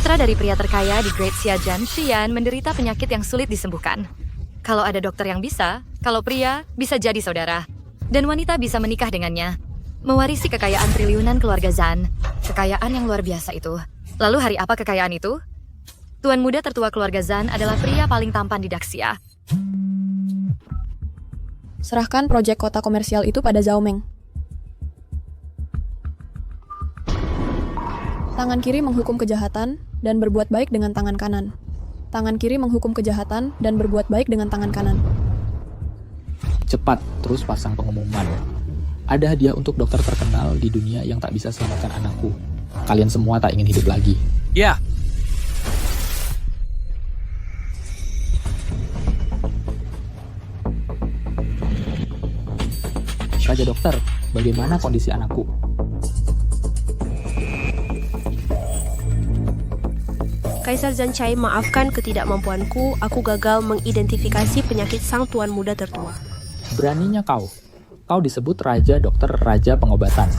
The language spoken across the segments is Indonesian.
Putra dari pria terkaya di Great Xiajan, Xian, menderita penyakit yang sulit disembuhkan. Kalau ada dokter yang bisa, kalau pria, bisa jadi saudara. Dan wanita bisa menikah dengannya. Mewarisi kekayaan triliunan keluarga Zhan. Kekayaan yang luar biasa itu. Lalu hari apa kekayaan itu? Tuan muda tertua keluarga Zhan adalah pria paling tampan di Daxia. Serahkan proyek kota komersial itu pada Zhao Meng. Tangan kiri menghukum kejahatan dan berbuat baik dengan tangan kanan. Tangan kiri menghukum kejahatan dan berbuat baik dengan tangan kanan. Cepat, terus pasang pengumuman. Ada hadiah untuk dokter terkenal di dunia yang tak bisa selamatkan anakku. Kalian semua tak ingin hidup lagi. Ya. Raja dokter, bagaimana kondisi anakku? Kaisar Zancai, maafkan ketidakmampuanku, aku gagal mengidentifikasi penyakit sang tuan muda tertua. Beraninya kau. Kau disebut Raja Dokter Raja Pengobatan.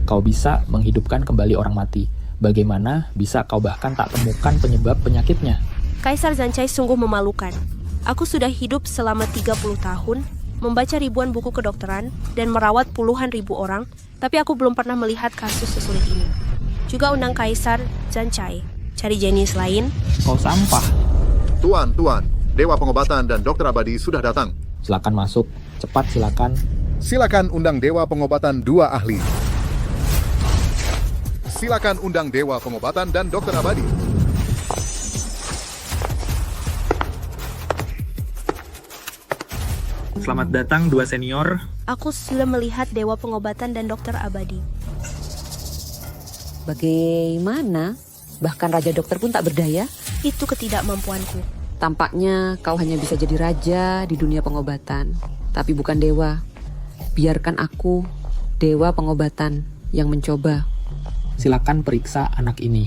Kau bisa menghidupkan kembali orang mati. Bagaimana bisa kau bahkan tak temukan penyebab penyakitnya? Kaisar Zancai sungguh memalukan. Aku sudah hidup selama 30 tahun, membaca ribuan buku kedokteran, dan merawat puluhan ribu orang, tapi aku belum pernah melihat kasus sesulit ini. Juga undang Kaisar Zancai, cari jenis lain. Kau sampah. Tuan, Dewa Pengobatan dan Dokter Abadi sudah datang. Silakan masuk. Cepat silakan. Silakan undang Dewa Pengobatan 2 ahli. Silakan undang Dewa Pengobatan dan Dokter Abadi. Selamat datang dua senior. Aku sudah melihat Dewa Pengobatan dan Dokter Abadi. Bagaimana? Bahkan Raja Dokter pun tak berdaya? Itu ketidakmampuanku. Tampaknya kau hanya bisa jadi raja di dunia pengobatan, tapi bukan dewa. Biarkan aku, Dewa Pengobatan, yang mencoba. Silakan periksa anak ini.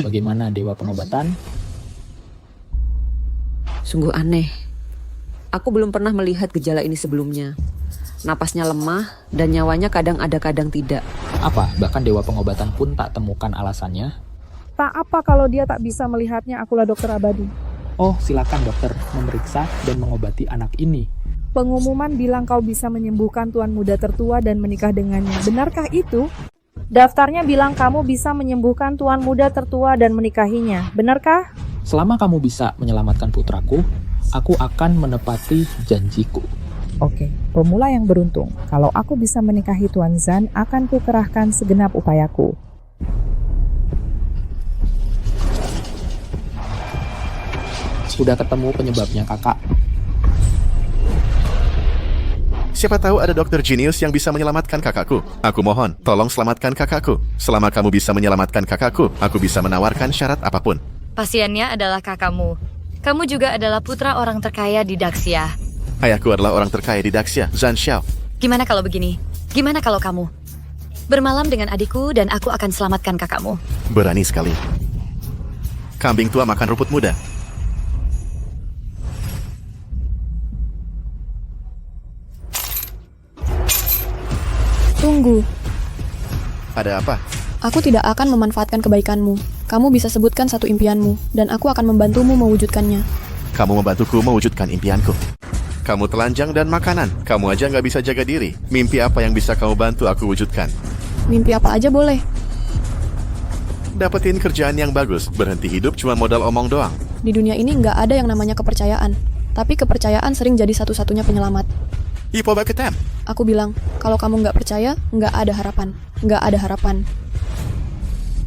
Bagaimana Dewa Pengobatan? Sungguh aneh. Aku belum pernah melihat gejala ini sebelumnya. Napasnya lemah dan nyawanya kadang ada kadang tidak. Apa? Bahkan Dewa Pengobatan pun tak temukan alasannya? Tak apa kalau dia tak bisa melihatnya, akulah Dokter Abadi. Oh, silakan dokter memeriksa dan mengobati anak ini. Pengumuman bilang kau bisa menyembuhkan tuan muda tertua dan menikah dengannya. Benarkah itu? Daftarnya bilang kamu bisa menyembuhkan tuan muda tertua dan menikahinya. Benarkah? Selama kamu bisa menyelamatkan putraku, aku akan menepati janjiku. Oke, pemula yang beruntung. Kalau aku bisa menikahi Tuan Zhan, akan kukerahkan segenap upayaku. Sudah ketemu penyebabnya, kakak. Siapa tahu ada dokter jenius yang bisa menyelamatkan kakakku. Aku mohon, tolong selamatkan kakakku. Selama kamu bisa menyelamatkan kakakku, aku bisa menawarkan syarat apapun. Pasiennya adalah kakakmu. Kamu juga adalah putra orang terkaya di Daxia. Ayahku adalah orang terkaya di Daxia, Zhan Xiao. Gimana kalau begini? Gimana kalau kamu bermalam dengan adikku dan aku akan selamatkan kakakmu? Berani sekali. Kambing tua makan rumput muda. Tunggu, Ada apa? aku tidak akan memanfaatkan kebaikanmu. Kamu bisa sebutkan satu impianmu, dan aku akan membantumu mewujudkannya. Kamu membantuku mewujudkan impianku. Kamu telanjang dan makanan. Kamu aja nggak bisa jaga diri. Mimpi apa yang bisa kamu bantu aku wujudkan? Mimpi apa aja boleh. Dapetin kerjaan yang bagus. Berhenti hidup cuma modal omong doang. Di dunia ini nggak ada yang namanya kepercayaan. Tapi kepercayaan sering jadi satu-satunya penyelamat. Ipo ketem. Aku bilang, kalau kamu nggak percaya, nggak ada harapan. Nggak ada harapan.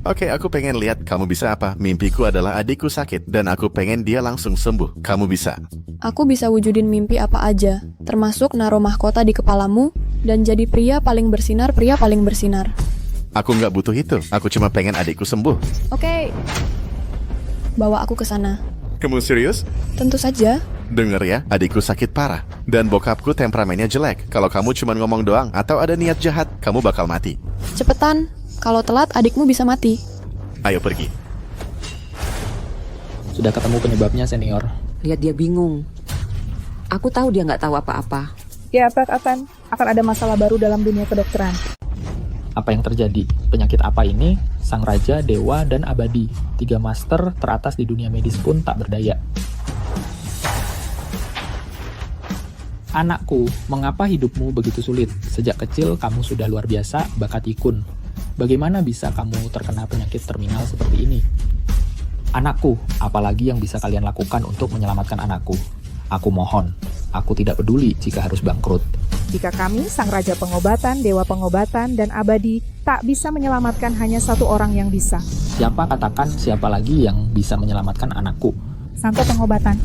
Oke, aku pengen lihat kamu bisa apa. Mimpiku adalah adikku sakit, dan aku pengen dia langsung sembuh. Kamu bisa. Aku bisa wujudin mimpi apa aja, termasuk naruh mahkota di kepalamu, dan jadi pria paling bersinar. Aku nggak butuh itu. Aku cuma pengen adikku sembuh. Oke. Bawa aku ke sana. Kamu serius? Tentu saja. Dengar ya, adikku sakit parah. Dan bokapku temperamennya jelek. Kalau kamu cuma ngomong doang atau ada niat jahat, kamu bakal mati. Cepetan, kalau telat adikmu bisa mati. Ayo pergi. Sudah ketemu penyebabnya, senior. Lihat dia bingung. Aku tahu dia nggak tahu apa-apa. Ya, Pak Atan, akan ada masalah baru dalam dunia kedokteran. Apa yang terjadi? Penyakit apa ini? Sang raja, dewa, dan abadi. 3 master teratas di dunia medis pun tak berdaya. Anakku, mengapa hidupmu begitu sulit? Sejak kecil kamu sudah luar biasa, bakat Yikun. Bagaimana bisa kamu terkena penyakit terminal seperti ini? Anakku, apalagi yang bisa kalian lakukan untuk menyelamatkan anakku? Aku mohon, aku tidak peduli jika harus bangkrut. Jika kami, sang raja pengobatan, dewa pengobatan, dan abadi, tak bisa menyelamatkan hanya satu orang yang bisa. Siapa katakan siapa lagi yang bisa menyelamatkan anakku? Santo pengobatan.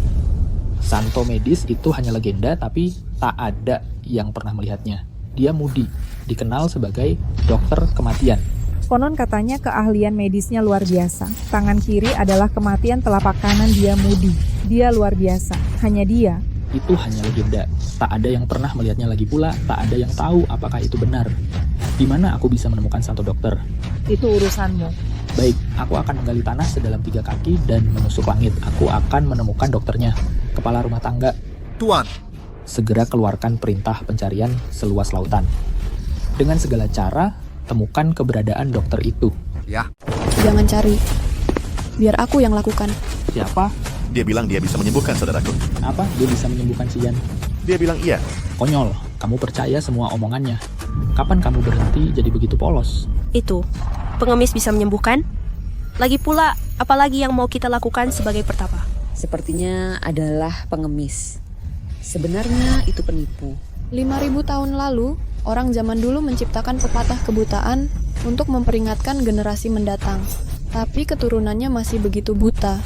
Santo medis itu hanya legenda, tapi tak ada yang pernah melihatnya. Dia Moody, dikenal sebagai dokter kematian. Konon katanya keahlian medisnya luar biasa. Tangan kiri adalah kematian, telapak kanan dia Moody. Dia luar biasa. Hanya dia. Itu hanya legenda. Tak ada yang pernah melihatnya lagi pula, tak ada yang tahu apakah itu benar. Di mana aku bisa menemukan Santo Dokter? Itu urusanmu. Baik, aku akan menggali tanah sedalam 3 kaki dan menusuk langit. Aku akan menemukan dokternya. Kepala rumah tangga. Tuan, Segera keluarkan perintah pencarian seluas lautan. Dengan segala cara, temukan keberadaan dokter itu. ya. Jangan cari. Biar aku yang lakukan. Siapa? Dia bilang dia bisa menyembuhkan saudaraku. Apa? Dia bisa menyembuhkan Xian? Dia bilang iya. Konyol, kamu percaya semua omongannya. Kapan kamu berhenti jadi begitu polos? Itu, pengemis bisa menyembuhkan? Lagi pula, apalagi yang mau kita lakukan sebagai pertapa? Sepertinya adalah pengemis. Sebenarnya itu penipu. 5.000 tahun lalu, orang zaman dulu menciptakan pepatah kebutaan untuk memperingatkan generasi mendatang. Tapi keturunannya masih begitu buta.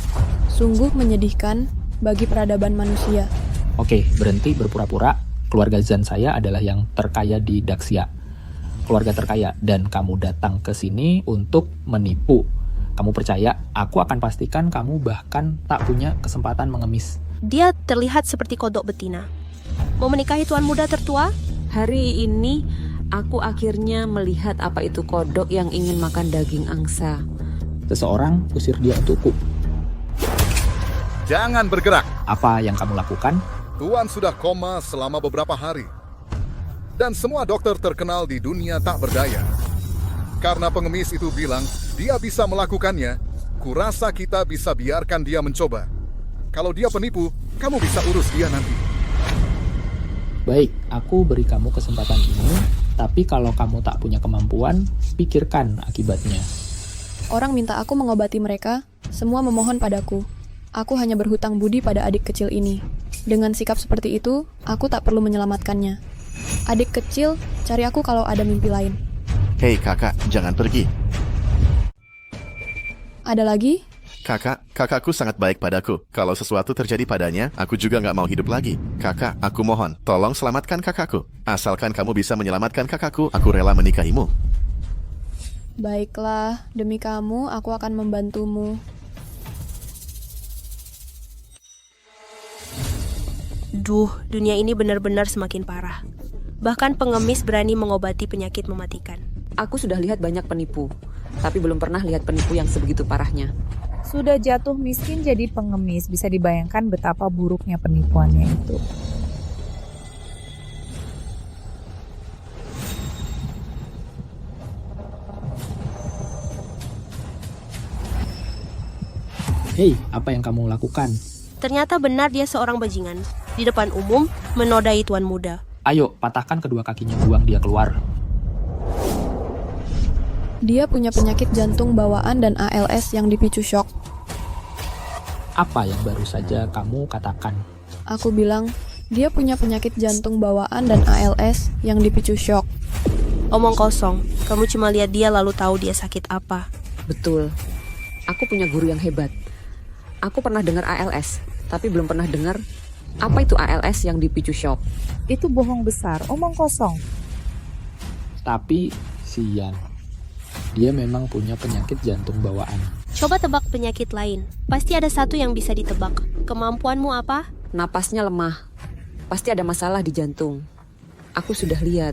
Sungguh menyedihkan bagi peradaban manusia. Oke, berhenti berpura-pura. Keluarga Zan saya adalah yang terkaya di Daxia. Keluarga terkaya, dan kamu datang ke sini untuk menipu. Kamu percaya, aku akan pastikan kamu bahkan tak punya kesempatan mengemis. Dia terlihat seperti kodok betina. Mau menikahi tuan muda tertua? Hari ini aku akhirnya melihat apa itu kodok yang ingin makan daging angsa. Seseorang usir dia untukku. Jangan bergerak. Apa yang kamu lakukan? Tuan sudah koma selama beberapa hari. Dan semua dokter terkenal di dunia tak berdaya. Karena pengemis itu bilang dia bisa melakukannya, kurasa kita bisa biarkan dia mencoba. Kalau dia penipu, kamu bisa urus dia nanti. Baik, aku beri kamu kesempatan ini, tapi kalau kamu tak punya kemampuan, pikirkan akibatnya. Orang minta aku mengobati mereka, semua memohon padaku. Aku hanya berhutang budi pada adik kecil ini. Dengan sikap seperti itu, aku tak perlu menyelamatkannya. Adik kecil, cari aku kalau ada mimpi lain. Hei kakak, jangan pergi. Ada lagi? Kakakku sangat baik padaku. Kalau sesuatu terjadi padanya, aku juga nggak mau hidup lagi. Kakak, aku mohon, tolong selamatkan kakakku. Asalkan kamu bisa menyelamatkan kakakku, aku rela menikahimu. Baiklah, demi kamu, aku akan membantumu. Duh, dunia ini benar-benar semakin parah. Bahkan pengemis berani mengobati penyakit mematikan. Aku sudah lihat banyak penipu, tapi belum pernah lihat penipu yang sebegitu parahnya. Sudah jatuh miskin jadi pengemis, bisa dibayangkan betapa buruknya penipuannya itu. Hei, apa yang kamu lakukan? Ternyata benar dia seorang bajingan. Di depan umum, menodai tuan muda. Ayo, patahkan kedua kakinya, buang dia keluar. Dia punya penyakit jantung bawaan dan ALS yang dipicu shock. Apa yang baru saja kamu katakan? Aku bilang, dia punya penyakit jantung bawaan dan ALS yang dipicu shock. Omong kosong, kamu cuma lihat dia lalu tahu dia sakit apa. Betul. Aku punya guru yang hebat. Aku pernah dengar ALS, tapi belum pernah dengar apa itu ALS yang dipicu shock. Itu bohong besar, omong kosong. Tapi, Xian, dia memang punya penyakit jantung bawaan. Coba tebak penyakit lain. Pasti ada satu yang bisa ditebak. Kemampuanmu apa? Napasnya lemah. Pasti ada masalah di jantung. Aku sudah lihat.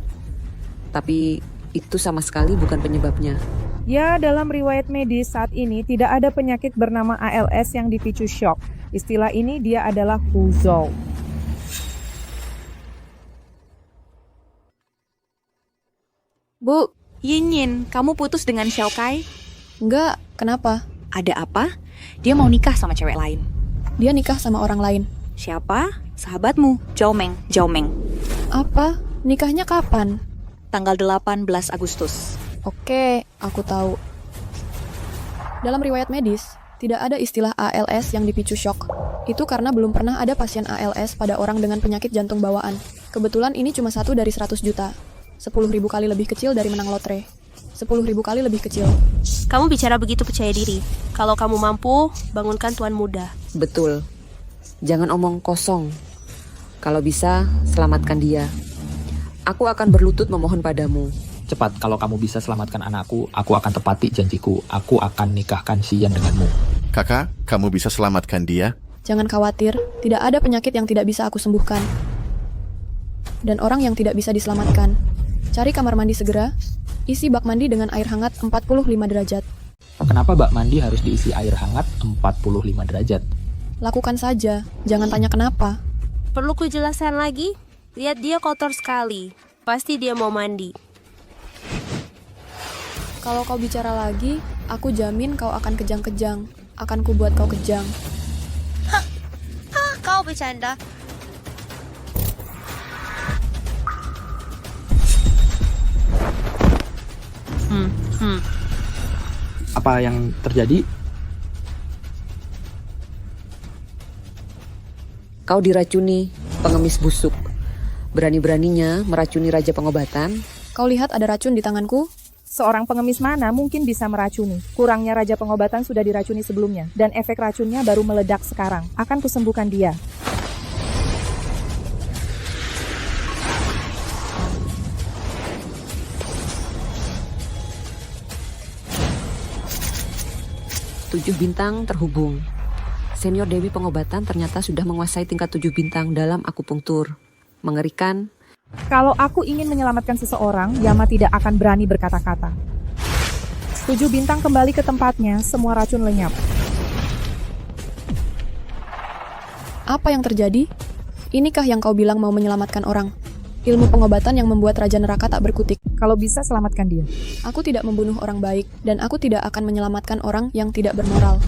Tapi itu sama sekali bukan penyebabnya. Ya, dalam riwayat medis saat ini tidak ada penyakit bernama ALS yang dipicu shock. Istilah ini dia adalah huzou. Bu, Yin Yin, kamu putus dengan Xiao Kai? Enggak, kenapa? Ada apa? Dia mau nikah sama cewek lain. Dia nikah sama orang lain. Siapa? Sahabatmu, Zhao Meng. Zhao Meng. Apa? Nikahnya kapan? Tanggal 18 Agustus. Oke, aku tahu. Dalam riwayat medis, tidak ada istilah ALS yang dipicu shock. Itu karena belum pernah ada pasien ALS pada orang dengan penyakit jantung bawaan. Kebetulan ini cuma 1 dari 100 juta. 10.000 kali lebih kecil dari menang lotre. 10.000 kali lebih kecil. Kamu bicara begitu percaya diri. Kalau kamu mampu, bangunkan Tuan Muda. Betul. Jangan omong kosong. Kalau bisa, selamatkan dia. Aku akan berlutut memohon padamu. Cepat, kalau kamu bisa selamatkan anakku, aku akan tepati janjiku. Aku akan nikahkan Xian denganmu. Kakak, kamu bisa selamatkan dia? Jangan khawatir, tidak ada penyakit yang tidak bisa aku sembuhkan. Dan orang yang tidak bisa diselamatkan. Cari kamar mandi segera, isi bak mandi dengan air hangat 45 derajat. Kenapa bak mandi harus diisi air hangat 45 derajat? Lakukan saja, jangan tanya kenapa. Perlu ku jelaskan lagi? Lihat dia kotor sekali. Pasti dia mau mandi. Kalau kau bicara lagi, aku jamin kau akan kejang-kejang. Akan ku buat kau kejang. Kau bercanda. Apa yang terjadi? Kau diracuni, pengemis busuk. Berani-beraninya meracuni Raja Pengobatan. Kau lihat ada racun di tanganku? Seorang pengemis mana mungkin bisa meracuni? Kurangnya Raja Pengobatan sudah diracuni sebelumnya, dan efek racunnya baru meledak sekarang. Akan kusembuhkan dia. Tujuh bintang terhubung. Senior Dewi Pengobatan ternyata sudah menguasai tingkat 7 bintang dalam akupunktur. Mengerikan. Kalau aku ingin menyelamatkan seseorang, Yama tidak akan berani berkata-kata. 7 bintang kembali ke tempatnya, semua racun lenyap. Apa yang terjadi? Inikah yang kau bilang mau menyelamatkan orang? Ilmu pengobatan yang membuat Raja Neraka tak berkutik. Kalau bisa, selamatkan dia. Aku tidak membunuh orang baik, dan aku tidak akan menyelamatkan orang yang tidak bermoral.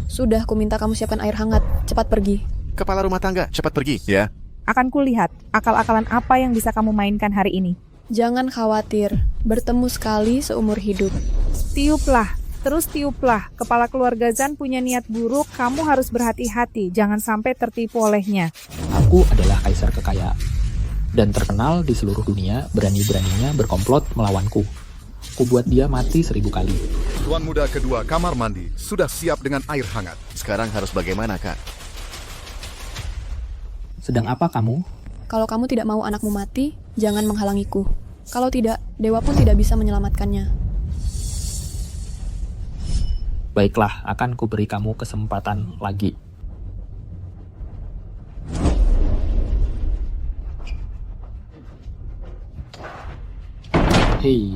Sudah, ku minta kamu siapkan air hangat. Cepat pergi. Kepala rumah tangga, cepat pergi, ya. Akan kulihat akal-akalan apa yang bisa kamu mainkan hari ini. Jangan khawatir, bertemu sekali seumur hidup. Tiuplah, terus tiuplah. Kepala keluarga Zan punya niat buruk, kamu harus berhati-hati. Jangan sampai tertipu olehnya. Aku adalah kaisar kekayaan. Dan terkenal di seluruh dunia, berani-beraninya berkomplot melawanku. Ku buat dia mati 1000 kali. Tuan muda kedua kamar mandi sudah siap dengan air hangat. Sekarang harus bagaimana, Kak? Sedang apa kamu? Kalau kamu tidak mau anakmu mati, jangan menghalangiku. Kalau tidak, dewa pun tidak bisa menyelamatkannya. Baiklah, akan kuberi kamu kesempatan lagi. Hei,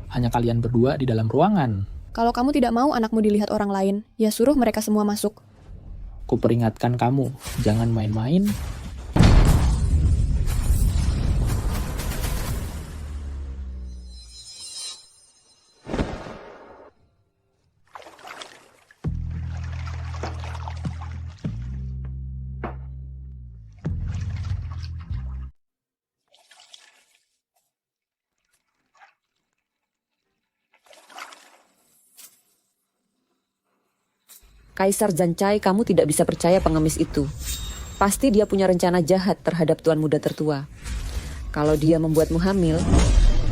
hanya kalian berdua di dalam ruangan. Kalau kamu tidak mau anakmu dilihat orang lain, ya suruh mereka semua masuk. Kuperingatkan kamu, jangan main-main. Kaisar Zancai, kamu tidak bisa percaya pengemis itu. Pasti dia punya rencana jahat terhadap tuan muda tertua. Kalau dia membuatmu hamil,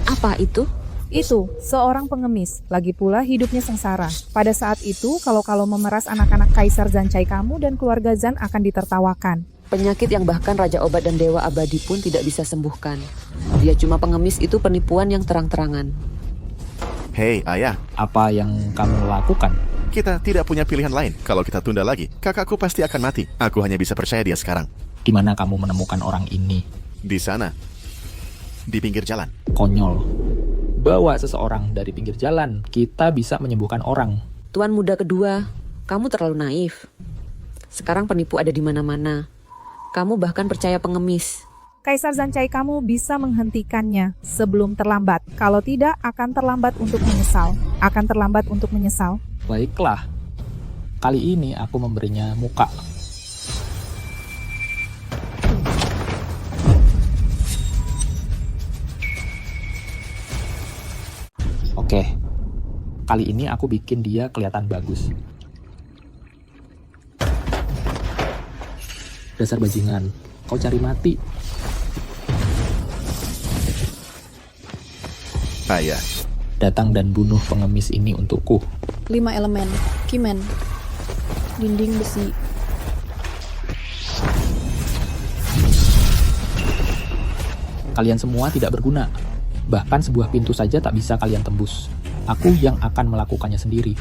apa itu? Itu, seorang pengemis. Lagi pula hidupnya sengsara. Pada saat itu, kalau memeras anak-anak Kaisar Zancai kamu dan keluarga Zan akan ditertawakan. Penyakit yang bahkan Raja Obat dan Dewa Abadi pun tidak bisa sembuhkan. Dia cuma pengemis, itu penipuan yang terang-terangan. Hei, ayah. Apa yang kamu lakukan? Kita tidak punya pilihan lain. Kalau kita tunda lagi, kakakku pasti akan mati. Aku hanya bisa percaya dia sekarang. Di mana kamu menemukan orang ini? Di sana. Di pinggir jalan. Konyol. Bawa seseorang dari pinggir jalan. Kita bisa menyembuhkan orang. Tuan muda kedua, kamu terlalu naif. Sekarang penipu ada di mana-mana. Kamu bahkan percaya pengemis. Kaisar Zancai, kamu bisa menghentikannya sebelum terlambat. Kalau tidak, akan terlambat untuk menyesal. Akan terlambat untuk menyesal. Baiklah, kali ini aku memberinya muka. Oke, kali ini aku bikin dia kelihatan bagus. Dasar bajingan, kau cari mati. Ayah, Datang dan bunuh pengemis ini untukku. 5 elemen. Kimen. Dinding besi. Kalian semua tidak berguna. Bahkan sebuah pintu saja tak bisa kalian tembus. Aku yang akan melakukannya sendiri.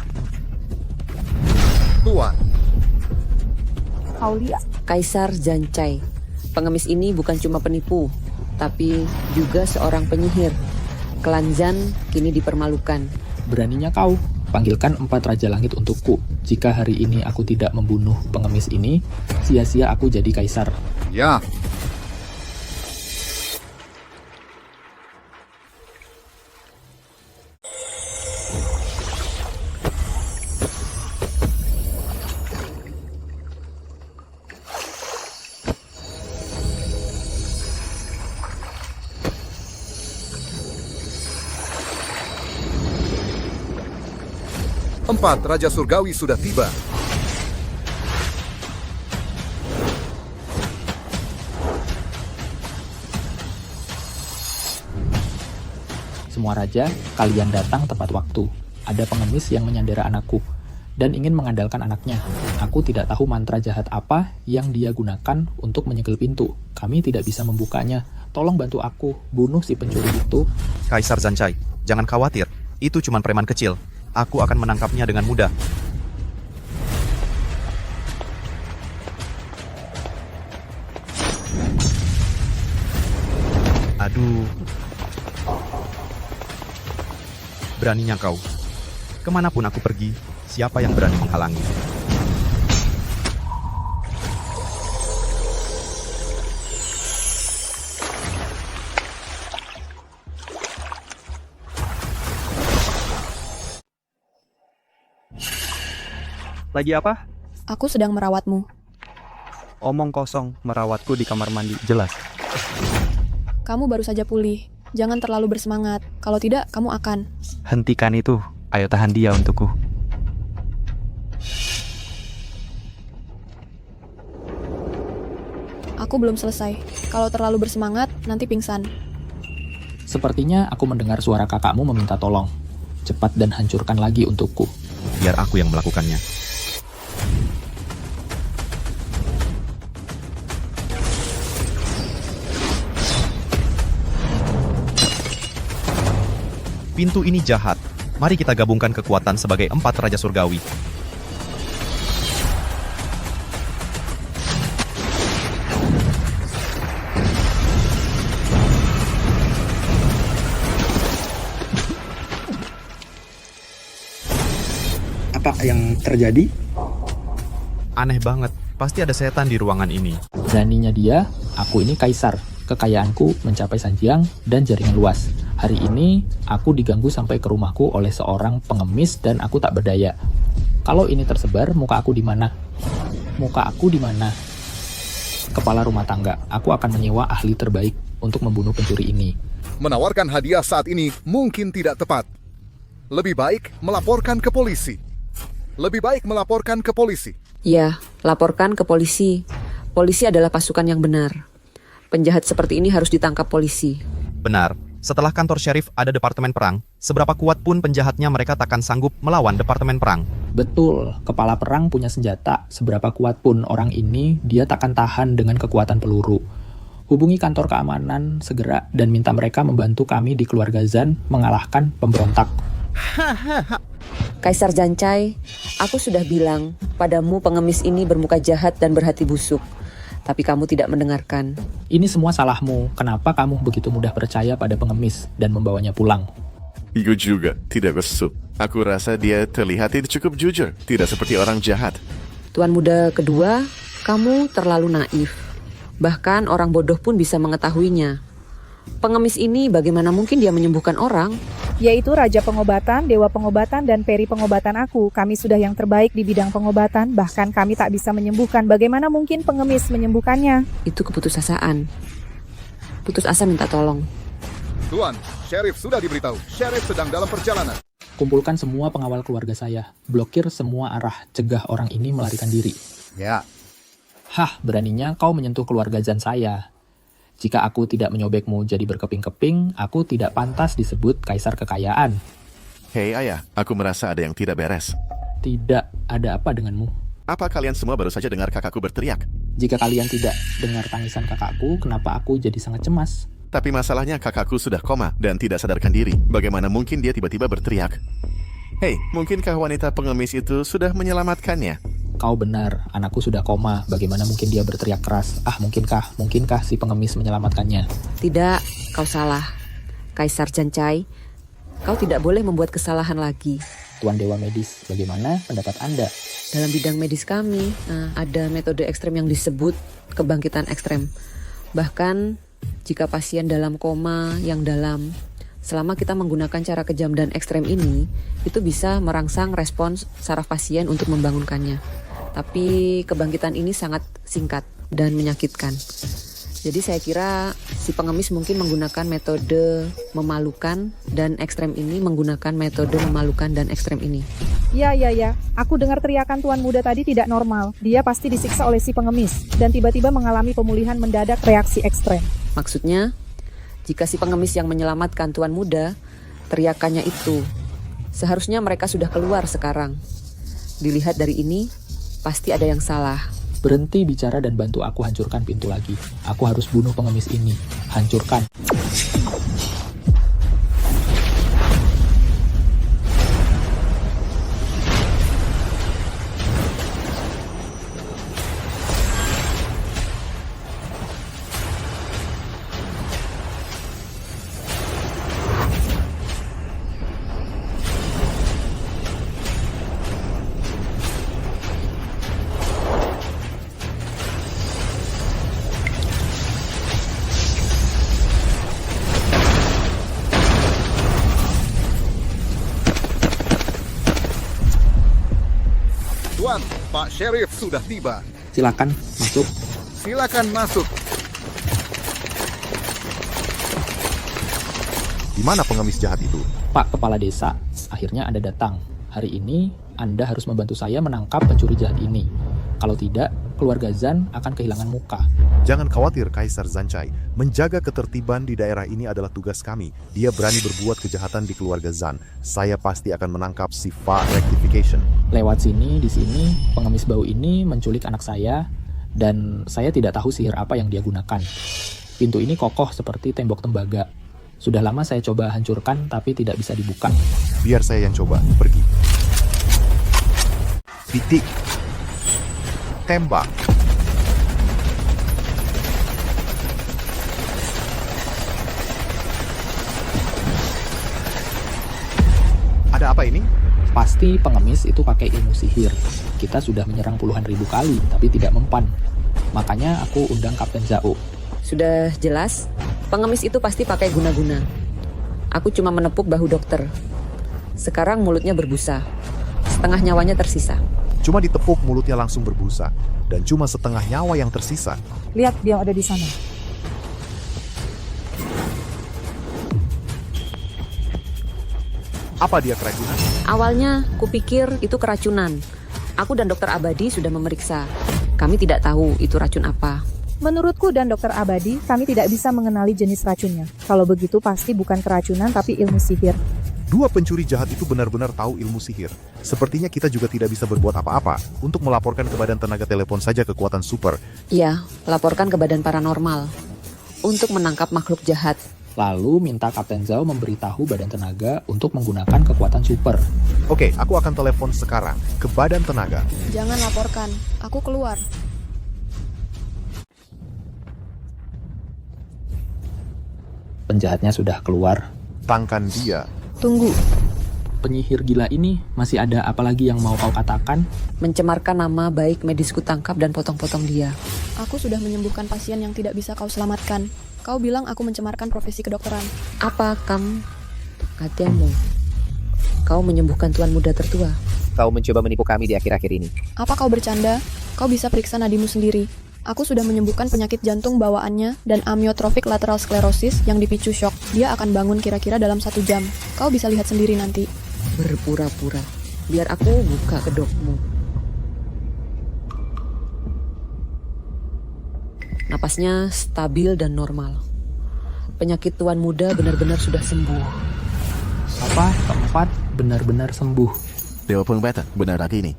Tuan, Aulia, Kaisar Zancai. Pengemis ini bukan cuma penipu, tapi juga seorang penyihir. Klan Zan kini dipermalukan. Beraninya kau, panggilkan 4 Raja Langit untukku. Jika hari ini aku tidak membunuh pengemis ini, sia-sia aku jadi kaisar. ya. Empat Raja Surgawi sudah tiba. Semua raja, kalian datang tepat waktu. Ada pengemis yang menyandera anakku dan ingin mengandalkan anaknya. Aku tidak tahu mantra jahat apa yang dia gunakan untuk menyegel pintu. Kami tidak bisa membukanya. Tolong bantu aku, bunuh si pencuri itu. Kaisar Zancai, jangan khawatir. Itu cuma preman kecil. Aku akan menangkapnya dengan mudah. Aduh. Beraninya kau. Kemanapun aku pergi, siapa yang berani menghalangi? Lagi apa? Aku sedang merawatmu. Omong kosong, merawatku di kamar mandi, jelas. Kamu baru saja pulih. Jangan terlalu bersemangat. Kalau tidak, kamu akan. Hentikan itu. Ayo tahan dia untukku. Aku belum selesai. Kalau terlalu bersemangat, nanti pingsan. Sepertinya aku mendengar suara kakakmu meminta tolong. Cepat dan hancurkan lagi untukku. Biar aku yang melakukannya. Pintu ini jahat. Mari kita gabungkan kekuatan sebagai 4 Raja Surgawi. Apa yang terjadi? Aneh banget. Pasti ada setan di ruangan ini. Beraninya dia, aku ini kaisar. Kekayaanku mencapai Sanjiang dan jaringan luas. Hari ini, aku diganggu sampai ke rumahku oleh seorang pengemis dan aku tak berdaya. Kalau ini tersebar, muka aku di mana? Muka aku di mana? Kepala rumah tangga, aku akan menyewa ahli terbaik untuk membunuh pencuri ini. Menawarkan hadiah saat ini mungkin tidak tepat. Lebih baik melaporkan ke polisi. Lebih baik melaporkan ke polisi. Ya, laporkan ke polisi. Polisi adalah pasukan yang benar. Penjahat seperti ini harus ditangkap polisi. Benar. Setelah kantor syarif ada departemen perang, seberapa kuat pun penjahatnya mereka takkan sanggup melawan departemen perang. Betul, kepala perang punya senjata. Seberapa kuat pun orang ini, dia takkan tahan dengan kekuatan peluru. Hubungi kantor keamanan segera dan minta mereka membantu kami di keluarga Zan mengalahkan pemberontak. Kaisar Zancai, aku sudah bilang padamu pengemis ini bermuka jahat dan berhati busuk. Tapi kamu tidak mendengarkan. Ini semua salahmu. Kenapa kamu begitu mudah percaya pada pengemis dan membawanya pulang? Aku juga tidak kesup. Aku rasa dia terlihat itu cukup jujur, tidak seperti orang jahat. Tuan muda kedua, kamu terlalu naif. Bahkan orang bodoh pun bisa mengetahuinya. Pengemis ini bagaimana mungkin dia menyembuhkan orang? Yaitu Raja Pengobatan, Dewa Pengobatan, dan Peri Pengobatan aku. Kami sudah yang terbaik di bidang pengobatan, bahkan kami tak bisa menyembuhkan. Bagaimana mungkin pengemis menyembuhkannya? Itu keputusasaan. Putus asa minta tolong. Tuan, Sheriff sudah diberitahu. Sheriff sedang dalam perjalanan. Kumpulkan semua pengawal keluarga saya. Blokir semua arah. Cegah orang ini melarikan diri. Ya. Hah, beraninya kau menyentuh keluarga Zan saya. Jika aku tidak menyobekmu jadi berkeping-keping, aku tidak pantas disebut kaisar kekayaan. Hei ayah, aku merasa ada yang tidak beres. Tidak, ada apa denganmu? Apa kalian semua baru saja dengar kakakku berteriak? Jika kalian tidak dengar tangisan kakakku, kenapa aku jadi sangat cemas? Tapi masalahnya kakakku sudah koma dan tidak sadarkan diri. Bagaimana mungkin dia tiba-tiba berteriak? Hei, mungkinkah wanita pengemis itu sudah menyelamatkannya? Kau benar, anakku sudah koma. Bagaimana mungkin dia berteriak keras? Mungkinkah si pengemis menyelamatkannya? Tidak, kau salah. Kaisar Jancai, kau tidak boleh membuat kesalahan lagi. Tuan Dewa Medis, bagaimana pendapat Anda? Dalam bidang medis kami, ada metode ekstrem yang disebut kebangkitan ekstrem. Bahkan, jika pasien dalam koma yang dalam, selama kita menggunakan cara kejam dan ekstrem ini, itu bisa merangsang respons saraf pasien untuk membangunkannya. Tapi kebangkitan ini sangat singkat dan menyakitkan. Jadi saya kira si pengemis mungkin menggunakan metode memalukan dan ekstrem ini menggunakan metode memalukan dan ekstrem ini. Ya. Aku dengar teriakan tuan muda tadi tidak normal. Dia pasti disiksa oleh si pengemis dan tiba-tiba mengalami pemulihan mendadak reaksi ekstrem. Maksudnya, jika si pengemis yang menyelamatkan tuan muda, teriakannya itu, seharusnya mereka sudah keluar sekarang. Dilihat dari ini, pasti ada yang salah. Berhenti bicara dan bantu aku hancurkan pintu lagi. Aku harus bunuh pengemis ini. Hancurkan. Tuan, Pak Sheriff sudah tiba. Silakan masuk. Silakan masuk. Di mana pengemis jahat itu? Pak Kepala Desa, akhirnya Anda datang. Hari ini Anda harus membantu saya menangkap pencuri jahat ini. Kalau tidak, keluarga Zan akan kehilangan muka. Jangan khawatir, Kaisar Zancai. Menjaga ketertiban di daerah ini adalah tugas kami. Dia berani berbuat kejahatan di keluarga Zan. Saya pasti akan menangkap si Fa Rectification. Lewat sini, di sini, pengemis bau ini menculik anak saya, dan saya tidak tahu sihir apa yang dia gunakan. Pintu ini kokoh seperti tembok tembaga. Sudah lama saya coba hancurkan, tapi tidak bisa dibuka. Biar saya yang coba. Pergi. Titik. Tembak. Ada apa ini? Pasti pengemis itu pakai ilmu sihir. Kita sudah menyerang puluhan ribu kali, tapi tidak mempan. Makanya aku undang Kapten Zhao. Sudah jelas, pengemis itu pasti pakai guna-guna. Aku cuma menepuk bahu dokter. Sekarang mulutnya berbusa. Setengah nyawanya tersisa. Cuma ditepuk mulutnya langsung berbusa. Dan cuma setengah nyawa yang tersisa. Lihat dia ada di sana. Apa dia keracunan? Awalnya, kupikir itu keracunan. Aku dan dokter Abadi sudah memeriksa. Kami tidak tahu itu racun apa. Menurutku dan dokter Abadi, kami tidak bisa mengenali jenis racunnya. Kalau begitu pasti bukan keracunan tapi ilmu sihir. Dua pencuri jahat itu benar-benar tahu ilmu sihir. Sepertinya kita juga tidak bisa berbuat apa-apa. Untuk melaporkan ke Badan Tenaga Telepon saja kekuatan super. Iya, laporkan ke Badan Paranormal. Untuk menangkap makhluk jahat. Lalu minta Kapten Zhao memberitahu Badan Tenaga untuk menggunakan kekuatan super. Oke, aku akan telepon sekarang ke Badan Tenaga. Jangan laporkan, aku keluar. Penjahatnya sudah keluar. Tangkan dia. Tunggu. penyihir gila ini, masih ada apa lagi yang mau kau katakan? Mencemarkan nama baik medisku tangkap dan potong-potong dia. Aku sudah menyembuhkan pasien yang tidak bisa kau selamatkan. Kau bilang aku mencemarkan profesi kedokteran. Apa kamu? Katamu. Kau menyembuhkan tuan muda tertua. Kau mencoba menipu kami di akhir-akhir ini. Apa kau bercanda? Kau bisa periksa nadimu sendiri. Aku sudah menyembuhkan penyakit jantung bawaannya dan amyotrophic lateral sclerosis yang dipicu shock. Dia akan bangun kira-kira dalam 1 jam. Kau bisa lihat sendiri nanti. Berpura-pura. Biar aku buka kedokmu. Napasnya stabil dan normal. Penyakit tuan muda benar-benar sudah sembuh. Apa? Keempat, benar-benar sembuh. Dewa Pengbata, benar lagi ini.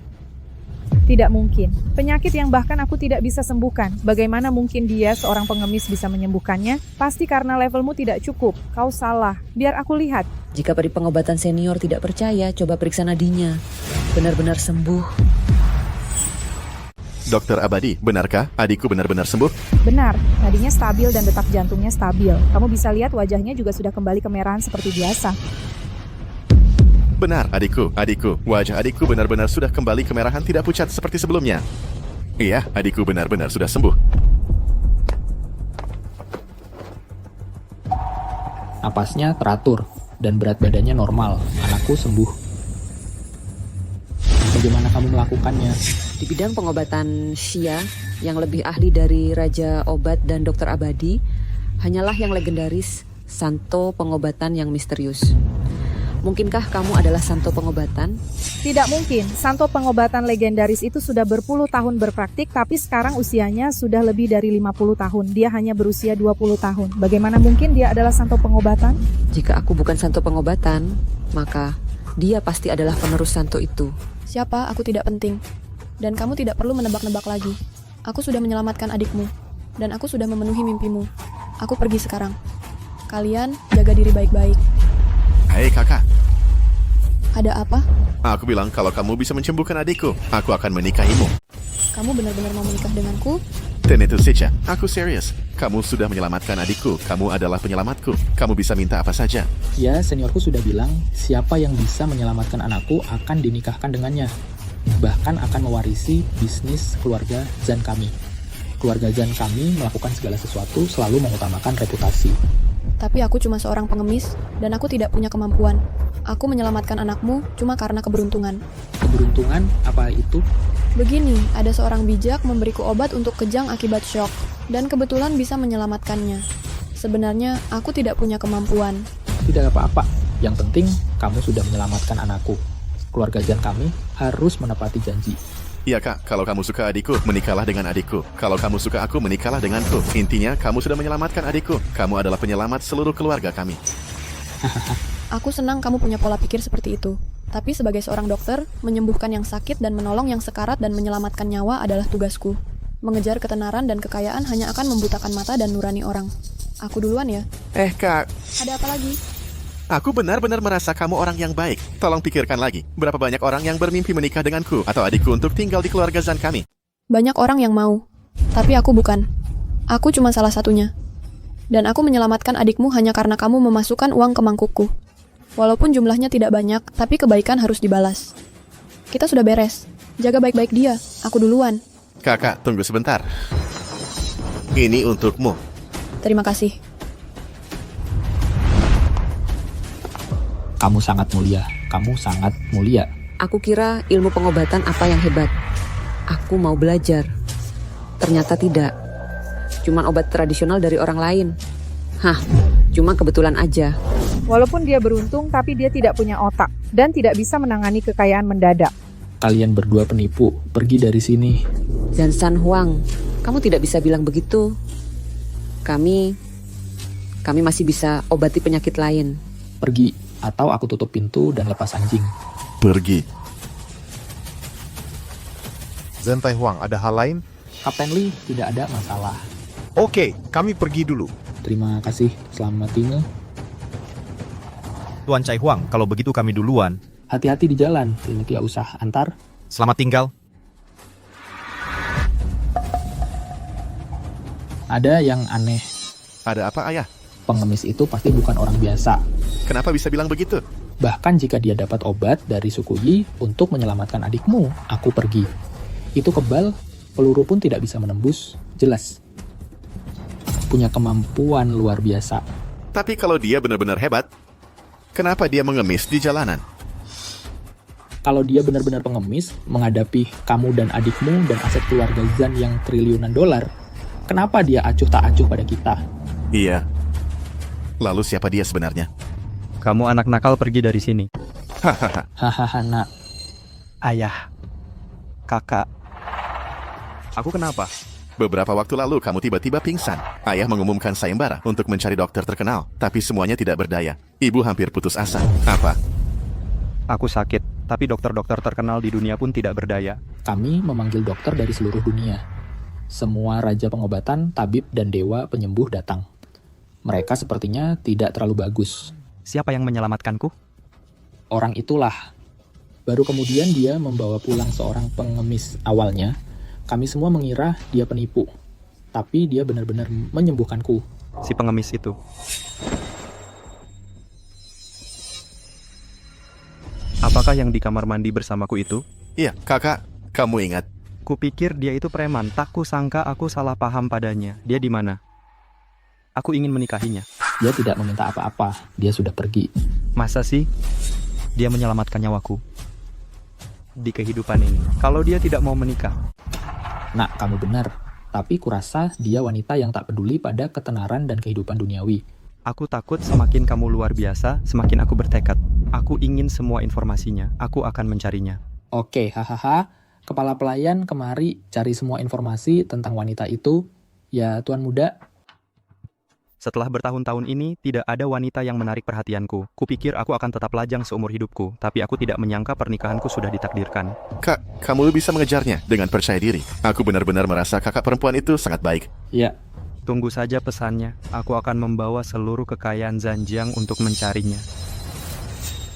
Tidak mungkin. Penyakit yang bahkan aku tidak bisa sembuhkan. Bagaimana mungkin dia, seorang pengemis, bisa menyembuhkannya? Pasti karena levelmu tidak cukup. Kau salah. Biar aku lihat. Jika peri pengobatan senior tidak percaya, coba periksa nadinya. Benar-benar sembuh. Dokter Abadi, benarkah adikku benar-benar sembuh? Benar, nadinya stabil dan detak jantungnya stabil. Kamu bisa lihat wajahnya juga sudah kembali kemerahan seperti biasa. Benar, adikku. Wajah adikku benar-benar sudah kembali kemerahan, tidak pucat seperti sebelumnya. Iya, adikku benar-benar sudah sembuh. Napasnya teratur dan berat badannya normal. Anakku sembuh. Bagaimana kamu melakukannya? Di bidang pengobatan Xia, yang lebih ahli dari Raja Obat dan Dokter Abadi, hanyalah yang legendaris, Santo Pengobatan yang misterius. Mungkinkah kamu adalah Santo Pengobatan? Tidak mungkin. Santo Pengobatan legendaris itu sudah berpuluh tahun berpraktik, tapi sekarang usianya sudah lebih dari 50 tahun. Dia hanya berusia 20 tahun. Bagaimana mungkin dia adalah Santo Pengobatan? Jika aku bukan Santo Pengobatan, maka dia pasti adalah penerus Santo itu. Siapa? Aku tidak penting. Dan kamu tidak perlu menebak-nebak lagi. Aku sudah menyelamatkan adikmu. Dan aku sudah memenuhi mimpimu. Aku pergi sekarang. Kalian jaga diri baik-baik. Hei kakak. Ada apa? Aku bilang kalau kamu bisa menyembuhkan adikku, aku akan menikahimu. Kamu benar-benar mau menikah denganku? Dan itu saja, aku serius. Kamu sudah menyelamatkan adikku, kamu adalah penyelamatku. Kamu bisa minta apa saja. Ya, seniorku sudah bilang, siapa yang bisa menyelamatkan anakku akan dinikahkan dengannya. Bahkan akan mewarisi bisnis keluarga Zan kami. Keluarga Zan kami melakukan segala sesuatu selalu mengutamakan reputasi. Tapi aku cuma seorang pengemis, dan aku tidak punya kemampuan. Aku menyelamatkan anakmu cuma karena keberuntungan. Keberuntungan? Apa itu? Begini, ada seorang bijak memberiku obat untuk kejang akibat shock, dan kebetulan bisa menyelamatkannya. Sebenarnya, aku tidak punya kemampuan. Tidak apa-apa. Yang penting, kamu sudah menyelamatkan anakku. Keluarga Zan kami harus menepati janji. Iya kak, kalau kamu suka adikku, menikahlah dengan adikku. Kalau kamu suka aku, menikahlah denganku. Intinya, kamu sudah menyelamatkan adikku. Kamu adalah penyelamat seluruh keluarga kami. Aku senang kamu punya pola pikir seperti itu. Tapi sebagai seorang dokter, menyembuhkan yang sakit dan menolong yang sekarat dan menyelamatkan nyawa adalah tugasku. Mengejar ketenaran dan kekayaan hanya akan membutakan mata dan nurani orang. Aku duluan ya. Kak. Ada apa lagi? Aku benar-benar merasa kamu orang yang baik. Tolong pikirkan lagi, berapa banyak orang yang bermimpi menikah denganku atau adikku untuk tinggal di keluarga Zan kami? Banyak orang yang mau, tapi aku bukan. Aku cuma salah satunya. Dan aku menyelamatkan adikmu hanya karena kamu memasukkan uang ke mangkukku. Walaupun jumlahnya tidak banyak, tapi kebaikan harus dibalas. Kita sudah beres. Jaga baik-baik dia. Aku duluan. Kakak, tunggu sebentar. Ini untukmu. Terima kasih. Kamu sangat mulia. Kamu sangat mulia. Aku kira ilmu pengobatan apa yang hebat. Aku mau belajar. Ternyata tidak. Cuman obat tradisional dari orang lain. Cuma kebetulan aja. Walaupun dia beruntung, tapi dia tidak punya otak dan tidak bisa menangani kekayaan mendadak. Kalian berdua penipu. Pergi dari sini. San Huang, kamu tidak bisa bilang begitu. Kami masih bisa obati penyakit lain. Pergi, atau aku tutup pintu dan lepas anjing. Pergi. Zhen Taihuang, ada hal lain? Kapten Lee, tidak ada masalah. Oke, kami pergi dulu. Terima kasih, selamat tinggal. Tuan Cai Huang, kalau begitu kami duluan. Hati-hati di jalan, ini tidak usah antar. Selamat tinggal. Ada yang aneh. Ada apa, Ayah? Pengemis itu pasti bukan orang biasa. Kenapa bisa bilang begitu? Bahkan jika dia dapat obat dari suku Yi untuk menyelamatkan adikmu, aku pergi. Itu kebal, peluru pun tidak bisa menembus, jelas. Punya kemampuan luar biasa. Tapi kalau dia benar-benar hebat, kenapa dia mengemis di jalanan? Kalau dia benar-benar pengemis, menghadapi kamu dan adikmu dan aset keluarga Zan yang triliunan dolar, kenapa dia acuh tak acuh pada kita? Iya. Lalu siapa dia sebenarnya? Kamu anak nakal, pergi dari sini. Hahaha, nak. Ayah. Kakak. Aku kenapa? Beberapa waktu lalu kamu tiba-tiba pingsan. Ayah mengumumkan sayembara untuk mencari dokter terkenal, tapi semuanya tidak berdaya. Ibu hampir putus asa. Apa? Aku sakit, tapi dokter-dokter terkenal di dunia pun tidak berdaya. Kami memanggil dokter dari seluruh dunia. Semua raja pengobatan, tabib, dan dewa penyembuh datang. Mereka sepertinya tidak terlalu bagus. Siapa yang menyelamatkanku? Orang itulah. Baru kemudian dia membawa pulang seorang pengemis awalnya. Kami semua mengira dia penipu. Tapi dia benar-benar menyembuhkanku. Si pengemis itu. Apakah yang di kamar mandi bersamaku itu? Iya, kakak. Kamu ingat? Kupikir dia itu preman. Tak kusangka aku salah paham padanya. Dia di mana? Aku ingin menikahinya. Dia tidak meminta apa-apa. Dia sudah pergi. Masa sih? Dia menyelamatkan nyawaku di kehidupan ini. Kalau dia tidak mau menikah. Nak, kamu benar. Tapi kurasa dia wanita yang tak peduli pada ketenaran dan kehidupan duniawi. Aku takut semakin kamu luar biasa, semakin aku bertekad. Aku ingin semua informasinya. Aku akan mencarinya. Oke, hahaha. Kepala pelayan kemari cari semua informasi tentang wanita itu. Ya, Tuan Muda. Setelah bertahun-tahun ini, tidak ada wanita yang menarik perhatianku. Kupikir aku akan tetap lajang seumur hidupku, tapi aku tidak menyangka pernikahanku sudah ditakdirkan. Kak, kamu bisa mengejarnya dengan percaya diri. Aku benar-benar merasa kakak perempuan itu sangat baik. Ya. Tunggu saja pesannya. Aku akan membawa seluruh kekayaan Zanjiang untuk mencarinya.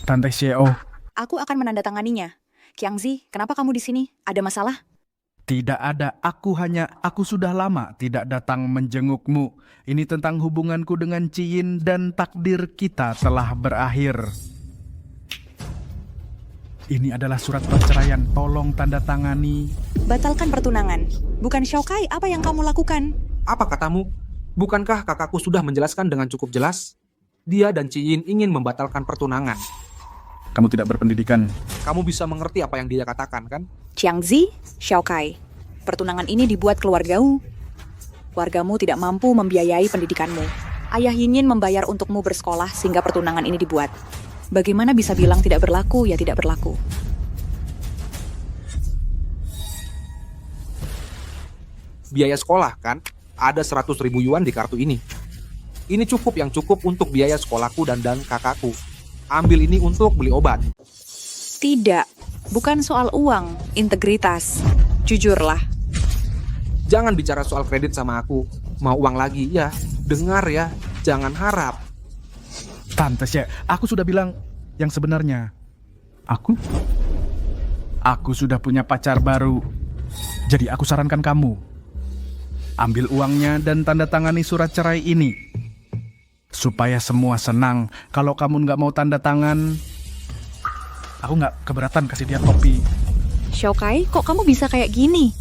Tante Xiao. Aku akan menandatanganinya. Qiangzi, kenapa kamu di sini? Ada masalah? Tidak ada, aku sudah lama tidak datang menjengukmu. Ini tentang hubunganku dengan Ciyin dan takdir kita telah berakhir. Ini adalah surat perceraian, tolong tanda tangani. Batalkan pertunangan. Bukan Xiaokai, apa yang kamu lakukan? Apa katamu? Bukankah kakakku sudah menjelaskan dengan cukup jelas? Dia dan Ciyin ingin membatalkan pertunangan. Kamu tidak berpendidikan. Kamu bisa mengerti apa yang dia katakan, kan? Qiangzi, Xiaokai, pertunangan ini dibuat keluargamu. Wargamu tidak mampu membiayai pendidikanmu. Ayah Yinyin membayar untukmu bersekolah sehingga pertunangan ini dibuat. Bagaimana bisa bilang tidak berlaku, ya tidak berlaku? Biaya sekolah, kan? Ada 100.000 yuan di kartu ini. Ini cukup yang cukup untuk biaya sekolahku dan kakakku. Ambil ini untuk beli obat. Tidak, bukan soal uang, integritas. Jujurlah. Jangan bicara soal kredit sama aku. Mau uang lagi, ya. Dengar ya, jangan harap. Tante Xie, aku sudah bilang yang sebenarnya. Aku sudah punya pacar baru. Jadi aku sarankan kamu. Ambil uangnya dan tanda tangani surat cerai ini. Supaya semua senang. Kalau kamu nggak mau tanda tangan, aku nggak keberatan kasih dia kopi. Xiaokai, kok kamu bisa kayak gini?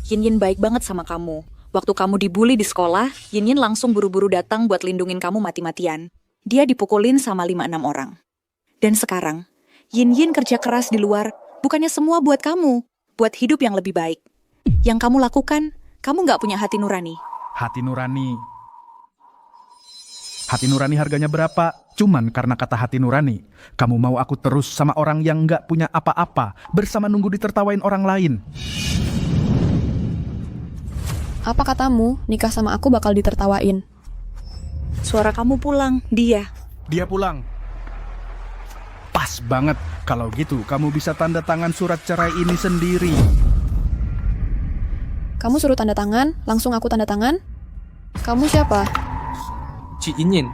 Yinyin baik banget sama kamu. Waktu kamu dibully di sekolah, Yinyin langsung buru-buru datang buat lindungin kamu mati-matian. Dia dipukulin sama 5-6 orang. Dan sekarang, Yinyin kerja keras di luar, bukannya semua buat kamu, buat hidup yang lebih baik. Yang kamu lakukan, kamu nggak punya hati nurani. Hati nurani. Hati nurani harganya berapa? Cuman karena kata hati nurani. Kamu mau aku terus sama orang yang nggak punya apa-apa, bersama nunggu ditertawain orang lain. Apa katamu, nikah sama aku bakal ditertawain? Suara kamu pulang, dia pulang. Pas banget. Kalau gitu, kamu bisa tanda tangan surat cerai ini sendiri. Kamu suruh tanda tangan, langsung aku tanda tangan? Kamu siapa? Yinyin,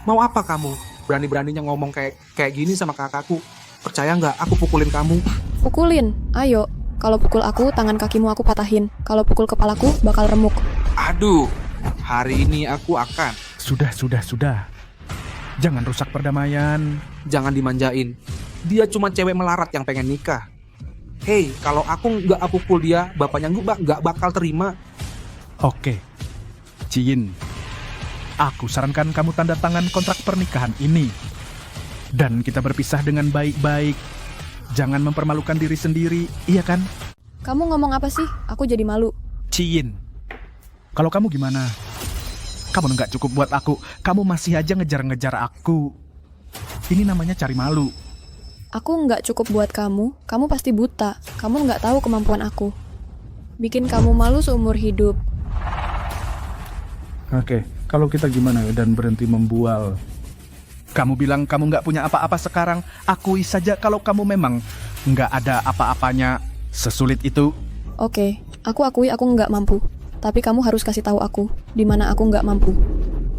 mau apa kamu? Berani-beraninya ngomong kayak gini sama kakakku. Percaya nggak aku pukulin kamu? Pukulin, ayo. Kalau pukul aku, tangan kakimu aku patahin. Kalau pukul kepalaku, bakal remuk. Aduh, hari ini aku akan. Sudah. Jangan rusak perdamaian. Jangan dimanjain. Dia cuma cewek melarat yang pengen nikah. Hei, kalau aku nggak pukul dia, bapaknya nggak bakal terima. Oke, Ciyin, aku sarankan kamu tanda tangan kontrak pernikahan ini. Dan kita berpisah dengan baik-baik. Jangan mempermalukan diri sendiri, iya kan? Kamu ngomong apa sih? Aku jadi malu. Ciyin, kalau kamu gimana? Kamu nggak cukup buat aku. Kamu masih aja ngejar-ngejar aku. Ini namanya cari malu. Aku nggak cukup buat kamu. Kamu pasti buta. Kamu nggak tahu kemampuan aku. Bikin kamu malu seumur hidup. Oke, kalau kita gimana dan berhenti membual? Kamu bilang kamu nggak punya apa-apa sekarang. Akui saja kalau kamu memang nggak ada apa-apanya. Sesulit itu. Oke, aku akui aku nggak mampu. Tapi kamu harus kasih tahu aku di mana aku nggak mampu.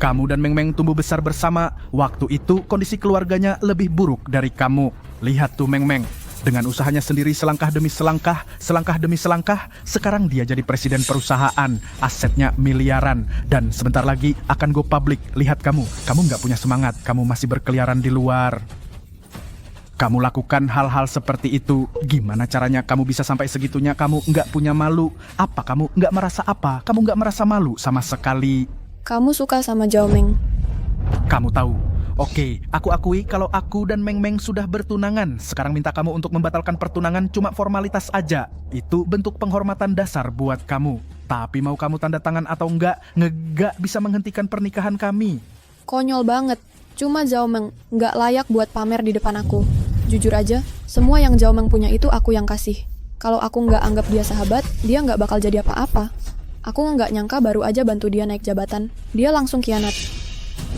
Kamu dan Meng Meng tumbuh besar bersama. Waktu itu kondisi keluarganya lebih buruk dari kamu. Lihat tuh Meng Meng. Dengan usahanya sendiri selangkah demi selangkah, sekarang dia jadi presiden perusahaan. Asetnya miliaran. Dan sebentar lagi akan go public. Lihat kamu nggak punya semangat. Kamu masih berkeliaran di luar. Kamu lakukan hal-hal seperti itu. Gimana caranya kamu bisa sampai segitunya? Kamu nggak punya malu. Apa kamu nggak merasa apa? Kamu nggak merasa malu sama sekali. Kamu suka sama Zhao Meng. Kamu tahu. Oke, aku akui kalau aku dan Meng Meng sudah bertunangan. Sekarang minta kamu untuk membatalkan pertunangan cuma formalitas aja. Itu bentuk penghormatan dasar buat kamu. Tapi mau kamu tanda tangan atau enggak bisa menghentikan pernikahan kami. Konyol banget. Cuma Zhao Meng nggak layak buat pamer di depan aku. Jujur aja, semua yang Zhao Meng punya itu aku yang kasih. Kalau aku nggak anggap dia sahabat, dia nggak bakal jadi apa-apa. Aku nggak nyangka baru aja bantu dia naik jabatan, dia langsung khianat.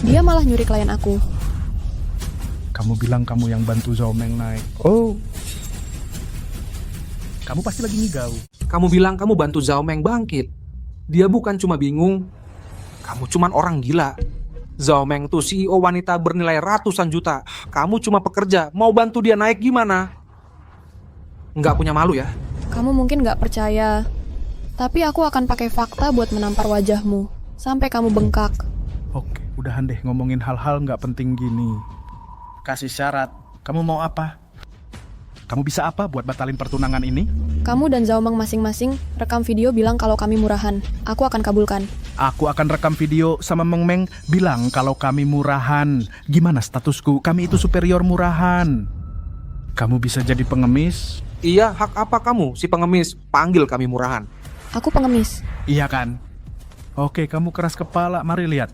Dia malah nyuri klien aku. Kamu bilang kamu yang bantu Zhao Meng naik. Oh. Kamu pasti lagi ngigau. Kamu bilang kamu bantu Zhao Meng bangkit. Dia bukan cuma bingung. Kamu cuman orang gila. Zhao Meng tuh CEO wanita bernilai ratusan juta. Kamu cuma pekerja. Mau bantu dia naik gimana? Nggak punya malu ya? Kamu mungkin nggak percaya. Tapi aku akan pakai fakta buat menampar wajahmu. Sampai kamu bengkak. Oke, udahan deh ngomongin hal-hal nggak penting gini. Kasih syarat. Kamu mau apa? Kamu bisa apa buat batalin pertunangan ini? Kamu dan Zhao Meng masing-masing rekam video bilang kalau kami murahan. Aku akan kabulkan. Aku akan rekam video sama Meng Meng bilang kalau kami murahan. Gimana statusku? Kami itu superior murahan. Kamu bisa jadi pengemis? Iya, hak apa kamu si pengemis? Panggil kami murahan. Aku pengemis. Iya kan? Oke, kamu keras kepala. Mari lihat.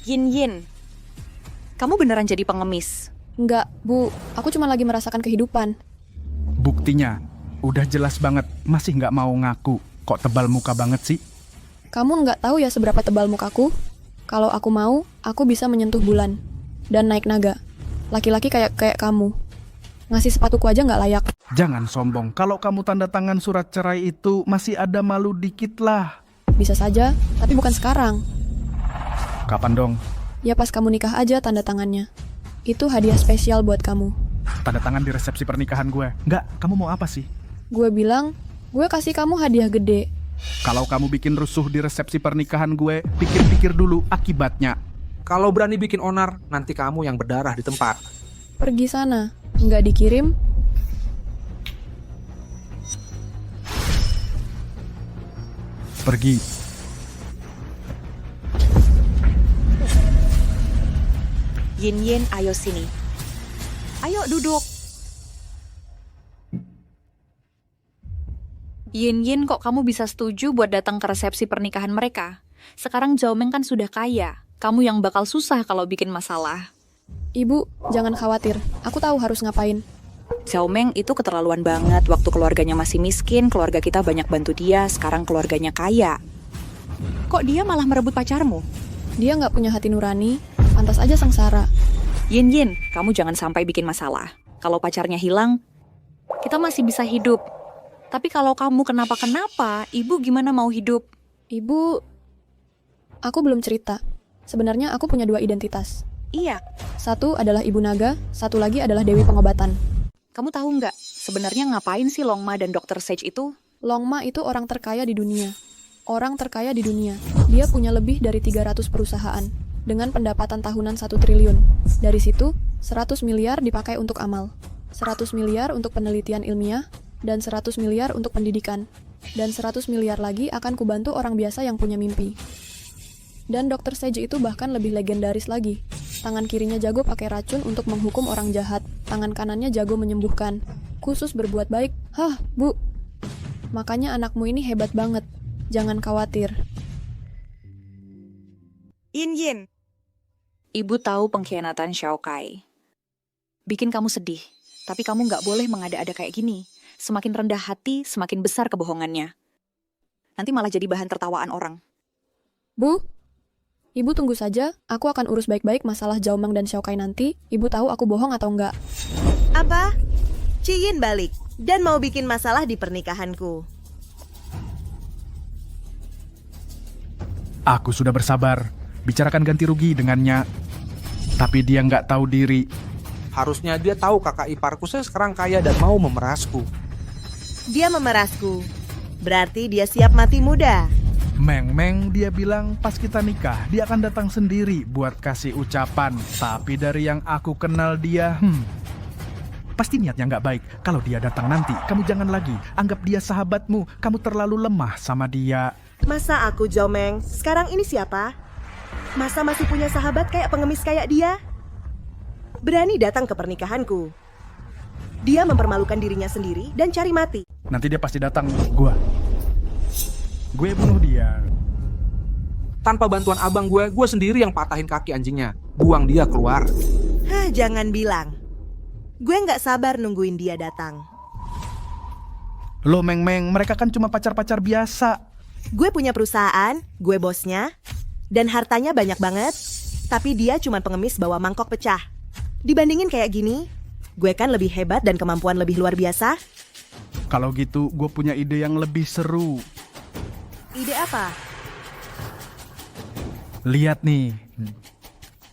Yin, kamu beneran jadi pengemis? Enggak, Bu. Aku cuma lagi merasakan kehidupan. Buktinya, udah jelas banget. Masih nggak mau ngaku. Kok tebal muka banget sih? Kamu nggak tahu ya seberapa tebal mukaku? Kalau aku mau, aku bisa menyentuh bulan. Dan naik naga. Laki-laki kayak kamu. Ngasih sepatuku aja nggak layak. Jangan sombong. Kalau kamu tanda tangan surat cerai itu, masih ada malu dikit lah. Bisa saja, tapi bukan sekarang. Kapan dong? Ya pas kamu nikah aja tanda tangannya. Itu hadiah spesial buat kamu. Tanda tangan di resepsi pernikahan gue. Nggak, kamu mau apa sih? Gue bilang, gue kasih kamu hadiah gede. Kalau kamu bikin rusuh di resepsi pernikahan gue, pikir-pikir dulu akibatnya. Kalau berani bikin onar, nanti kamu yang berdarah di tempat. Pergi sana, nggak dikirim. Pergi. Yin, ayo sini. Ayo duduk. Yin, kok kamu bisa setuju buat datang ke resepsi pernikahan mereka? Sekarang Zhao Meng kan sudah kaya. Kamu yang bakal susah kalau bikin masalah. Ibu, jangan khawatir. Aku tahu harus ngapain. Zhao Meng itu keterlaluan banget. Waktu keluarganya masih miskin, keluarga kita banyak bantu dia. Sekarang keluarganya kaya. Kok dia malah merebut pacarmu? Dia nggak punya hati nurani. Pantas aja sengsara. Yin, kamu jangan sampai bikin masalah. Kalau pacarnya hilang, kita masih bisa hidup. Tapi kalau kamu kenapa-kenapa, ibu gimana mau hidup? Ibu, aku belum cerita. Sebenarnya aku punya 2 identitas. Iya. Satu adalah Ibu Naga, satu lagi adalah Dewi Pengobatan. Kamu tahu nggak, sebenarnya ngapain sih Longma dan Dr. Sage itu? Longma itu orang terkaya di dunia. Orang terkaya di dunia. Dia punya lebih dari 300 perusahaan. dengan pendapatan tahunan 1 triliun. Dari situ, 100 miliar dipakai untuk amal, 100 miliar untuk penelitian ilmiah, dan 100 miliar untuk pendidikan. Dan 100 miliar lagi akan kubantu orang biasa yang punya mimpi. Dan Dr. Sage itu bahkan lebih legendaris lagi. Tangan kirinya jago pakai racun untuk menghukum orang jahat. Tangan kanannya jago menyembuhkan. Khusus berbuat baik. Hah, Bu. Makanya anakmu ini hebat banget. Jangan khawatir. Yin. Ibu tahu pengkhianatan Xiao Kai. Bikin kamu sedih. Tapi kamu nggak boleh mengada-ada kayak gini. Semakin rendah hati, semakin besar kebohongannya. Nanti malah jadi bahan tertawaan orang. Bu, Ibu tunggu saja. Aku akan urus baik-baik masalah Zhao Meng dan Xiao Kai nanti. Ibu tahu aku bohong atau enggak. Apa? Ciyin balik dan mau bikin masalah di pernikahanku. Aku sudah bersabar. Bicarakan ganti rugi dengannya. Tapi dia nggak tahu diri. Harusnya dia tahu kakak iparku saya sekarang kaya dan mau memerasku. Dia memerasku. Berarti dia siap mati muda. Meng dia bilang pas kita nikah dia akan datang sendiri buat kasih ucapan. Tapi dari yang aku kenal dia, pasti niatnya nggak baik. Kalau dia datang nanti, kamu jangan lagi anggap dia sahabatmu. Kamu terlalu lemah sama dia. Masa aku Zhao Meng? Sekarang ini siapa? Masa masih punya sahabat kayak pengemis kayak dia? Berani datang ke pernikahanku. Dia mempermalukan dirinya sendiri dan cari mati. Nanti dia pasti datang. Gue bunuh dia. Tanpa bantuan abang gue sendiri yang patahin kaki anjingnya. Buang dia keluar. Hah, jangan bilang. Gue nggak sabar nungguin dia datang. Lo Meng, mereka kan cuma pacar-pacar biasa. Gue punya perusahaan, gue bosnya, dan hartanya banyak banget. Tapi dia cuma pengemis bawa mangkok pecah. Dibandingin kayak gini, gue kan lebih hebat dan kemampuan lebih luar biasa. Kalau gitu, gue punya ide yang lebih seru. Ide apa? Lihat nih.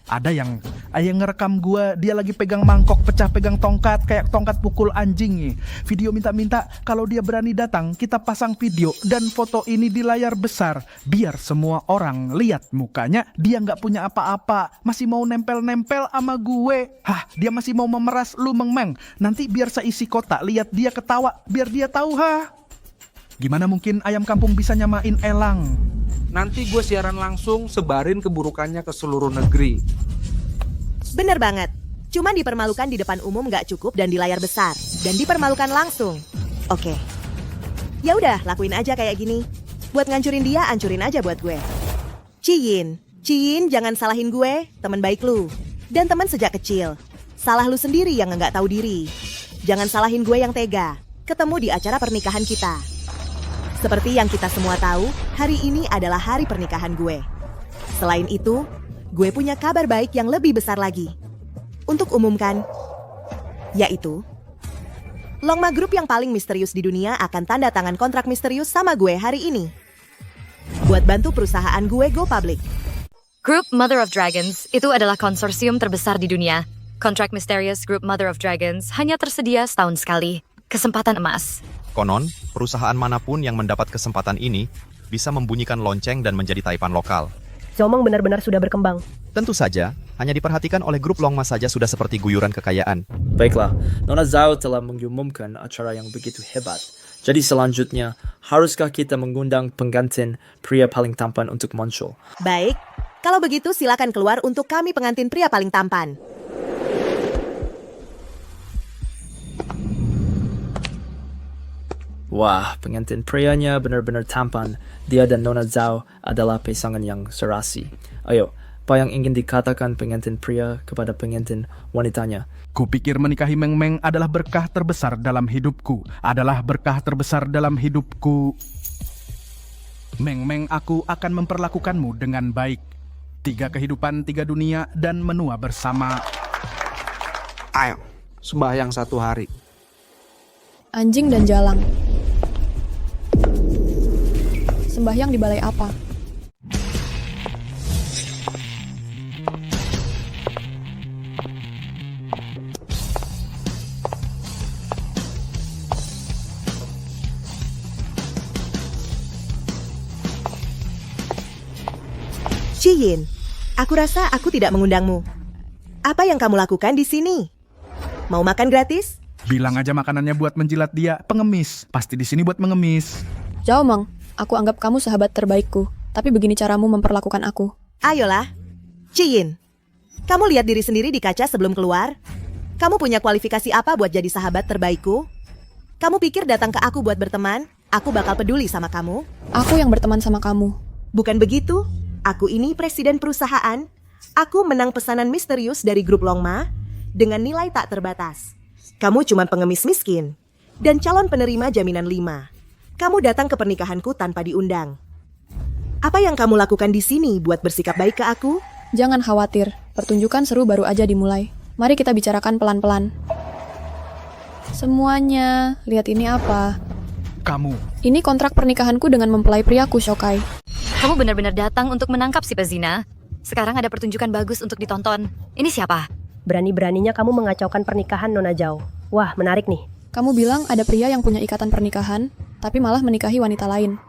Ada yang ngerekam gue, dia lagi pegang mangkok pecah, pegang tongkat, kayak tongkat pukul anjing nih. Video minta-minta, kalau dia berani datang, kita pasang video dan foto ini di layar besar. Biar semua orang lihat mukanya, dia nggak punya apa-apa. Masih mau nempel-nempel sama gue. Hah, dia masih mau memeras lu Meng. Nanti biar seisi kota, lihat dia ketawa, biar dia tahu Gimana mungkin ayam kampung bisa nyamain elang? Nanti gue siaran langsung sebarin keburukannya ke seluruh negeri. Bener banget. Cuman dipermalukan di depan umum nggak cukup dan di layar besar. Dan dipermalukan langsung. Oke. Ya udah, lakuin aja kayak gini. Buat ngancurin dia, ancurin aja buat gue. Ciyin, jangan salahin gue, teman baik lu. Dan teman sejak kecil. Salah lu sendiri yang nggak tahu diri. Jangan salahin gue yang tega. Ketemu di acara pernikahan kita. Seperti yang kita semua tahu, hari ini adalah hari pernikahan gue. Selain itu, gue punya kabar baik yang lebih besar lagi. Untuk umumkan, yaitu Longma Group yang paling misterius di dunia akan tanda tangan kontrak misterius sama gue hari ini. Buat bantu perusahaan gue go public. Group Mother of Dragons itu adalah konsorsium terbesar di dunia. Kontrak misterius Group Mother of Dragons hanya tersedia setahun sekali. Kesempatan emas. Konon, perusahaan manapun yang mendapat kesempatan ini bisa membunyikan lonceng dan menjadi taipan lokal. Zhao Meng benar-benar sudah berkembang. Tentu saja, hanya diperhatikan oleh grup Longma saja sudah seperti guyuran kekayaan. Baiklah, Nona Zhao telah mengumumkan acara yang begitu hebat. Jadi selanjutnya, haruskah kita mengundang pengantin pria paling tampan untuk muncul? Baik, kalau begitu silakan keluar untuk kami pengantin pria paling tampan. Wah, pengantin prianya benar-benar tampan. Dia dan Nona Zhao adalah pasangan yang serasi. Ayo, apa yang ingin dikatakan pengantin pria kepada pengantin wanitanya? Kupikir menikahi Meng adalah berkah terbesar dalam hidupku. Meng, aku akan memperlakukanmu dengan baik. 3 kehidupan, 3 dunia, dan menua bersama. Ayo, sembahyang 1 hari. Anjing dan jalang. Sembahyang di balai apa? Ciyin, Aku rasa aku tidak mengundangmu. Apa yang kamu lakukan di sini? Mau makan gratis? Bilang aja makanannya buat menjilat dia, pengemis. Pasti di sini buat mengemis. Zhao Meng, aku anggap kamu sahabat terbaikku, tapi begini caramu memperlakukan aku. Ayolah. Ciyin, kamu lihat diri sendiri di kaca sebelum keluar? Kamu punya kualifikasi apa buat jadi sahabat terbaikku? Kamu pikir datang ke aku buat berteman? Aku bakal peduli sama kamu? Aku yang berteman sama kamu. Bukan begitu. Aku ini presiden perusahaan. Aku menang pesanan misterius dari grup Longma dengan nilai tak terbatas. Kamu cuma pengemis miskin dan calon penerima jaminan 5. Kamu datang ke pernikahanku tanpa diundang. Apa yang kamu lakukan di sini buat bersikap baik ke aku? Jangan khawatir, pertunjukan seru baru aja dimulai. Mari kita bicarakan pelan-pelan. Semuanya, lihat ini apa? Kamu. Ini kontrak pernikahanku dengan mempelai priaku, Shokai. Kamu benar-benar datang untuk menangkap si pezina. Sekarang ada pertunjukan bagus untuk ditonton. Ini siapa? Berani-beraninya kamu mengacaukan pernikahan Nona Zhao. Wah, menarik nih. Kamu bilang ada pria yang punya ikatan pernikahan, tapi malah menikahi wanita lain.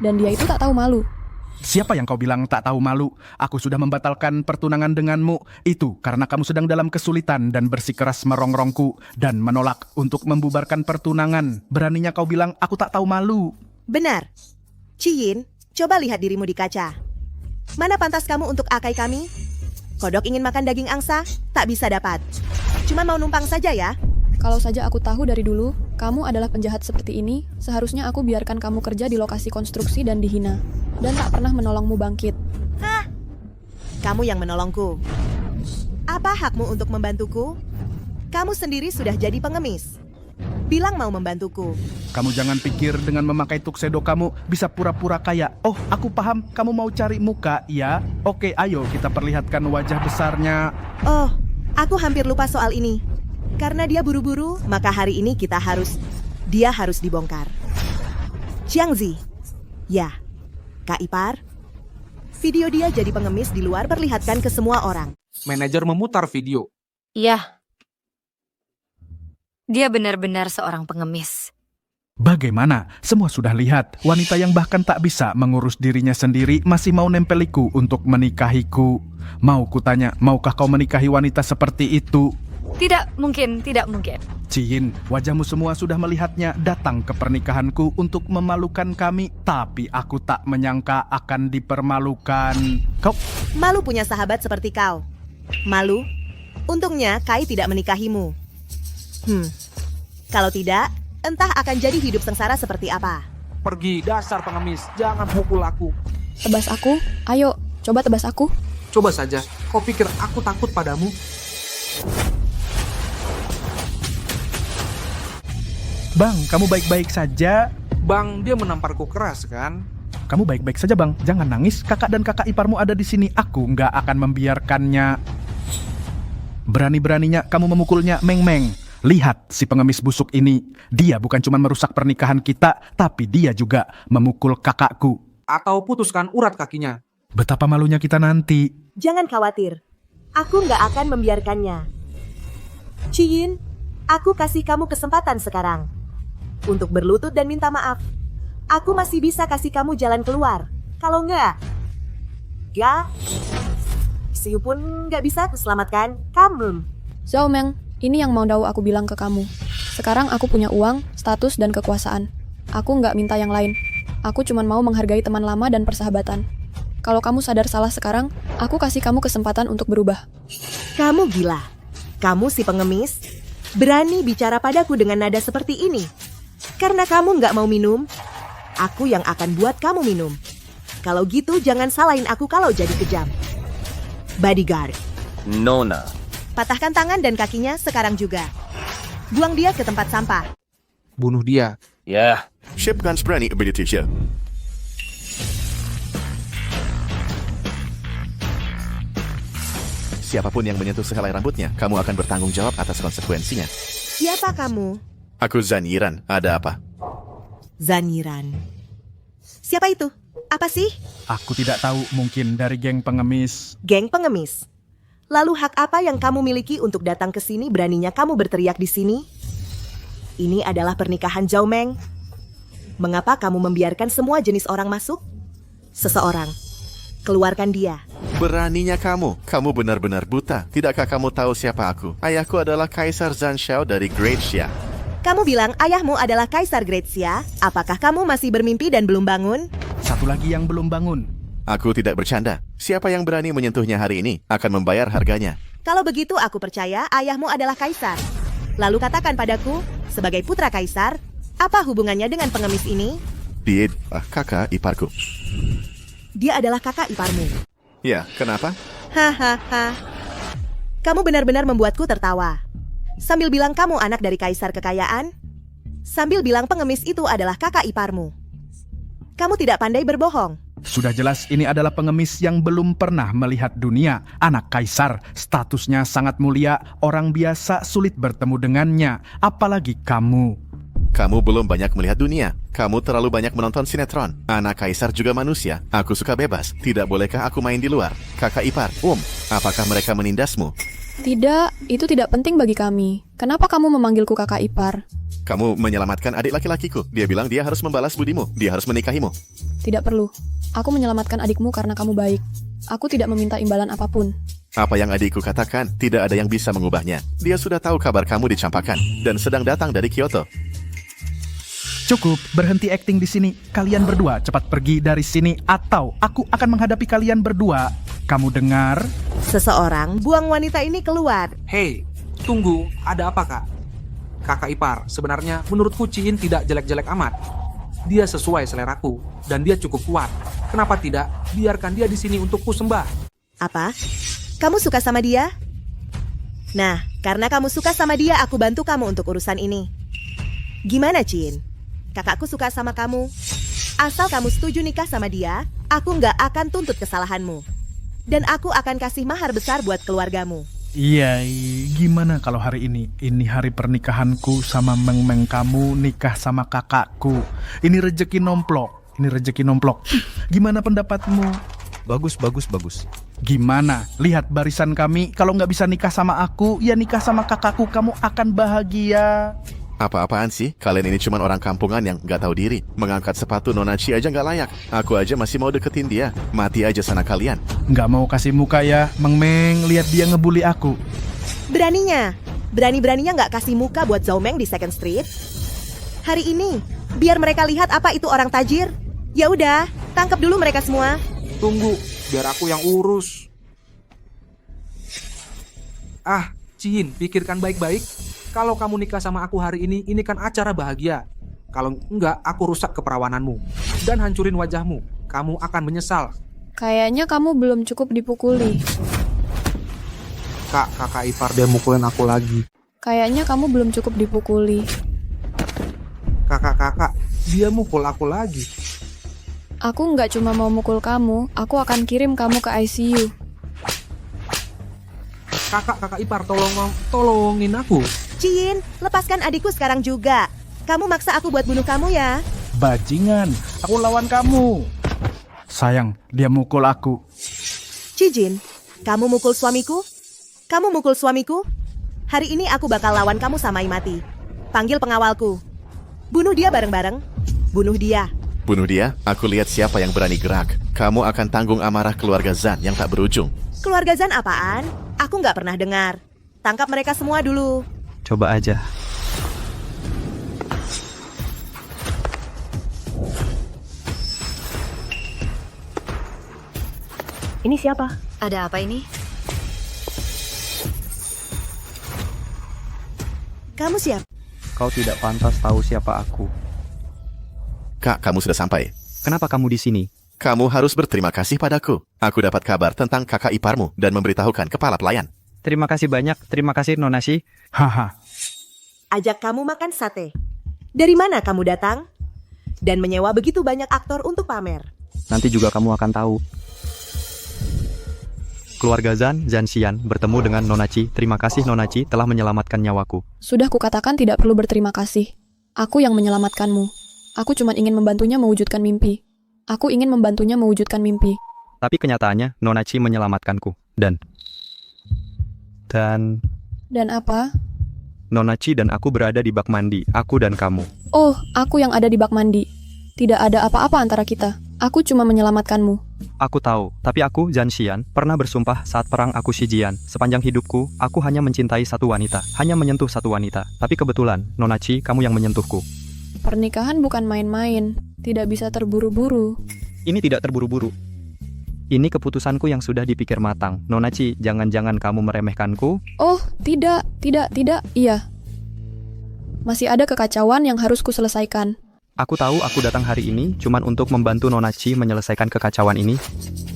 Dan dia itu tak tahu malu. Siapa yang kau bilang tak tahu malu? Aku sudah membatalkan pertunangan denganmu. Itu karena kamu sedang dalam kesulitan dan bersikeras merongrongku dan menolak untuk membubarkan pertunangan. Beraninya kau bilang aku tak tahu malu. Benar. Ciyin, coba lihat dirimu di kaca. Mana pantas kamu untuk akai kami? Kodok ingin makan daging angsa, tak bisa dapat. Cuma mau numpang saja ya. Kalau saja aku tahu dari dulu, kamu adalah penjahat seperti ini, seharusnya aku biarkan kamu kerja di lokasi konstruksi dan dihina. Dan tak pernah menolongmu bangkit. Hah? Kamu yang menolongku. Apa hakmu untuk membantuku? Kamu sendiri sudah jadi pengemis. Bilang mau membantuku. Kamu jangan pikir dengan memakai tuxedo kamu bisa pura-pura kaya. Oh, aku paham, kamu mau cari muka, ya? Oke, ayo kita perlihatkan wajah besarnya. Oh, aku hampir lupa soal ini. Karena dia buru-buru, maka hari ini dia harus dibongkar. Jiangzi. Ya. Kak Ipar, video dia jadi pengemis di luar perlihatkan ke semua orang. Manajer memutar video. Iya. Dia benar-benar seorang pengemis. Bagaimana? Semua sudah lihat. Wanita yang bahkan tak bisa mengurus dirinya sendiri masih mau nempeliku untuk menikahiku. Mau kutanya, maukah kau menikahi wanita seperti itu? Tidak mungkin, tidak mungkin. Ciyin, wajahmu semua sudah melihatnya datang ke pernikahanku untuk memalukan kami. Tapi aku tak menyangka akan dipermalukan. Kau? Malu punya sahabat seperti kau. Malu? Untungnya Kai tidak menikahimu. Kalau tidak, entah akan jadi hidup sengsara seperti apa. Pergi, dasar pengemis. Jangan pukul aku. Tebas aku? Ayo, coba tebas aku. Coba saja. Kau pikir aku takut padamu? Bang, kamu baik-baik saja? Bang, dia menamparku keras kan? Kamu baik-baik saja, Bang. Jangan nangis. Kakak dan kakak iparmu ada di sini. Aku nggak akan membiarkannya. Berani-beraninya kamu memukulnya, Meng-Meng. Lihat si pengemis busuk ini. Dia bukan cuma merusak pernikahan kita, tapi dia juga memukul kakakku. Atau putuskan urat kakinya. Betapa malunya kita nanti. Jangan khawatir. Aku nggak akan membiarkannya. Ciyin, aku kasih kamu kesempatan sekarang. Untuk berlutut dan minta maaf. Aku masih bisa kasih kamu jalan keluar. Kalau enggak, Siu pun nggak bisa kuselamatkan kamu. Zhao Meng, ini yang mau aku bilang ke kamu. Sekarang aku punya uang, status, dan kekuasaan. Aku nggak minta yang lain. Aku cuma mau menghargai teman lama dan persahabatan. Kalau kamu sadar salah sekarang, aku kasih kamu kesempatan untuk berubah. Kamu gila. Kamu si pengemis, berani bicara padaku dengan nada seperti ini. Karena kamu nggak mau minum, aku yang akan buat kamu minum. Kalau gitu jangan salahin aku kalau jadi kejam. Bodyguard. Nona. Patahkan tangan dan kakinya sekarang juga. Buang dia ke tempat sampah. Bunuh dia. Ya. Ship Guns berani ability show. Siapapun yang menyentuh sehelai rambutnya, kamu akan bertanggung jawab atas konsekuensinya. Siapa kamu? Aku Zanyiran, ada apa? Zanyiran. Siapa itu? Apa sih? Aku tidak tahu, mungkin dari geng pengemis. Geng pengemis? Lalu hak apa yang kamu miliki untuk datang ke sini? Beraninya kamu berteriak di sini? Ini adalah pernikahan Zhao Meng. Mengapa kamu membiarkan semua jenis orang masuk? Seseorang. Keluarkan dia. Beraninya kamu. Kamu benar-benar buta. Tidakkah kamu tahu siapa aku? Ayahku adalah Kaisar Zhan Xiao dari Great Xia. Kamu bilang ayahmu adalah Kaisar Great Xia. Apakah kamu masih bermimpi dan belum bangun? Satu lagi yang belum bangun. Aku tidak bercanda. Siapa yang berani menyentuhnya hari ini akan membayar harganya. Kalau begitu aku percaya ayahmu adalah Kaisar. Lalu katakan padaku, sebagai putra Kaisar, apa hubungannya dengan pengemis ini? Dia kakak iparku. Dia adalah kakak iparmu. Ya, kenapa? Hahaha. Kamu benar-benar membuatku tertawa. Sambil bilang kamu anak dari Kaisar Kekayaan, sambil bilang pengemis itu adalah kakak iparmu. Kamu tidak pandai berbohong. Sudah jelas ini adalah pengemis yang belum pernah melihat dunia. Anak kaisar, statusnya sangat mulia, orang biasa sulit bertemu dengannya. Apalagi kamu. Kamu belum banyak melihat dunia. Kamu terlalu banyak menonton sinetron. Anak kaisar juga manusia. Aku suka bebas. Tidak bolehkah aku main di luar? Kakak ipar, apakah mereka menindasmu? Tidak, itu tidak penting bagi kami. Kenapa kamu memanggilku kakak ipar? Kamu menyelamatkan adik laki-lakiku. Dia bilang dia harus membalas budimu. Dia harus menikahimu. Tidak perlu. Aku menyelamatkan adikmu karena kamu baik. Aku tidak meminta imbalan apapun. Apa yang adikku katakan, tidak ada yang bisa mengubahnya. Dia sudah tahu kabar kamu dicampakkan dan sedang datang dari Kyoto. Cukup, berhenti akting di sini. Kalian berdua cepat pergi dari sini atau aku akan menghadapi kalian berdua. Kamu dengar? Seseorang buang wanita ini keluar. Hei, tunggu, ada apa kak? Kakak ipar, sebenarnya menurutku Ciin tidak jelek-jelek amat. Dia sesuai seleraku, dan dia cukup kuat. Kenapa tidak? Biarkan dia di sini untukku sembah. Apa? Kamu suka sama dia? Nah, karena kamu suka sama dia, aku bantu kamu untuk urusan ini. Gimana, Ciin? Kakakku suka sama kamu. Asal kamu setuju nikah sama dia, aku nggak akan tuntut kesalahanmu. Dan aku akan kasih mahar besar buat keluargamu. Iya, gimana kalau hari ini? Ini hari pernikahanku sama Meng-Meng kamu nikah sama kakakku. Ini rejeki nomplok. Ini rejeki nomplok. Gimana pendapatmu? Bagus, bagus, bagus. Gimana? Lihat barisan kami. Kalau nggak bisa nikah sama aku, ya nikah sama kakakku. Kamu akan bahagia. Apa-apaan sih? Kalian ini cuma orang kampungan yang nggak tahu diri. Mengangkat sepatu Nona Chi aja nggak layak. Aku aja masih mau deketin dia. Mati aja sana kalian. Nggak mau kasih muka ya, Meng-Meng. Lihat dia ngebully aku. Beraninya nggak kasih muka buat Zhao Meng di Second Street. Hari ini, biar mereka lihat apa itu orang tajir. Ya udah, tangkap dulu mereka semua. Tunggu, biar aku yang urus. Ah, Ciin, pikirkan baik-baik. Kalau kamu nikah sama aku hari ini kan acara bahagia. Kalau enggak, aku rusak keperawananmu dan hancurin wajahmu. Kamu akan menyesal. Kayaknya kamu belum cukup dipukuli. Kakak ipar dia mukulin aku lagi. Kayaknya kamu belum cukup dipukuli. Kakak, dia mukul aku lagi. Aku nggak cuma mau mukul kamu, aku akan kirim kamu ke ICU. Kakak ipar, tolongin aku. Ciin, lepaskan adikku sekarang juga. Kamu maksa aku buat bunuh kamu ya? Bajingan, aku lawan kamu. Sayang, dia mukul aku. Cijin, kamu mukul suamiku? Kamu mukul suamiku? Hari ini aku bakal lawan kamu sampai mati. Panggil pengawalku. Bunuh dia bareng-bareng. Bunuh dia. Bunuh dia? Aku lihat siapa yang berani gerak. Kamu akan tanggung amarah keluarga Zhan yang tak berujung. Keluarga Zhan apaan? Aku nggak pernah dengar. Tangkap mereka semua dulu. Coba aja. Ini siapa? Ada apa ini? Kamu siapa? Kau tidak pantas tahu siapa aku. Kak, kamu sudah sampai. Kenapa kamu di sini? Kamu harus berterima kasih padaku. Aku dapat kabar tentang kakak iparmu dan memberitahukan kepala pelayan. Terima kasih banyak. Terima kasih, Nona Chi. Haha. Ajak kamu makan sate. Dari mana kamu datang? Dan menyewa begitu banyak aktor untuk pamer. Nanti juga kamu akan tahu. Keluarga Zhan Xian bertemu dengan Nona Chi. Terima kasih Nona Chi telah menyelamatkan nyawaku. Sudah kukatakan tidak perlu berterima kasih. Aku yang menyelamatkanmu. Aku cuma ingin membantunya mewujudkan mimpi. Aku ingin membantunya mewujudkan mimpi. Tapi kenyataannya Nona Chi menyelamatkanku. Dan apa? Nona Chi dan aku berada di bak mandi. Aku dan kamu. Oh, aku yang ada di bak mandi. Tidak ada apa-apa antara kita. Aku cuma menyelamatkanmu. Aku tahu, tapi aku, Zhan Xian, pernah bersumpah saat perang aku Shijian. Sepanjang hidupku, aku hanya mencintai satu wanita, hanya menyentuh satu wanita. Tapi kebetulan, Nona Chi, kamu yang menyentuhku. Pernikahan bukan main-main, tidak bisa terburu-buru. Ini tidak terburu-buru. Ini keputusanku yang sudah dipikir matang. Nona Chi, jangan-jangan kamu meremehkanku? Oh, tidak, iya. Masih ada kekacauan yang harus kuselesaikan. Aku tahu aku datang hari ini cuman untuk membantu Nona Chi menyelesaikan kekacauan ini.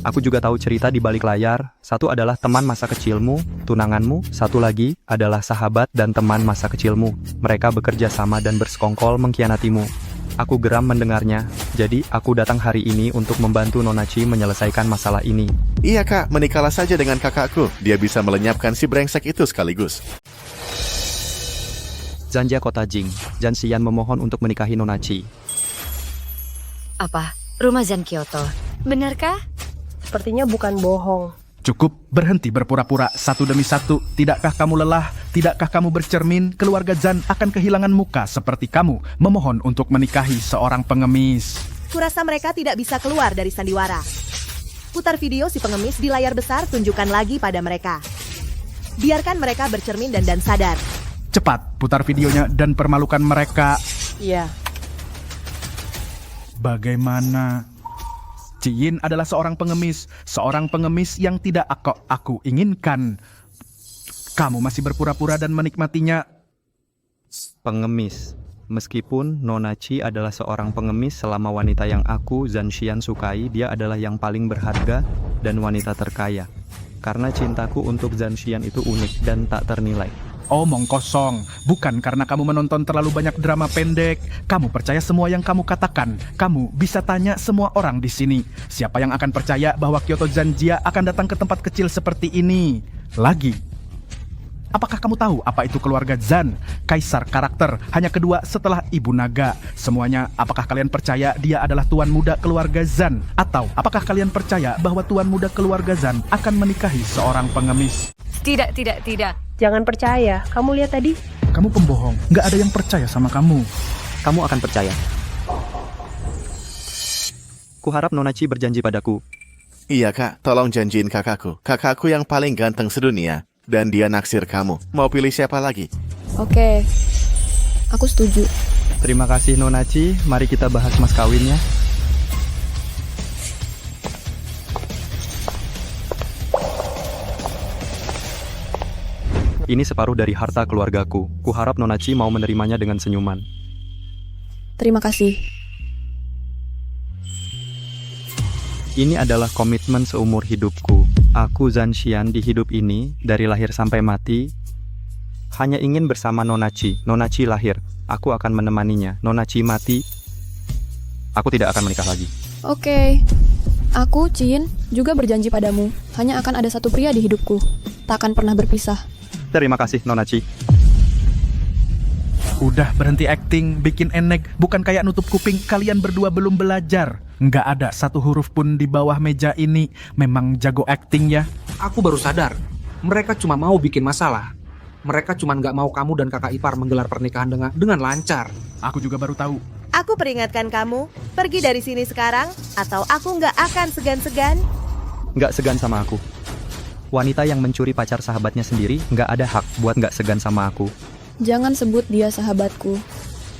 Aku juga tahu cerita di balik layar. Satu adalah teman masa kecilmu, tunanganmu. Satu lagi adalah sahabat dan teman masa kecilmu. Mereka bekerja sama dan bersekongkol mengkhianatimu. Aku geram mendengarnya. Jadi, aku datang hari ini untuk membantu Nona Chi menyelesaikan masalah ini. Iya kak, menikahlah saja dengan kakakku. Dia bisa melenyapkan si brengsek itu sekaligus. Zanja Kota Jing, Zhan Xian memohon untuk menikahi Nona Chi. Apa? Rumah Zhan Kyoto. Benarkah? Sepertinya bukan bohong. Cukup berhenti berpura-pura satu demi satu. Tidakkah kamu lelah? Tidakkah kamu bercermin? Keluarga Zhan akan kehilangan muka seperti kamu memohon untuk menikahi seorang pengemis. Kurasa mereka tidak bisa keluar dari sandiwara. Putar video si pengemis di layar besar, tunjukkan lagi pada mereka. Biarkan mereka bercermin dan sadar. Cepat, putar videonya dan permalukan mereka. Iya. Bagaimana? Ciyin adalah seorang pengemis yang tidak aku inginkan. Kamu masih berpura-pura dan menikmatinya. Pengemis. Meskipun Nona Chi adalah seorang pengemis, selama wanita yang aku, Zhan Xian, sukai, dia adalah yang paling berharga dan wanita terkaya. Karena cintaku untuk Zhan Xian itu unik dan tak ternilai. Omong kosong, bukan karena kamu menonton terlalu banyak drama pendek. Kamu percaya semua yang kamu katakan. Kamu bisa tanya semua orang di sini. Siapa yang akan percaya bahwa Kyoto Zanjia akan datang ke tempat kecil seperti ini? Lagi. Apakah kamu tahu apa itu keluarga Zhan? Kaisar karakter, hanya kedua setelah Ibu Naga. Semuanya, apakah kalian percaya dia adalah tuan muda keluarga Zhan? Atau apakah kalian percaya bahwa tuan muda keluarga Zhan akan menikahi seorang pengemis? Tidak. Jangan percaya, kamu lihat tadi? Kamu pembohong, nggak ada yang percaya sama kamu. Kamu akan percaya. Kuharap Nona Chi berjanji padaku. Iya kak, tolong janjiin kakakku. Kakakku yang paling ganteng sedunia. Dan dia naksir kamu. Mau pilih siapa lagi? Oke, aku setuju. Terima kasih Nona Chi, mari kita bahas mas kawinnya. Ini separuh dari harta keluargaku. Kuharap Nona Chi mau menerimanya dengan senyuman. Terima kasih. Ini adalah komitmen seumur hidupku. Aku Zhan Xian di hidup ini, dari lahir sampai mati, hanya ingin bersama Nona Chi. Nona Chi lahir, aku akan menemaninya. Nona Chi mati, aku tidak akan menikah lagi. Oke. Aku, Ciyin, juga berjanji padamu. Hanya akan ada satu pria di hidupku. Tak akan pernah berpisah. Terima kasih, Nona Chi. Udah berhenti acting, bikin enek, bukan kayak nutup kuping. Kalian berdua belum belajar. Nggak ada satu huruf pun di bawah meja ini. Memang jago acting ya. Aku baru sadar, mereka cuma mau bikin masalah. Mereka cuma nggak mau kamu dan kakak ipar menggelar pernikahan dengan lancar. Aku juga baru tahu. Aku peringatkan kamu, pergi dari sini sekarang, atau aku nggak akan segan-segan. Nggak segan sama aku. Wanita yang mencuri pacar sahabatnya sendiri nggak ada hak buat nggak segan sama aku. Jangan sebut dia sahabatku.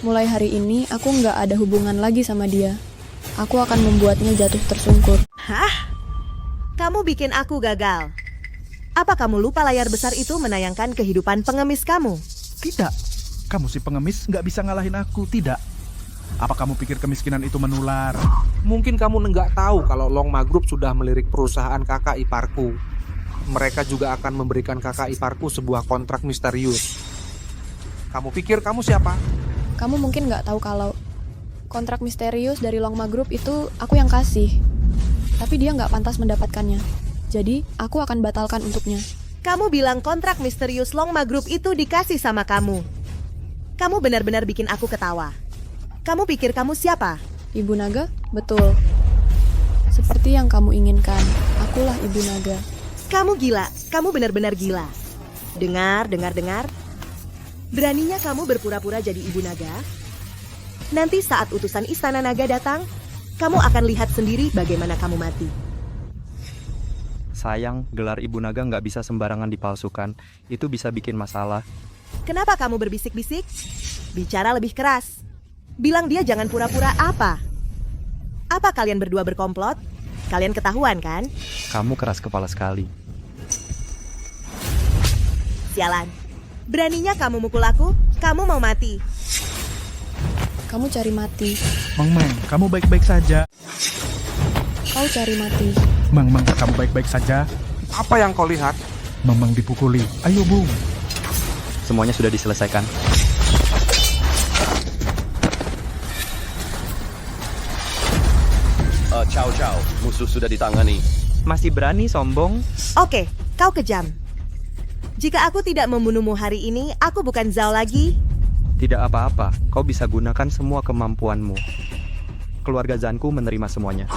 Mulai hari ini aku nggak ada hubungan lagi sama dia. Aku akan membuatnya jatuh tersungkur. Hah? Kamu bikin aku gagal. Apa kamu lupa layar besar itu menayangkan kehidupan pengemis kamu? Tidak. Kamu si pengemis nggak bisa ngalahin aku, tidak. Apa kamu pikir kemiskinan itu menular? Mungkin kamu nggak tahu kalau Longma Group sudah melirik perusahaan kakak iparku. Mereka juga akan memberikan kakak iparku sebuah kontrak misterius. Kamu pikir kamu siapa? Kamu mungkin nggak tahu kalau kontrak misterius dari Longma Group itu aku yang kasih. Tapi dia nggak pantas mendapatkannya. Jadi, aku akan batalkan untuknya. Kamu bilang kontrak misterius Longma Group itu dikasih sama kamu. Kamu benar-benar bikin aku ketawa. Kamu pikir kamu siapa? Ibu Naga? Betul. Seperti yang kamu inginkan, akulah Ibu Naga. Kamu gila, kamu benar-benar gila. Dengar. Beraninya kamu berpura-pura jadi Ibu Naga? Nanti saat utusan Istana Naga datang, kamu akan lihat sendiri bagaimana kamu mati. Sayang, gelar Ibu Naga nggak bisa sembarangan dipalsukan. Itu bisa bikin masalah. Kenapa kamu berbisik-bisik? Bicara lebih keras. Bilang dia jangan pura-pura apa? Apa kalian berdua berkomplot? Kalian ketahuan kan? Kamu keras kepala sekali. Sialan. Beraninya kamu mukul aku? Kamu mau mati. Kamu cari mati. Mang, kamu baik-baik saja. Kau cari mati. Mang, kamu baik-baik saja. Apa yang kau lihat? Mang dipukuli. Ayo, Bung. Semuanya sudah diselesaikan. Ciao, musuh sudah ditangani. Masih berani sombong? Oke, kau kejam. Jika aku tidak membunuhmu hari ini, aku bukan Zhao lagi. Tidak apa-apa, kau bisa gunakan semua kemampuanmu. Keluarga Zanku menerima semuanya.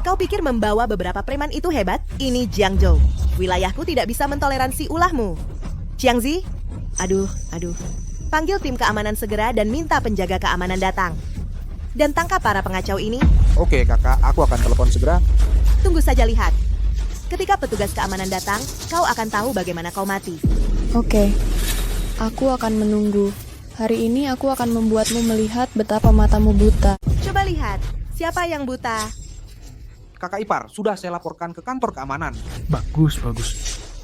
Kau pikir membawa beberapa preman itu hebat? Ini Jiangzhou. Wilayahku tidak bisa mentoleransi ulahmu. Jiangzi? Aduh. Panggil tim keamanan segera dan minta penjaga keamanan datang. Dan tangkap para pengacau ini. Oke, kakak, aku akan telepon segera. Tunggu saja lihat. Ketika petugas keamanan datang, kau akan tahu bagaimana kau mati. Oke, aku akan menunggu. Hari ini aku akan membuatmu melihat betapa matamu buta. Coba lihat, siapa yang buta? Kakak ipar, sudah saya laporkan ke kantor keamanan. Bagus.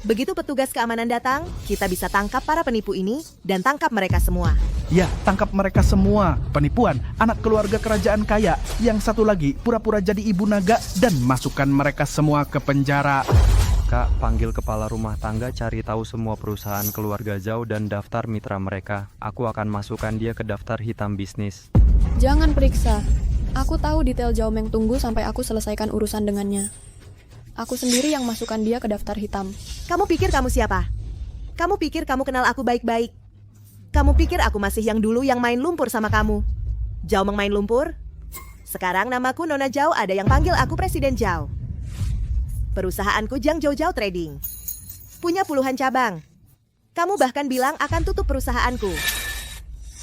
Begitu petugas keamanan datang, kita bisa tangkap para penipu ini dan tangkap mereka semua. Ya, tangkap mereka semua. Penipuan, anak keluarga kerajaan kaya. Yang satu lagi, pura-pura jadi ibu naga dan masukkan mereka semua ke penjara. Kak, panggil kepala rumah tangga cari tahu semua perusahaan keluarga Zhao dan daftar mitra mereka. Aku akan masukkan dia ke daftar hitam bisnis. Jangan periksa. Aku tahu detail Zhao Meng, tunggu sampai aku selesaikan urusan dengannya. Aku sendiri yang masukkan dia ke daftar hitam. Kamu pikir kamu siapa? Kamu pikir kamu kenal aku baik-baik? Kamu pikir aku masih yang dulu yang main lumpur sama kamu? Zhao Meng main lumpur? Sekarang namaku Nona Zhao, ada yang panggil aku Presiden Zhao. Perusahaanku Jiangzhou Zhao Trading. Punya puluhan cabang. Kamu bahkan bilang akan tutup perusahaanku.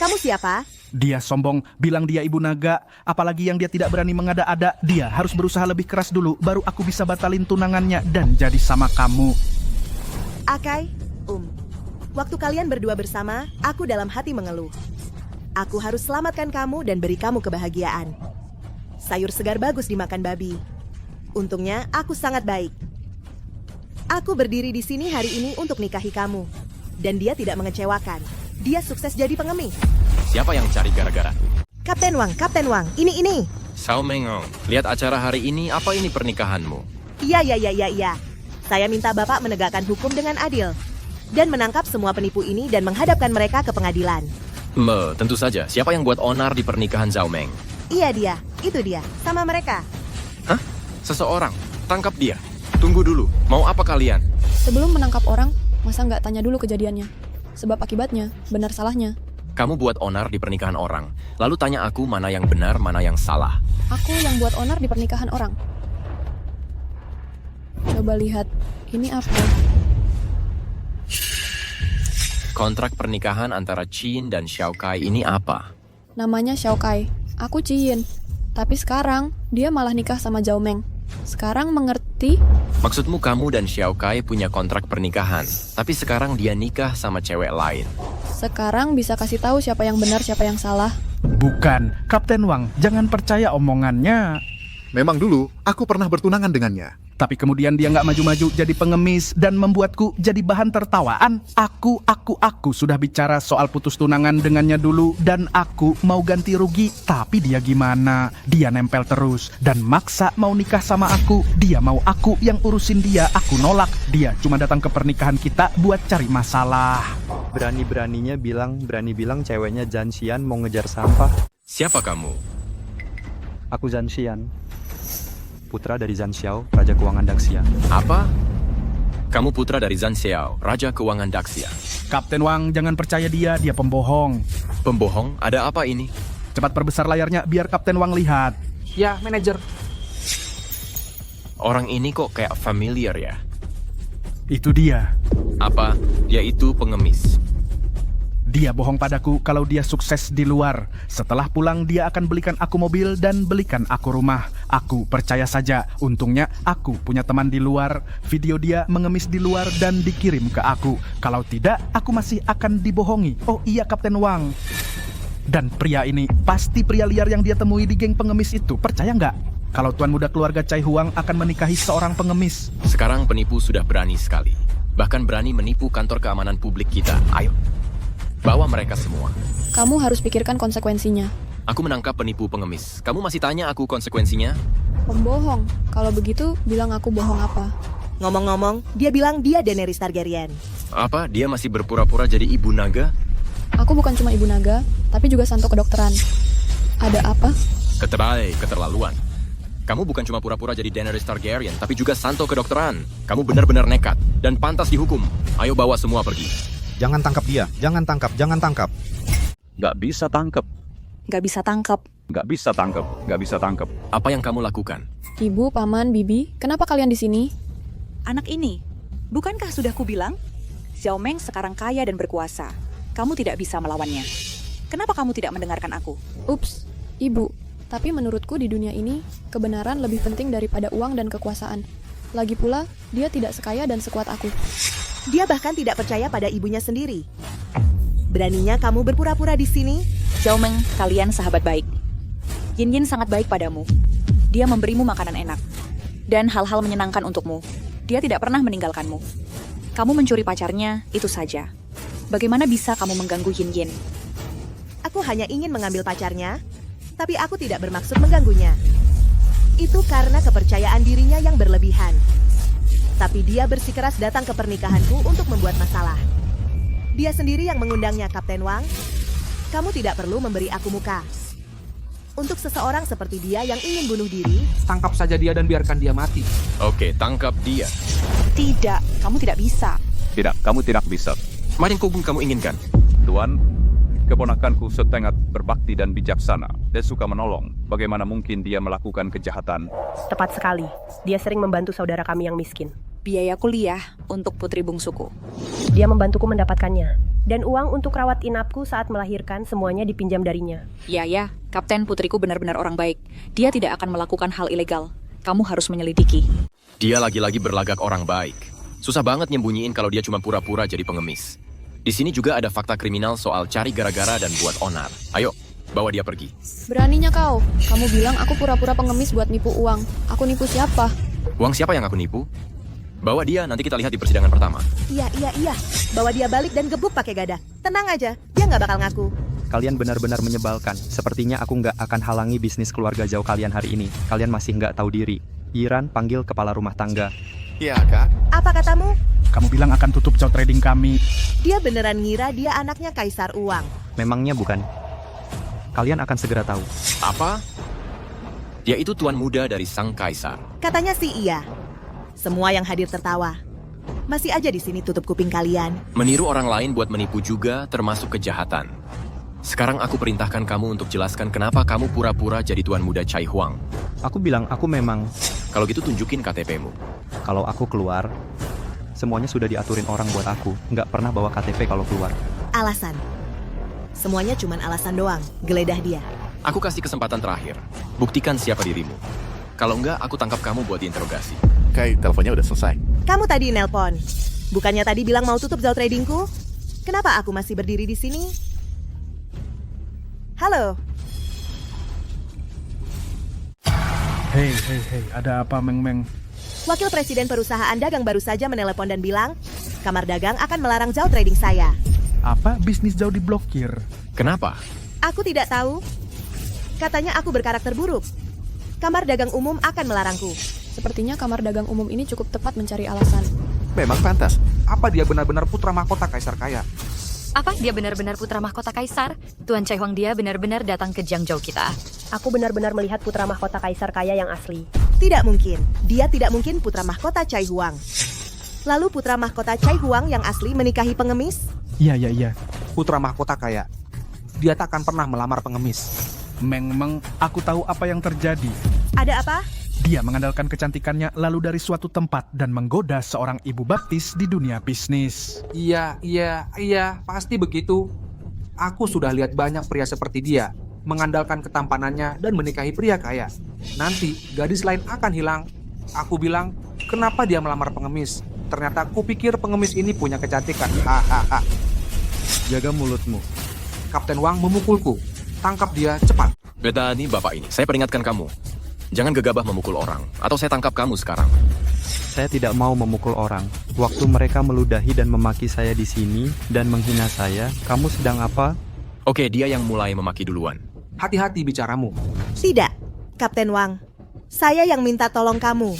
Kamu siapa? Dia sombong, bilang dia ibu naga. Apalagi yang dia tidak berani mengada-ada. Dia harus berusaha lebih keras dulu, baru aku bisa batalin tunangannya dan jadi sama kamu. Akai, waktu kalian berdua bersama, aku dalam hati mengeluh. Aku harus selamatkan kamu dan beri kamu kebahagiaan. Sayur segar bagus dimakan babi. Untungnya, aku sangat baik. Aku berdiri di sini hari ini untuk nikahi kamu. Dan dia tidak mengecewakan. Dia sukses jadi pengemis. Siapa yang cari gara-gara? Kapten Wang, ini. Zhao Meng, lihat acara hari ini, apa ini pernikahanmu? Iya. Saya minta Bapak menegakkan hukum dengan adil. Dan menangkap semua penipu ini dan menghadapkan mereka ke pengadilan. Tentu saja. Siapa yang buat onar di pernikahan Zhao Meng? Iya dia, itu dia, sama mereka. Hah? Seseorang? Tangkap dia. Tunggu dulu, mau apa kalian? Sebelum menangkap orang, masa nggak tanya dulu kejadiannya? Sebab akibatnya, benar salahnya. Kamu buat onar di pernikahan orang, lalu tanya aku mana yang benar, mana yang salah. Aku yang buat onar di pernikahan orang. Coba lihat, ini apa? Kontrak pernikahan antara Qin dan Xiao Kai ini apa? Namanya Xiao Kai. Aku Ciyin. Tapi sekarang, dia malah nikah sama Zhao Meng. Sekarang mengerti? Maksudmu kamu dan Xiao Kai punya kontrak pernikahan, tapi sekarang dia nikah sama cewek lain. Sekarang bisa kasih tahu siapa yang benar, siapa yang salah. Bukan, Kapten Wang, jangan percaya omongannya. Memang dulu, aku pernah bertunangan dengannya. Tapi kemudian dia nggak maju-maju jadi pengemis dan membuatku jadi bahan tertawaan. Aku sudah bicara soal putus tunangan dengannya dulu dan aku mau ganti rugi. Tapi dia gimana? Dia nempel terus dan maksa mau nikah sama aku. Dia mau aku yang urusin dia, aku nolak. Dia cuma datang ke pernikahan kita buat cari masalah. Berani-beraninya bilang ceweknya Zhan Xian mau ngejar sampah. Siapa kamu? Aku Zhan Xian, putra dari Zhan Xiao, Raja Keuangan Daxia. Apa? Kamu putra dari Zhan Xiao, Raja Keuangan Daxia. Kapten Wang, jangan percaya dia pembohong. Pembohong? Ada apa ini? Cepat perbesar layarnya biar Kapten Wang lihat. Ya, manajer. Orang ini kok kayak familiar ya? Itu dia. Apa? Dia itu pengemis. Dia bohong padaku kalau dia sukses di luar. Setelah pulang dia akan belikan aku mobil dan belikan aku rumah. Aku percaya saja, untungnya aku punya teman di luar. Video dia mengemis di luar dan dikirim ke aku. Kalau tidak, aku masih akan dibohongi. Oh iya, Kapten Wang. Dan pria ini pasti pria liar yang dia temui di geng pengemis itu. Percaya nggak? Kalau tuan muda keluarga Chai Huang akan menikahi seorang pengemis. Sekarang penipu sudah berani sekali. Bahkan berani menipu kantor keamanan publik kita. Ayo, bawa mereka semua. Kamu harus pikirkan konsekuensinya. Aku menangkap penipu pengemis. Kamu masih tanya aku konsekuensinya? Pembohong. Kalau begitu, bilang aku bohong apa? Ngomong-ngomong, dia bilang dia Daenerys Targaryen. Apa? Dia masih berpura-pura jadi ibu naga? Aku bukan cuma ibu naga, tapi juga santo kedokteran. Ada apa? Keterlaluan. Kamu bukan cuma pura-pura jadi Daenerys Targaryen, tapi juga santo kedokteran. Kamu benar-benar nekat dan pantas dihukum. Ayo bawa semua pergi. Jangan tangkap dia, jangan tangkap, jangan tangkap. Nggak bisa tangkap. Nggak bisa tangkap. Nggak bisa tangkap, nggak bisa tangkap. Apa yang kamu lakukan? Ibu, paman, bibi, kenapa kalian di sini? Anak ini, bukankah sudah kubilang? Zhao Meng sekarang kaya dan berkuasa. Kamu tidak bisa melawannya. Kenapa kamu tidak mendengarkan aku? Ups, ibu. Tapi menurutku di dunia ini, kebenaran lebih penting daripada uang dan kekuasaan. Lagi pula, dia tidak sekaya dan sekuat aku. Dia bahkan tidak percaya pada ibunya sendiri. Beraninya kamu berpura-pura di sini? Zhao Meng, kalian sahabat baik. Yin Yin sangat baik padamu. Dia memberimu makanan enak. Dan hal-hal menyenangkan untukmu. Dia tidak pernah meninggalkanmu. Kamu mencuri pacarnya, itu saja. Bagaimana bisa kamu mengganggu Yin Yin? Aku hanya ingin mengambil pacarnya, tapi aku tidak bermaksud mengganggunya. Itu karena kepercayaan dirinya yang berlebihan. Tapi dia bersikeras datang ke pernikahanku untuk membuat masalah. Dia sendiri yang mengundangnya, Kapten Wang. Kamu tidak perlu memberi aku muka. Untuk seseorang seperti dia yang ingin bunuh diri, Tangkap saja dia dan biarkan dia mati. Oke, tangkap dia. Tidak, kamu tidak bisa. Tidak, kamu tidak bisa. Mana yang kamu inginkan? Tuan, keponakanku sangat berbakti dan bijaksana. Dia suka menolong. Bagaimana mungkin dia melakukan kejahatan? Tepat sekali. Dia sering membantu saudara kami yang miskin. Biaya kuliah untuk putri bungsuku. Dia membantuku mendapatkannya. Dan uang untuk rawat inapku saat melahirkan semuanya dipinjam darinya. Ya, Kapten putriku benar-benar orang baik. Dia tidak akan melakukan hal ilegal. Kamu harus menyelidiki. Dia lagi-lagi berlagak orang baik. Susah banget nyembunyiin kalau dia cuma pura-pura jadi pengemis. Di sini juga ada fakta kriminal soal cari gara-gara dan buat onar. Ayo, bawa dia pergi. Beraninya kau. Kamu bilang aku pura-pura pengemis buat nipu uang. Aku nipu siapa? Uang siapa yang aku nipu? Bawa dia, nanti kita lihat di persidangan pertama. Iya. Bawa dia balik dan gebuk pakai gada. Tenang aja, dia nggak bakal ngaku. Kalian benar-benar menyebalkan. Sepertinya aku nggak akan halangi bisnis keluarga Zhao kalian hari ini. Kalian masih nggak tahu diri. Yiran panggil kepala rumah tangga. Ya, Kak. Apa katamu? Kamu bilang akan tutup Zhao Trading kami. Dia beneran ngira dia anaknya Kaisar Uang. Memangnya bukan? Kalian akan segera tahu. Apa? Dia itu tuan muda dari sang kaisar. Katanya sih iya. Semua yang hadir tertawa. Masih aja di sini tutup kuping kalian. Meniru orang lain buat menipu juga termasuk kejahatan. Sekarang aku perintahkan kamu untuk jelaskan kenapa kamu pura-pura jadi tuan muda Chai Huang. Aku bilang aku memang... Kalau gitu tunjukin KTP-mu. Kalau aku keluar, semuanya sudah diaturin orang buat aku. Nggak pernah bawa KTP kalau keluar. Alasan. Semuanya cuman alasan doang. Geledah dia. Aku kasih kesempatan terakhir. Buktikan siapa dirimu. Kalau enggak, aku tangkap kamu buat diinterogasi. Kai, teleponnya udah selesai. Kamu tadi nelpon. Bukannya tadi bilang mau tutup Zhao Tradingku? Kenapa aku masih berdiri di sini? Halo. Hei, ada apa, Meng? Wakil Presiden Perusahaan Dagang baru saja menelepon dan bilang, Kamar Dagang akan melarang Zhao Trading saya. Apa? Bisnis Zhao diblokir? Kenapa? Aku tidak tahu. Katanya aku berkarakter buruk. Kamar Dagang Umum akan melarangku. Sepertinya Kamar Dagang Umum ini cukup tepat mencari alasan. Memang pantas. Apa dia benar-benar putra mahkota kaisar kaya? Apa dia benar-benar putra mahkota kaisar? Tuan Chai Huang dia benar-benar datang ke Jiangzhou kita. Aku benar-benar melihat putra mahkota kaisar kaya yang asli. Tidak mungkin. Dia tidak mungkin putra mahkota Chai Huang. Lalu putra mahkota Chai Huang yang asli menikahi pengemis? Iya. Putra mahkota kaya. Dia tak akan pernah melamar pengemis. Meng, aku tahu apa yang terjadi. Ada apa? Dia mengandalkan kecantikannya lalu dari suatu tempat dan menggoda seorang ibu baptis di dunia bisnis. Iya, pasti begitu. Aku sudah lihat banyak pria seperti dia, mengandalkan ketampanannya dan menikahi pria kaya. Nanti gadis lain akan hilang. Aku bilang, kenapa dia melamar pengemis? Ternyata aku pikir pengemis ini punya kecantikan. Hahaha. Jaga mulutmu. Kapten Wang memukulku. Tangkap dia cepat. Betani, bapak ini, saya peringatkan kamu. Jangan gegabah memukul orang, atau saya tangkap kamu sekarang. Saya tidak mau memukul orang. Waktu mereka meludahi dan memaki saya di sini dan menghina saya, kamu sedang apa? Oke, dia yang mulai memaki duluan. Hati-hati bicaramu. Tidak, Kapten Wang. Saya yang minta tolong kamu.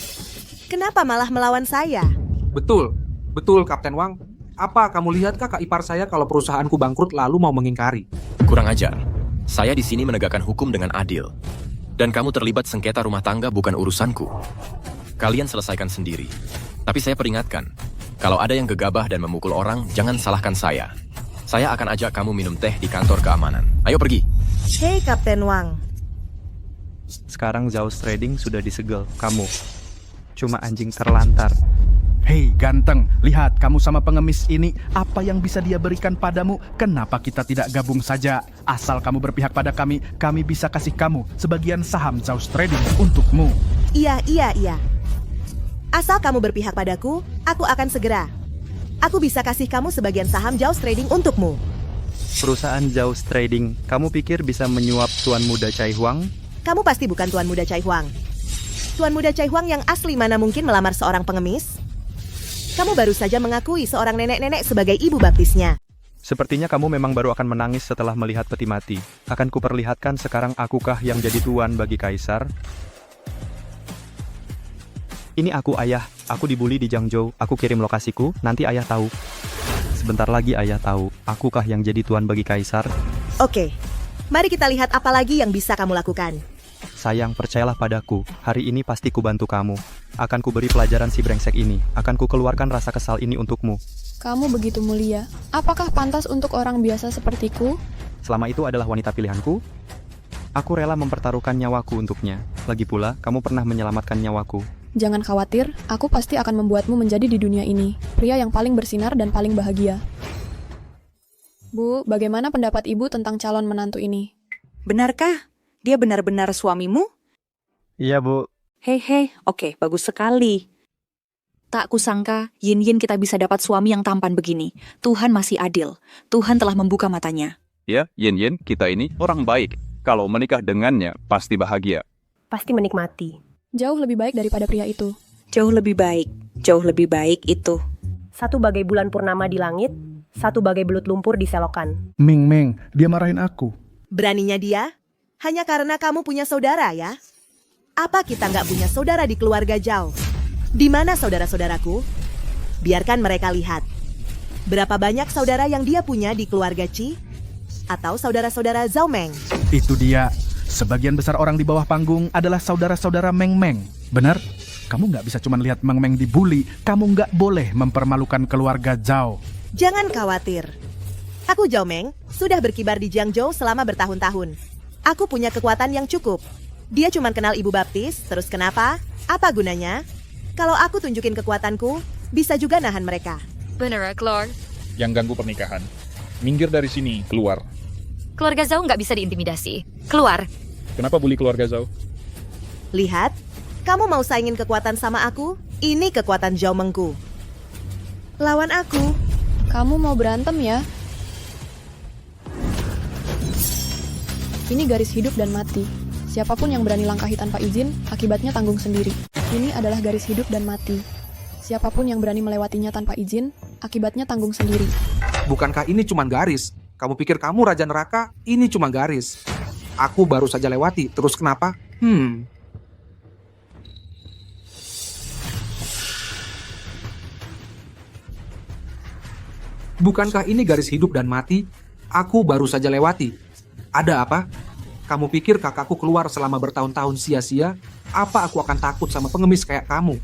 Kenapa malah melawan saya? Betul, betul Kapten Wang. Apa kamu lihat kakak ipar saya kalau perusahaanku bangkrut lalu mau mengingkari? Kurang ajar. Saya di sini menegakkan hukum dengan adil. Dan kamu terlibat sengketa rumah tangga bukan urusanku. Kalian selesaikan sendiri. Tapi saya peringatkan, kalau ada yang gegabah dan memukul orang, jangan salahkan saya. Saya akan ajak kamu minum teh di kantor keamanan. Ayo pergi. Hei Kapten Wang. Sekarang Zhao's Trading sudah disegel. Kamu cuma anjing terlantar. Hei ganteng, lihat kamu sama pengemis ini, apa yang bisa dia berikan padamu? Kenapa kita tidak gabung saja? Asal kamu berpihak pada kami bisa kasih kamu sebagian saham Zhao's Trading untukmu. Iya. Asal kamu berpihak padaku, aku akan segera. Aku bisa kasih kamu sebagian saham Zhao's Trading untukmu. Perusahaan Zhao's Trading, kamu pikir bisa menyuap Tuan Muda Cai Huang? Kamu pasti bukan Tuan Muda Cai Huang. Tuan Muda Cai Huang yang asli mana mungkin melamar seorang pengemis? Kamu baru saja mengakui seorang nenek-nenek sebagai ibu baptisnya. Sepertinya kamu memang baru akan menangis setelah melihat peti mati. Akan kuperlihatkan sekarang akukah yang jadi tuan bagi kaisar? Ini aku ayah, aku dibully di Jiangzhou, aku kirim lokasiku, nanti ayah tahu. Sebentar lagi ayah tahu, akukah yang jadi tuan bagi kaisar? Oke, mari kita lihat apa lagi yang bisa kamu lakukan. Sayang, percayalah padaku, hari ini pasti kubantu kamu. Akan kuberi pelajaran si brengsek ini, akan kukeluarkan rasa kesal ini untukmu. Kamu begitu mulia. Apakah pantas untuk orang biasa sepertiku? Selama itu adalah wanita pilihanku, aku rela mempertaruhkan nyawaku untuknya. Lagi pula, kamu pernah menyelamatkan nyawaku. Jangan khawatir, aku pasti akan membuatmu menjadi di dunia ini pria yang paling bersinar dan paling bahagia. Bu, bagaimana pendapat ibu tentang calon menantu ini? Benarkah dia benar-benar suamimu? Iya, Bu. Hei, oke, bagus sekali. Tak kusangka, Yin kita bisa dapat suami yang tampan begini. Tuhan masih adil. Tuhan telah membuka matanya. Ya, Yin, kita ini orang baik. Kalau menikah dengannya, pasti bahagia. Pasti menikmati. Jauh lebih baik daripada pria itu. Jauh lebih baik itu. Satu bagai bulan purnama di langit, satu bagai belut lumpur di selokan. Ming, dia marahin aku. Beraninya dia? Hanya karena kamu punya saudara ya? Apa kita nggak punya saudara di keluarga Zhao? Di mana saudara-saudaraku? Biarkan mereka lihat. Berapa banyak saudara yang dia punya di keluarga Qi? Atau saudara-saudara Zhao Meng? Itu dia. Sebagian besar orang di bawah panggung adalah saudara-saudara Meng. Benar? Kamu nggak bisa cuma lihat Meng dibully. Kamu nggak boleh mempermalukan keluarga Zhao. Jangan khawatir. Aku Zhao Meng, sudah berkibar di Jiangzhou selama bertahun-tahun. Aku punya kekuatan yang cukup. Dia cuma kenal ibu baptis, terus kenapa? Apa gunanya? Kalau aku tunjukin kekuatanku, bisa juga nahan mereka. Bener, Lord. Yang ganggu pernikahan. Minggir dari sini, keluar. Keluarga Zhao nggak bisa diintimidasi. Keluar. Kenapa bully keluarga Zhao? Lihat, kamu mau saingin kekuatan sama aku? Ini kekuatan Zhao Mengku. Lawan aku. Kamu mau berantem ya? Ini garis hidup dan mati. Siapapun yang berani langkahi tanpa izin, akibatnya tanggung sendiri. Ini adalah garis hidup dan mati. Siapapun yang berani melewatinya tanpa izin, akibatnya tanggung sendiri. Bukankah ini cuma garis? Kamu pikir kamu Raja Neraka? Ini cuma garis. Aku baru saja lewati, terus kenapa? Bukankah ini garis hidup dan mati? Aku baru saja lewati. Ada apa? Kamu pikir kakakku keluar selama bertahun-tahun sia-sia? Apa aku akan takut sama pengemis kayak kamu?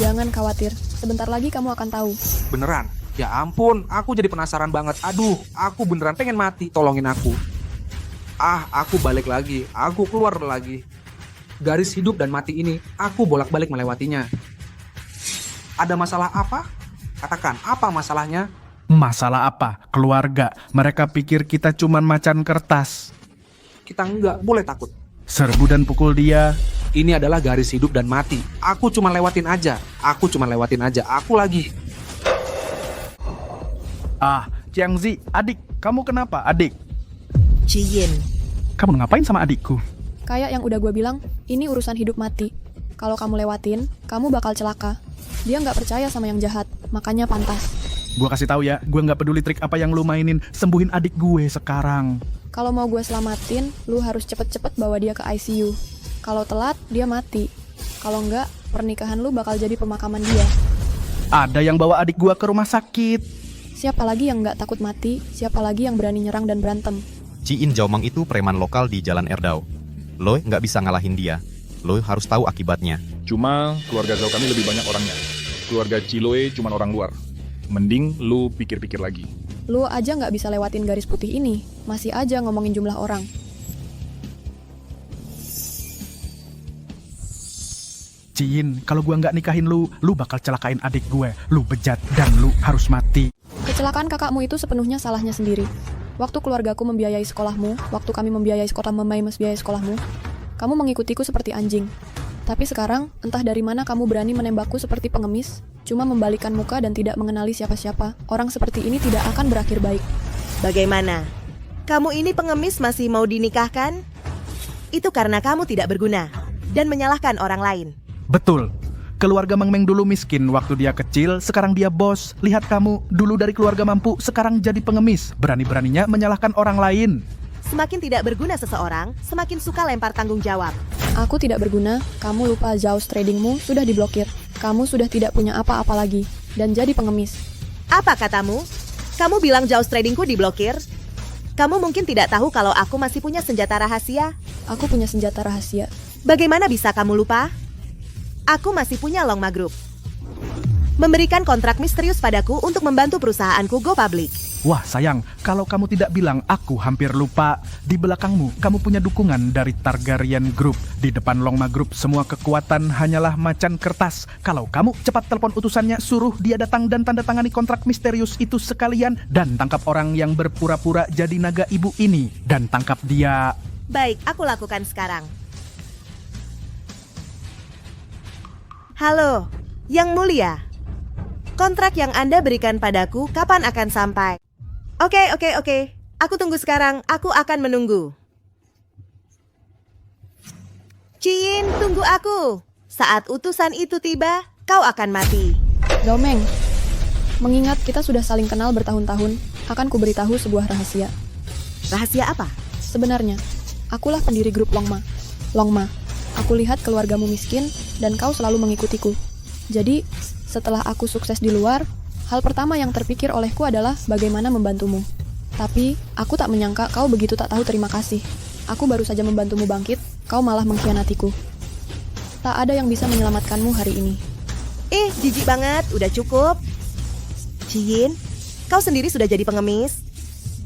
Jangan khawatir, sebentar lagi kamu akan tahu. Beneran? Ya ampun, aku jadi penasaran banget. Aduh, aku beneran pengen mati. Tolongin aku. Aku balik lagi. Aku keluar lagi. Garis hidup dan mati ini, aku bolak-balik melewatinya. Ada masalah apa? Katakan, apa masalahnya? Masalah apa? Keluarga. Mereka pikir kita cuman macan kertas. Kita nggak boleh takut. Serbu dan pukul dia. Ini adalah garis hidup dan mati. Aku cuma lewatin aja. Aku lagi. Jiangzi, adik, kamu kenapa, adik? Ciyin. Kamu ngapain sama adikku? Kayak yang udah gue bilang, ini urusan hidup mati. Kalau kamu lewatin, kamu bakal celaka. Dia nggak percaya sama yang jahat, makanya pantas. Gue kasih tahu ya, gue nggak peduli trik apa yang lu mainin. Sembuhin adik gue sekarang. Kalau mau gue selamatin, lu harus cepet-cepet bawa dia ke ICU. Kalau telat, dia mati. Kalau nggak, pernikahan lu bakal jadi pemakaman dia. Ada yang bawa adik gue ke rumah sakit. Siapa lagi yang nggak takut mati? Siapa lagi yang berani nyerang dan berantem? Ciin Jaomang itu preman lokal di Jalan Erdau. Lo nggak bisa ngalahin dia. Lo harus tahu akibatnya. Cuma keluarga Zhao kami lebih banyak orangnya. Keluarga Chiloe cuma orang luar. Mending lu pikir-pikir lagi. Lu aja nggak bisa lewatin garis putih ini. Masih aja ngomongin jumlah orang. Ciin, kalau gue nggak nikahin lu bakal celakain adik gue. Lu bejat dan lu harus mati. Kecelakaan kakakmu itu sepenuhnya salahnya sendiri. Waktu keluargaku membiayai sekolahmu, waktu kami membiayai sekolah memaimas biaya sekolahmu, kamu mengikutiku seperti anjing. Tapi sekarang, entah dari mana kamu berani menembakku seperti pengemis, cuma membalikan muka dan tidak mengenali siapa-siapa. Orang seperti ini tidak akan berakhir baik. Bagaimana? Kamu ini pengemis masih mau dinikahkan? Itu karena kamu tidak berguna dan menyalahkan orang lain. Betul. Keluarga Meng Meng dulu miskin waktu dia kecil, sekarang dia bos. Lihat kamu, dulu dari keluarga mampu, sekarang jadi pengemis. Berani-beraninya menyalahkan orang lain. Semakin tidak berguna seseorang, semakin suka lempar tanggung jawab. Aku tidak berguna, kamu lupa Zhao's tradingmu sudah diblokir. Kamu sudah tidak punya apa-apa lagi, dan jadi pengemis. Apa katamu? Kamu bilang Zhao's tradingku diblokir? Kamu mungkin tidak tahu kalau aku masih punya senjata rahasia. Aku punya senjata rahasia. Bagaimana bisa kamu lupa? Aku masih punya Longma Group. Memberikan kontrak misterius padaku untuk membantu perusahaanku go public. Wah sayang, kalau kamu tidak bilang aku hampir lupa. Di belakangmu, kamu punya dukungan dari Targaryen Group. Di depan Longma Group, semua kekuatan hanyalah macan kertas. Kalau kamu cepat telepon utusannya, suruh dia datang dan tanda tangani kontrak misterius itu sekalian. Dan tangkap orang yang berpura-pura jadi naga ibu ini. Dan tangkap dia. Baik, aku lakukan sekarang. Halo, Yang Mulia. Kontrak yang Anda berikan padaku kapan akan sampai? Oke. Aku tunggu sekarang. Aku akan menunggu. Ciyin, tunggu aku. Saat utusan itu tiba, kau akan mati. Zhao Meng, mengingat kita sudah saling kenal bertahun-tahun, akan kuberitahu sebuah rahasia. Rahasia apa? Sebenarnya, akulah pendiri grup Longma. Longma, aku lihat keluargamu miskin dan kau selalu mengikutiku. Jadi, setelah aku sukses di luar, hal pertama yang terpikir olehku adalah bagaimana membantumu. Tapi, aku tak menyangka kau begitu tak tahu terima kasih. Aku baru saja membantumu bangkit, kau malah mengkhianatiku. Tak ada yang bisa menyelamatkanmu hari ini. Jijik banget, udah cukup. Ciyin, kau sendiri sudah jadi pengemis.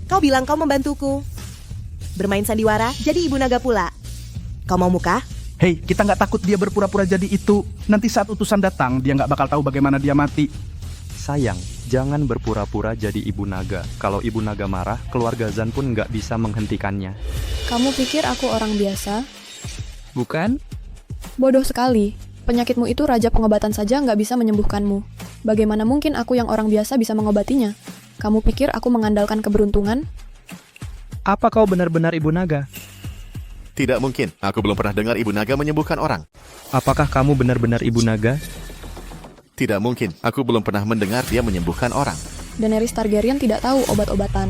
Kau bilang kau membantuku. Bermain sandiwara, jadi ibu naga pula. Kau mau muka? Hei, kita nggak takut dia berpura-pura jadi itu. Nanti saat utusan datang, dia nggak bakal tahu bagaimana dia mati. Sayang, jangan berpura-pura jadi ibu naga. Kalau ibu naga marah, keluarga Zan pun nggak bisa menghentikannya. Kamu pikir aku orang biasa? Bukan? Bodoh sekali. Penyakitmu itu raja pengobatan saja nggak bisa menyembuhkanmu. Bagaimana mungkin aku yang orang biasa bisa mengobatinya? Kamu pikir aku mengandalkan keberuntungan? Apa kau benar-benar ibu naga? Tidak mungkin. Aku belum pernah dengar ibu naga menyembuhkan orang. Apakah kamu benar-benar ibu naga? Tidak mungkin. Aku belum pernah mendengar dia menyembuhkan orang. Daenerys Targaryen tidak tahu obat-obatan.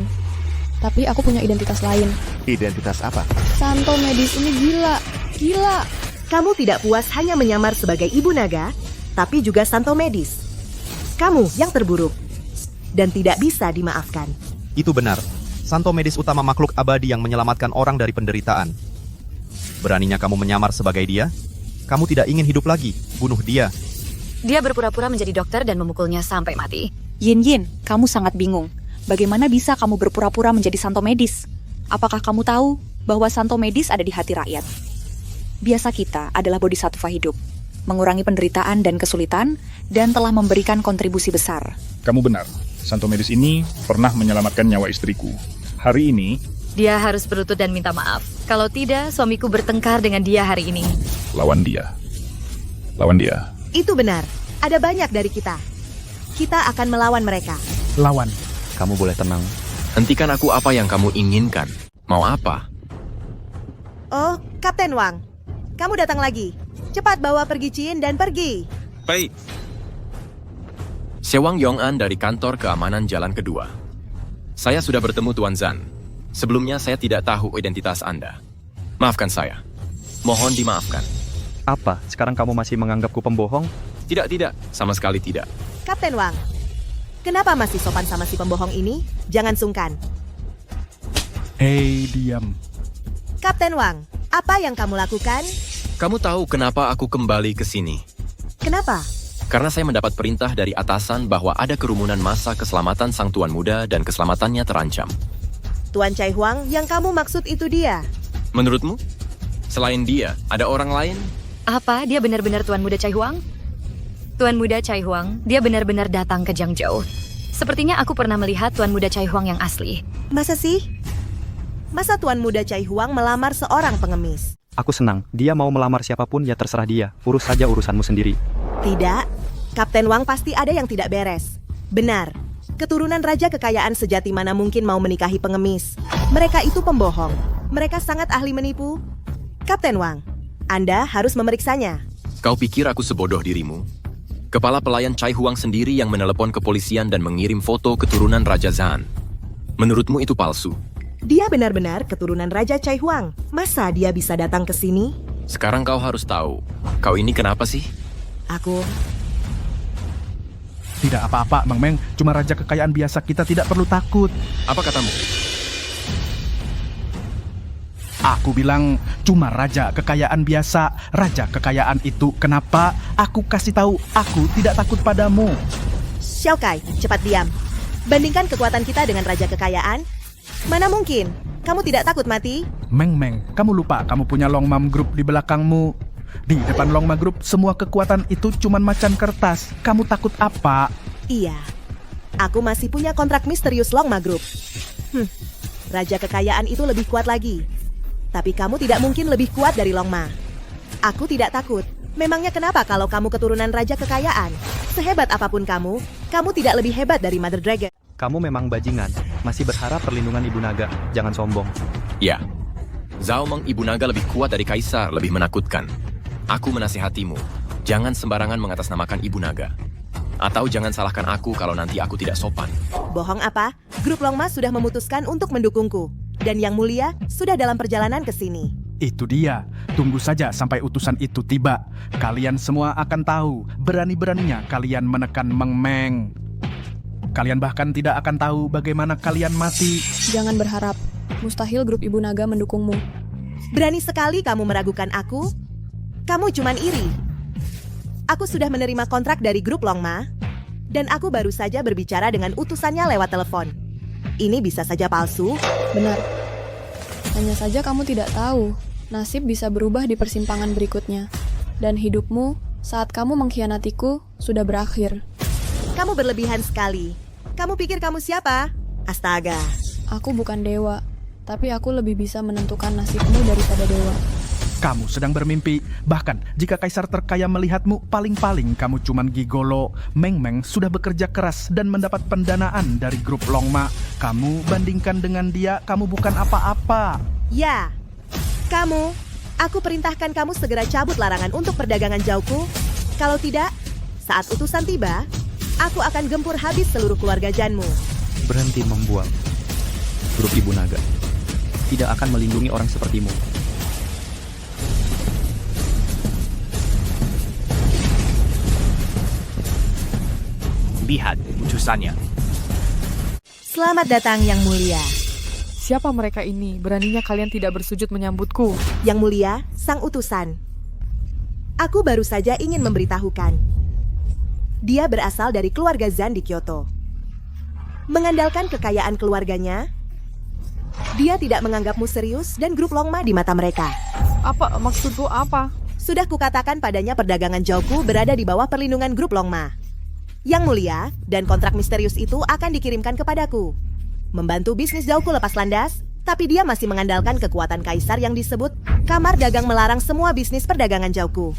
Tapi aku punya identitas lain. Identitas apa? Santo medis ini gila. Gila. Kamu tidak puas hanya menyamar sebagai ibu naga, tapi juga santo medis. Kamu yang terburuk dan tidak bisa dimaafkan. Itu benar. Santo medis utama makhluk abadi yang menyelamatkan orang dari penderitaan. Beraninya kamu menyamar sebagai dia? Kamu tidak ingin hidup lagi. Bunuh dia. Dia berpura-pura menjadi dokter dan memukulnya sampai mati. Yin, kamu sangat bingung. Bagaimana bisa kamu berpura-pura menjadi santo medis? Apakah kamu tahu bahwa santo medis ada di hati rakyat? Biasa kita adalah bodhisattva hidup, mengurangi penderitaan dan kesulitan, dan telah memberikan kontribusi besar. Kamu benar. Santo Medis ini pernah menyelamatkan nyawa istriku. Hari ini, Dia harus berlutut dan minta maaf. Kalau tidak, suamiku bertengkar dengan dia hari ini. lawan dia. Lawan dia. Itu benar. Ada banyak dari kita. Kita akan melawan mereka. Lawan. Kamu boleh tenang. Hentikan aku apa yang kamu inginkan. Mau apa? Oh, Kapten Wang. Kamu datang lagi. Cepat bawa pergi Chin dan pergi. Baik. Sewang Yong'an dari kantor keamanan jalan kedua. Saya sudah bertemu Tuan Zan. Sebelumnya saya tidak tahu identitas Anda. Maafkan saya. Mohon dimaafkan. Apa? Sekarang kamu masih menganggapku pembohong? Tidak. Sama sekali tidak. Kapten Wang, kenapa masih sopan sama si pembohong ini? Jangan sungkan. Hei, diam. Kapten Wang, apa yang kamu lakukan? Kamu tahu kenapa aku kembali ke sini? Kenapa? Karena saya mendapat perintah dari atasan bahwa ada kerumunan massa keselamatan sang tuan muda dan keselamatannya terancam. Tuan Chai Huang yang kamu maksud itu dia? Menurutmu? Selain dia, ada orang lain? Apa? Dia benar-benar Tuan Muda Chai Huang? Tuan Muda Chai Huang, dia benar-benar datang ke Jiangzhou. Sepertinya aku pernah melihat Tuan Muda Chai Huang yang asli. Masa sih? Masa Tuan Muda Chai Huang melamar seorang pengemis? Aku senang. Dia mau melamar siapapun ya terserah dia. Urus saja urusanmu sendiri. Tidak. Kapten Wang pasti ada yang tidak beres. Benar. Keturunan raja kekayaan sejati mana mungkin mau menikahi pengemis? Mereka itu pembohong. Mereka sangat ahli menipu. Kapten Wang, Anda harus memeriksanya. Kau pikir aku sebodoh dirimu? Kepala pelayan Chai Huang sendiri yang menelepon kepolisian dan mengirim foto keturunan Raja Zan. Menurutmu itu palsu? Dia benar-benar keturunan Raja Chai Huang. Masa dia bisa datang ke sini? Sekarang kau harus tahu, kau ini kenapa sih? Aku... Tidak apa-apa, Mang Meng. Cuma raja kekayaan biasa, kita tidak perlu takut. Apa katamu? Aku bilang cuma raja kekayaan biasa. Raja kekayaan itu kenapa? Aku kasih tahu, aku tidak takut padamu. Xiao Kai, cepat diam. Bandingkan kekuatan kita dengan raja kekayaan. Mana mungkin? Kamu tidak takut mati? Meng, kamu lupa kamu punya Longmam Group di belakangmu. Di depan Longma Group, semua kekuatan itu cuman macan kertas. Kamu takut apa? Iya. Aku masih punya kontrak misterius Longma Group. Raja kekayaan itu lebih kuat lagi. Tapi kamu tidak mungkin lebih kuat dari Longma. Aku tidak takut. Memangnya kenapa kalau kamu keturunan raja kekayaan? Sehebat apapun kamu tidak lebih hebat dari Mother Dragon. Kamu memang bajingan. Masih berharap perlindungan Ibu Naga. Jangan sombong. Ya. Zhao Meng Ibu Naga lebih kuat dari Kaisar, lebih menakutkan. Aku menasihatimu, jangan sembarangan mengatasnamakan Ibu Naga. Atau jangan salahkan aku kalau nanti aku tidak sopan. Bohong apa? Grup Longma sudah memutuskan untuk mendukungku. Dan Yang Mulia sudah dalam perjalanan ke sini. Itu dia. Tunggu saja sampai utusan itu tiba. Kalian semua akan tahu, berani-beraninya kalian menekan Meng Meng. Kalian bahkan tidak akan tahu bagaimana kalian mati. Jangan berharap. Mustahil grup Ibu Naga mendukungmu. Berani sekali kamu meragukan aku? Kamu cuman iri. Aku sudah menerima kontrak dari grup Longma, dan aku baru saja berbicara dengan utusannya lewat telepon. Ini bisa saja palsu. Benar. Hanya saja kamu tidak tahu, nasib bisa berubah di persimpangan berikutnya. Dan hidupmu, saat kamu mengkhianatiku, sudah berakhir. Kamu berlebihan sekali. Kamu pikir kamu siapa? Astaga. Aku bukan dewa, tapi aku lebih bisa menentukan nasibmu daripada dewa. Kamu sedang bermimpi. Bahkan jika kaisar terkaya melihatmu, paling-paling kamu cuman gigolo. Meng Meng sudah bekerja keras dan mendapat pendanaan dari grup Longma. Kamu bandingkan dengan dia, kamu bukan apa-apa. Ya. Kamu, aku perintahkan kamu segera cabut larangan untuk perdagangan jauhku. Kalau tidak, saat utusan tiba, aku akan gempur habis seluruh keluarga Janmu. Berhenti membual. Grup Ibu Naga tidak akan melindungi orang sepertimu. Lihat utusannya. Selamat datang Yang Mulia. Siapa mereka ini? Beraninya kalian tidak bersujud menyambutku. Yang Mulia, sang utusan. Aku baru saja ingin memberitahukan. Dia berasal dari keluarga Zan di Kyoto. Mengandalkan kekayaan keluarganya, dia tidak menganggapmu serius dan grup Longma di mata mereka. Apa maksudku apa? Sudah kukatakan padanya perdagangan jauhku berada di bawah perlindungan grup Longma. Yang Mulia, dan kontrak misterius itu akan dikirimkan kepadaku. Membantu bisnis Zhouku lepas landas, tapi dia masih mengandalkan kekuatan kaisar yang disebut Kamar Dagang melarang semua bisnis perdagangan Zhouku.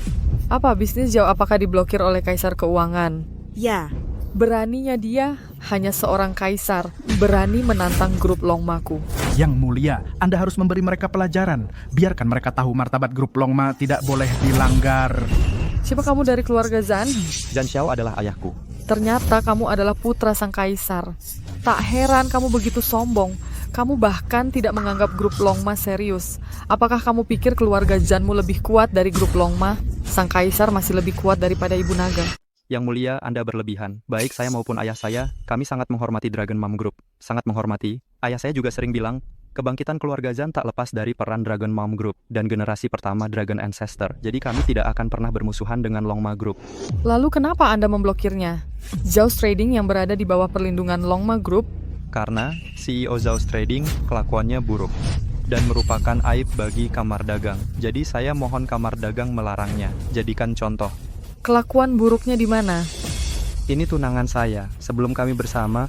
Apa bisnis Zhou apakah diblokir oleh kaisar keuangan? Ya. Beraninya dia, hanya seorang kaisar, berani menantang grup Longmaku. Yang Mulia, Anda harus memberi mereka pelajaran. Biarkan mereka tahu martabat grup Longma tidak boleh dilanggar. Siapa kamu dari keluarga Zan? Zhan Xiao adalah ayahku. Ternyata kamu adalah putra sang kaisar. Tak heran kamu begitu sombong. Kamu bahkan tidak menganggap grup Longma serius. Apakah kamu pikir keluarga Zanmu lebih kuat dari grup Longma? Sang kaisar masih lebih kuat daripada Ibu Naga. Yang Mulia, Anda berlebihan. Baik saya maupun ayah saya, kami sangat menghormati Dragon Mom Group. Sangat menghormati. Ayah saya juga sering bilang, kebangkitan keluarga Zhan tak lepas dari peran Dragon Mom Group dan generasi pertama Dragon Ancestor. Jadi kami tidak akan pernah bermusuhan dengan Longma Group. Lalu kenapa Anda memblokirnya? Zhao's Trading yang berada di bawah perlindungan Longma Group? Karena CEO Zhao's Trading kelakuannya buruk dan merupakan aib bagi Kamar Dagang. Jadi saya mohon Kamar Dagang melarangnya. Jadikan contoh. Kelakuan buruknya di mana? Ini tunangan saya. Sebelum kami bersama,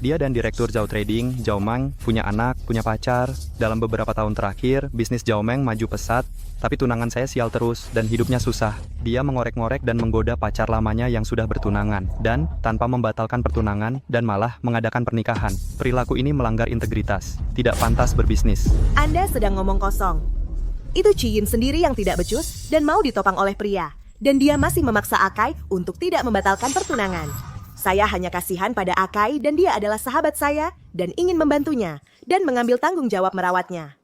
dia dan Direktur Zhao Trading, Zhao Meng, punya anak, punya pacar. Dalam beberapa tahun terakhir, bisnis Zhao Meng maju pesat, tapi tunangan saya sial terus dan hidupnya susah. Dia mengorek-ngorek dan menggoda pacar lamanya yang sudah bertunangan, dan tanpa membatalkan pertunangan, dan malah mengadakan pernikahan. Perilaku ini melanggar integritas, tidak pantas berbisnis. Anda sedang ngomong kosong. Itu Ciyin sendiri yang tidak becus dan mau ditopang oleh pria. Dan dia masih memaksa Akai untuk tidak membatalkan pertunangan. Saya hanya kasihan pada Akai dan dia adalah sahabat saya dan ingin membantunya dan mengambil tanggung jawab merawatnya.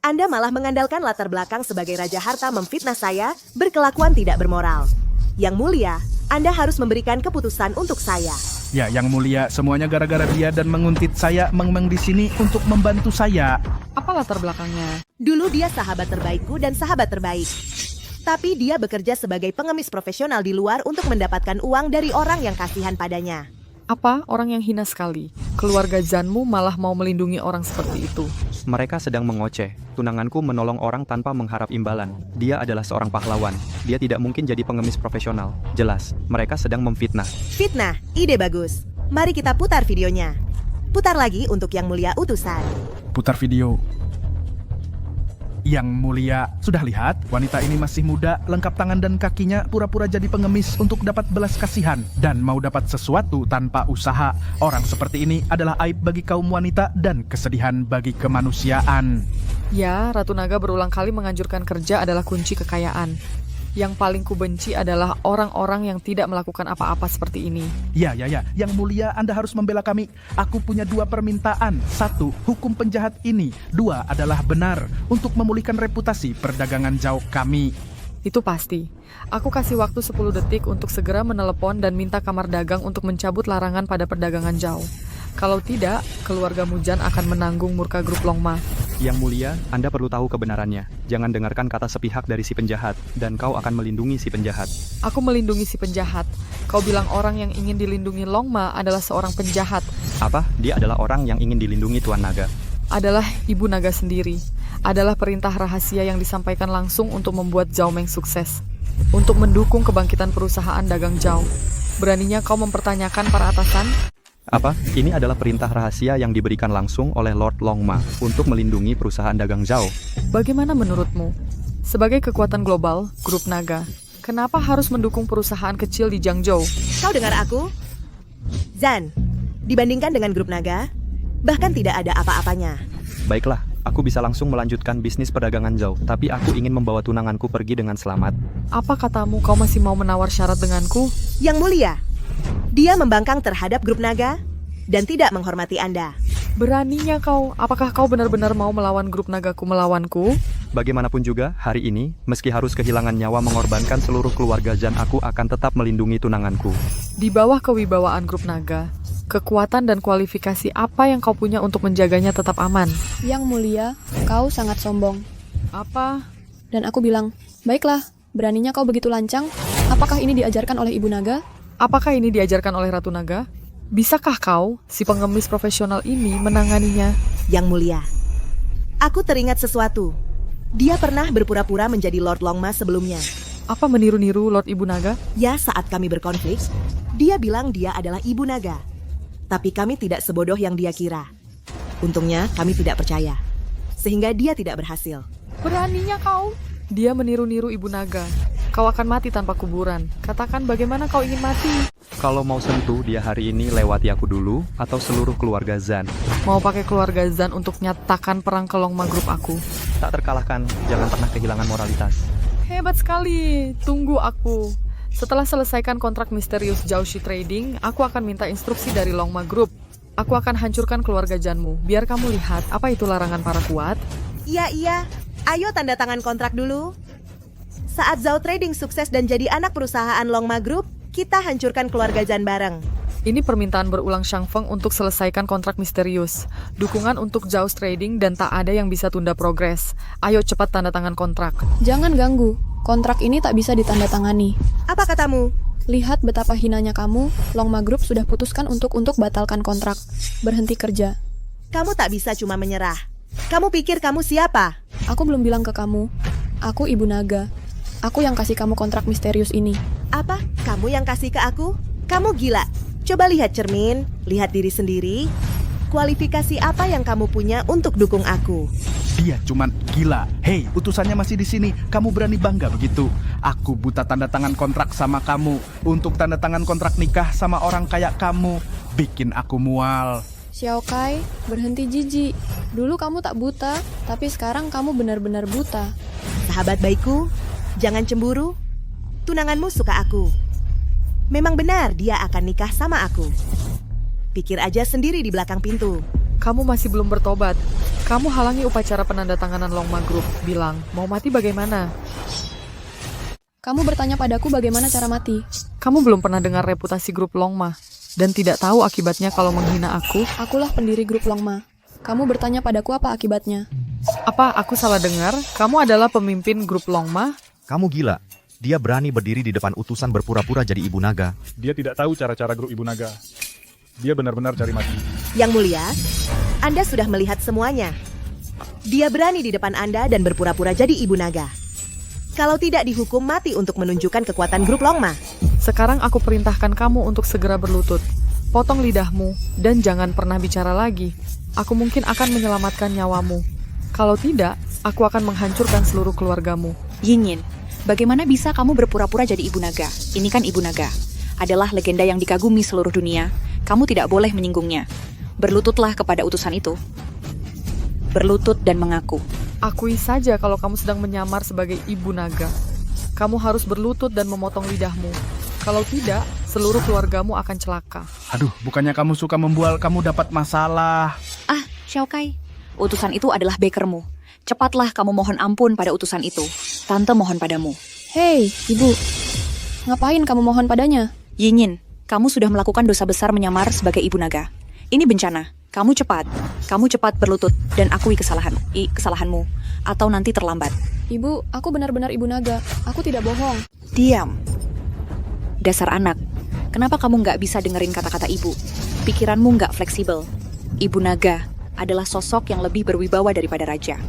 Anda malah mengandalkan latar belakang sebagai Raja Harta memfitnah saya, berkelakuan tidak bermoral. Yang Mulia, Anda harus memberikan keputusan untuk saya. Ya, Yang Mulia, semuanya gara-gara dia dan menguntit saya Meng di sini untuk membantu saya. Apa latar belakangnya? Dulu dia sahabat terbaikku dan sahabat terbaik. Tapi dia bekerja sebagai pengemis profesional di luar untuk mendapatkan uang dari orang yang kasihan padanya. Apa? Orang yang hina sekali. Keluarga Zanmu malah mau melindungi orang seperti itu. Mereka sedang mengoceh. Tunanganku menolong orang tanpa mengharap imbalan. Dia adalah seorang pahlawan. Dia tidak mungkin jadi pengemis profesional. Jelas, mereka sedang memfitnah. Fitnah, ide bagus. Mari kita putar videonya. Putar lagi untuk Yang Mulia utusan. Putar video. Yang Mulia, sudah lihat? Wanita ini masih muda, lengkap tangan dan kakinya, pura-pura jadi pengemis untuk dapat belas kasihan. Dan mau dapat sesuatu tanpa usaha. Orang seperti ini adalah aib bagi kaum wanita dan kesedihan bagi kemanusiaan. Ya, Ratu Naga berulang kali menganjurkan kerja adalah kunci kekayaan. Yang paling kubenci adalah orang-orang yang tidak melakukan apa-apa seperti ini. Ya. Yang Mulia, Anda harus membela kami. Aku punya 2 permintaan. 1, hukum penjahat ini. 2 adalah benar untuk memulihkan reputasi perdagangan Zhao kami. Itu pasti. Aku kasih waktu 10 detik untuk segera menelepon dan minta Kamar Dagang untuk mencabut larangan pada perdagangan Zhao. Kalau tidak, keluarga Mujan akan menanggung murka grup Longma. Yang Mulia, Anda perlu tahu kebenarannya. Jangan dengarkan kata sepihak dari si penjahat, dan kau akan melindungi si penjahat. Aku melindungi si penjahat. Kau bilang orang yang ingin dilindungi Longma adalah seorang penjahat. Apa? Dia adalah orang yang ingin dilindungi Tuan Naga. Adalah Ibu Naga sendiri. Adalah perintah rahasia yang disampaikan langsung untuk membuat Zhao Meng sukses. Untuk mendukung kebangkitan perusahaan dagang Zhao. Beraninya kau mempertanyakan para atasan? Apa? Ini adalah perintah rahasia yang diberikan langsung oleh Lord Longma untuk melindungi perusahaan dagang Zhao. Bagaimana menurutmu? Sebagai kekuatan global, grup Naga, kenapa harus mendukung perusahaan kecil di Jiangzhou? Kau dengar aku? Zhan, dibandingkan dengan grup Naga, bahkan tidak ada apa-apanya. Baiklah, aku bisa langsung melanjutkan bisnis perdagangan Zhao, tapi aku ingin membawa tunanganku pergi dengan selamat. Apa katamu kau masih mau menawar syarat denganku? Yang Mulia, dia membangkang terhadap grup Naga dan tidak menghormati Anda. Beraninya kau, apakah kau benar-benar mau melawan grup Nagaku melawanku? Bagaimanapun juga, hari ini, meski harus kehilangan nyawa mengorbankan seluruh keluarga Zhan, aku akan tetap melindungi tunanganku. Di bawah kewibawaan grup Naga, kekuatan dan kualifikasi apa yang kau punya untuk menjaganya tetap aman? Yang Mulia, kau sangat sombong. Apa? Dan aku bilang, baiklah, beraninya kau begitu lancang? Apakah ini diajarkan oleh Ibu Naga? Apakah ini diajarkan oleh Ratu Naga? Bisakah kau, si pengemis profesional ini, menanganinya? Yang Mulia, aku teringat sesuatu. Dia pernah berpura-pura menjadi Lord Longma sebelumnya. Apa meniru-niru Lord Ibu Naga? Ya, saat kami berkonflik, dia bilang dia adalah Ibu Naga. Tapi kami tidak sebodoh yang dia kira. Untungnya kami tidak percaya. Sehingga dia tidak berhasil. Beraninya kau? Dia meniru-niru Ibu Naga. Kau akan mati tanpa kuburan. Katakan bagaimana kau ingin mati? Kalau mau sentuh dia hari ini, lewati aku dulu atau seluruh keluarga Zan. Mau pakai keluarga Zan untuk nyatakan perang ke Longma Group aku. Tak terkalahkan, jangan pernah kehilangan moralitas. Hebat sekali. Tunggu aku. Setelah selesaikan kontrak misterius Jiaoshi Trading, aku akan minta instruksi dari Longma Group. Aku akan hancurkan keluarga Janmu. Biar kamu lihat apa itu larangan para kuat. Iya. Ayo tanda tangan kontrak dulu. Saat Zhao Trading sukses dan jadi anak perusahaan Longma Group, kita hancurkan keluarga Jan bareng. Ini permintaan berulang Shang Feng untuk selesaikan kontrak misterius. Dukungan untuk Zhao Trading dan tak ada yang bisa tunda progres. Ayo cepat tanda tangan kontrak. Jangan ganggu. Kontrak ini tak bisa ditandatangani. Apa katamu? Lihat betapa hinanya kamu. Longma Group sudah putuskan untuk batalkan kontrak. Berhenti kerja. Kamu tak bisa cuma menyerah. Kamu pikir kamu siapa? Aku belum bilang ke kamu. Aku Ibu Naga. Aku yang kasih kamu kontrak misterius ini. Apa? Kamu yang kasih ke aku? Kamu gila. Coba lihat cermin, lihat diri sendiri. Kualifikasi apa yang kamu punya untuk dukung aku? Dia cuman gila. Hei, utusannya masih di sini. Kamu berani bangga begitu? Aku buta tanda tangan kontrak sama kamu. Untuk tanda tangan kontrak nikah sama orang kayak kamu. Bikin aku mual. Xiao Kai, berhenti jijik. Dulu kamu tak buta, tapi sekarang kamu benar-benar buta. Sahabat baikku, jangan cemburu. Tunanganmu suka aku. Memang benar dia akan nikah sama aku. Pikir aja sendiri di belakang pintu. Kamu masih belum bertobat. Kamu halangi upacara penandatanganan Longma Group. Bilang, mau mati bagaimana? Kamu bertanya padaku bagaimana cara mati. Kamu belum pernah dengar reputasi grup Longma. Dan tidak tahu akibatnya kalau menghina aku. Akulah pendiri grup Longma. Kamu bertanya padaku apa akibatnya. Apa aku salah dengar? Kamu adalah pemimpin grup Longma? Kamu gila. Dia berani berdiri di depan utusan berpura-pura jadi Ibu Naga. Dia tidak tahu cara-cara grup Ibu Naga. Dia benar-benar cari mati. Yang mulia, Anda sudah melihat semuanya. Dia berani di depan Anda dan berpura-pura jadi Ibu Naga. Kalau tidak dihukum mati untuk menunjukkan kekuatan grup Longma. Sekarang aku perintahkan kamu untuk segera berlutut. Potong lidahmu dan jangan pernah bicara lagi. Aku mungkin akan menyelamatkan nyawamu. Kalau tidak, aku akan menghancurkan seluruh keluargamu. Yinyin, bagaimana bisa kamu berpura-pura jadi Ibu Naga? Ini kan Ibu Naga. Adalah legenda yang dikagumi seluruh dunia. Kamu tidak boleh menyinggungnya. Berlututlah kepada utusan itu. Berlutut dan mengaku. Akui saja kalau kamu sedang menyamar sebagai Ibu Naga. Kamu harus berlutut dan memotong lidahmu. Kalau tidak, seluruh keluargamu akan celaka. Aduh, bukannya kamu suka membual, kamu dapat masalah. Ah, Xiao Kai. Utusan itu adalah bekermu. Cepatlah kamu mohon ampun pada utusan itu. Tante mohon padamu. Hei, Ibu. Ngapain kamu mohon padanya? Yinyin, kamu sudah melakukan dosa besar menyamar sebagai Ibu Naga. Ini bencana. Kamu cepat berlutut dan akui kesalahanmu. Atau nanti terlambat. Ibu, aku benar-benar Ibu Naga. Aku tidak bohong. Diam. Dasar anak. Kenapa kamu nggak bisa dengerin kata-kata ibu? Pikiranmu nggak fleksibel. Ibu Naga adalah sosok yang lebih berwibawa daripada raja.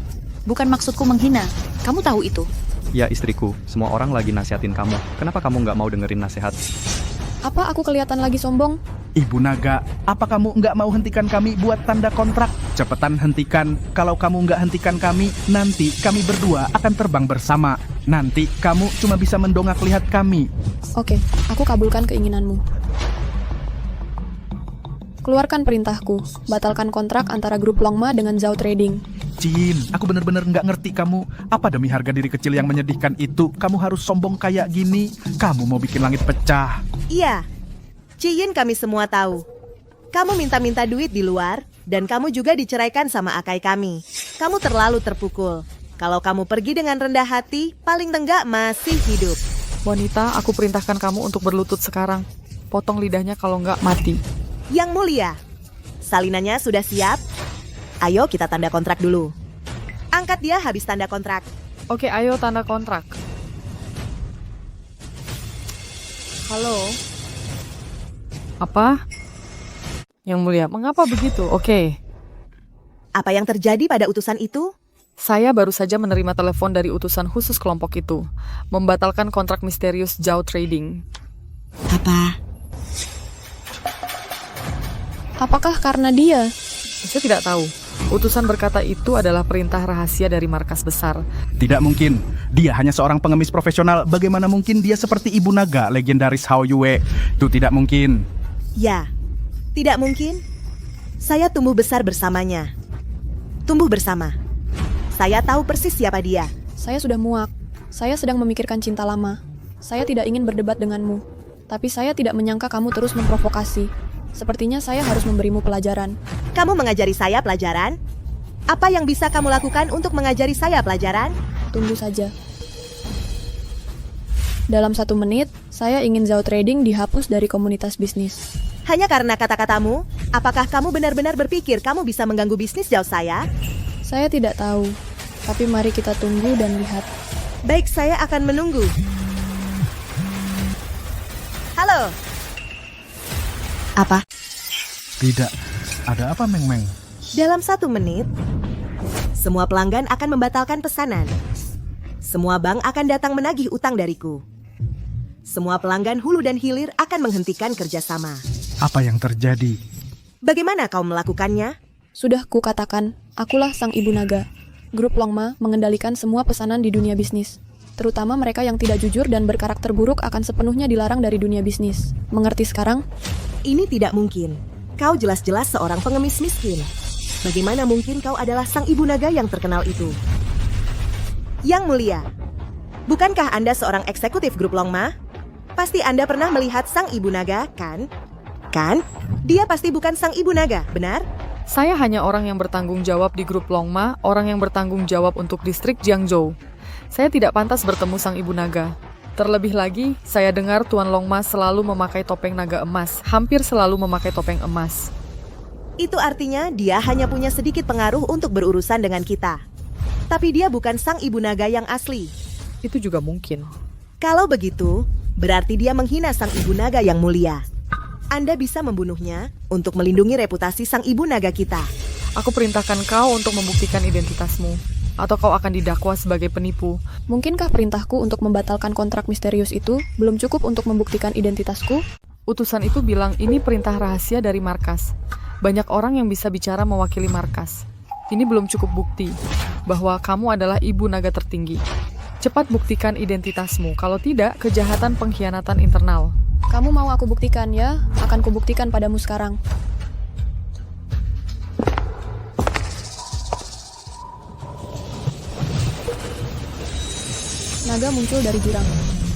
Bukan maksudku menghina. Kamu tahu itu. Ya istriku, semua orang lagi nasihatin kamu. Kenapa kamu nggak mau dengerin nasihat? Apa aku kelihatan lagi sombong? Ibu Naga, apa kamu nggak mau hentikan kami buat tanda kontrak? Cepetan hentikan. Kalau kamu nggak hentikan kami, nanti kami berdua akan terbang bersama. Nanti kamu cuma bisa mendongak lihat kami. Oke, aku kabulkan keinginanmu. Keluarkan perintahku. Batalkan kontrak antara grup Longma dengan Zhao Trading. Jin, aku bener-bener nggak ngerti kamu. Apa demi harga diri kecil yang menyedihkan itu, kamu harus sombong kayak gini? Kamu mau bikin langit pecah. Iya, Ciyin kami semua tahu. Kamu minta-minta duit di luar, dan kamu juga diceraikan sama Akai kami. Kamu terlalu terpukul. Kalau kamu pergi dengan rendah hati, paling enggak masih hidup. Wanita, aku perintahkan kamu untuk berlutut sekarang. Potong lidahnya kalau enggak mati. Yang mulia, salinannya sudah siap? Ayo kita tanda kontrak dulu. Angkat dia habis tanda kontrak. Oke, ayo tanda kontrak. Halo? Apa? Yang mulia, mengapa begitu? Oke. Apa yang terjadi pada utusan itu? Saya baru saja menerima telepon dari utusan khusus kelompok itu, membatalkan kontrak misterius Zhao Trading. Apakah karena dia? Saya tidak tahu. Utusan berkata itu adalah perintah rahasia dari markas besar. Tidak mungkin. Dia hanya seorang pengemis profesional. Bagaimana mungkin dia seperti Ibu Naga, legendaris Hao Yue? Itu tidak mungkin. Ya, tidak mungkin. Saya tumbuh besar bersamanya. Tumbuh bersama. Saya tahu persis siapa dia. Saya sudah muak. Saya sedang memikirkan cinta lama. Saya tidak ingin berdebat denganmu. Tapi saya tidak menyangka kamu terus memprovokasi. Sepertinya saya harus memberimu pelajaran. Kamu mengajari saya pelajaran? Apa yang bisa kamu lakukan untuk mengajari saya pelajaran? Tunggu saja. Dalam 1 menit, saya ingin Zhao Trading dihapus dari komunitas bisnis. Hanya karena kata-katamu? Apakah kamu benar-benar berpikir kamu bisa mengganggu bisnis Zhao saya? Saya tidak tahu. Tapi mari kita tunggu dan lihat. Baik, saya akan menunggu. Halo. Apa? Tidak. Ada apa, Meng-Meng? Dalam 1 menit, semua pelanggan akan membatalkan pesanan. Semua bank akan datang menagih utang dariku. Semua pelanggan hulu dan hilir akan menghentikan kerjasama. Apa yang terjadi? Bagaimana kau melakukannya? Sudah kukatakan, akulah sang ibu naga. Grup Longma mengendalikan semua pesanan di dunia bisnis. Terutama mereka yang tidak jujur dan berkarakter buruk akan sepenuhnya dilarang dari dunia bisnis. Mengerti sekarang? Ini tidak mungkin. Kau jelas-jelas seorang pengemis miskin. Bagaimana mungkin kau adalah sang ibu naga yang terkenal itu? Yang mulia, bukankah Anda seorang eksekutif grup Longma? Pasti Anda pernah melihat sang ibu naga, kan? Kan? Dia pasti bukan sang ibu naga, benar? Saya hanya orang yang bertanggung jawab di grup Longma, orang yang bertanggung jawab untuk distrik Jiangzhou. Saya tidak pantas bertemu sang ibu naga. Terlebih lagi, saya dengar Tuan Longma selalu memakai topeng naga emas, hampir selalu memakai topeng emas. Itu artinya dia hanya punya sedikit pengaruh untuk berurusan dengan kita. Tapi dia bukan sang ibu naga yang asli. Itu juga mungkin. Kalau begitu, berarti dia menghina sang ibu naga yang mulia. Anda bisa membunuhnya untuk melindungi reputasi sang ibu naga kita. Aku perintahkan kau untuk membuktikan identitasmu. Atau kau akan didakwa sebagai penipu. Mungkinkah perintahku untuk membatalkan kontrak misterius itu belum cukup untuk membuktikan identitasku? Utusan itu bilang ini perintah rahasia dari markas. Banyak orang yang bisa bicara mewakili markas. Ini belum cukup bukti bahwa kamu adalah ibu naga tertinggi. Cepat buktikan identitasmu, kalau tidak, kejahatan pengkhianatan internal. Kamu mau aku buktikan ya? Akan kubuktikan padamu sekarang. Naga muncul dari jurang.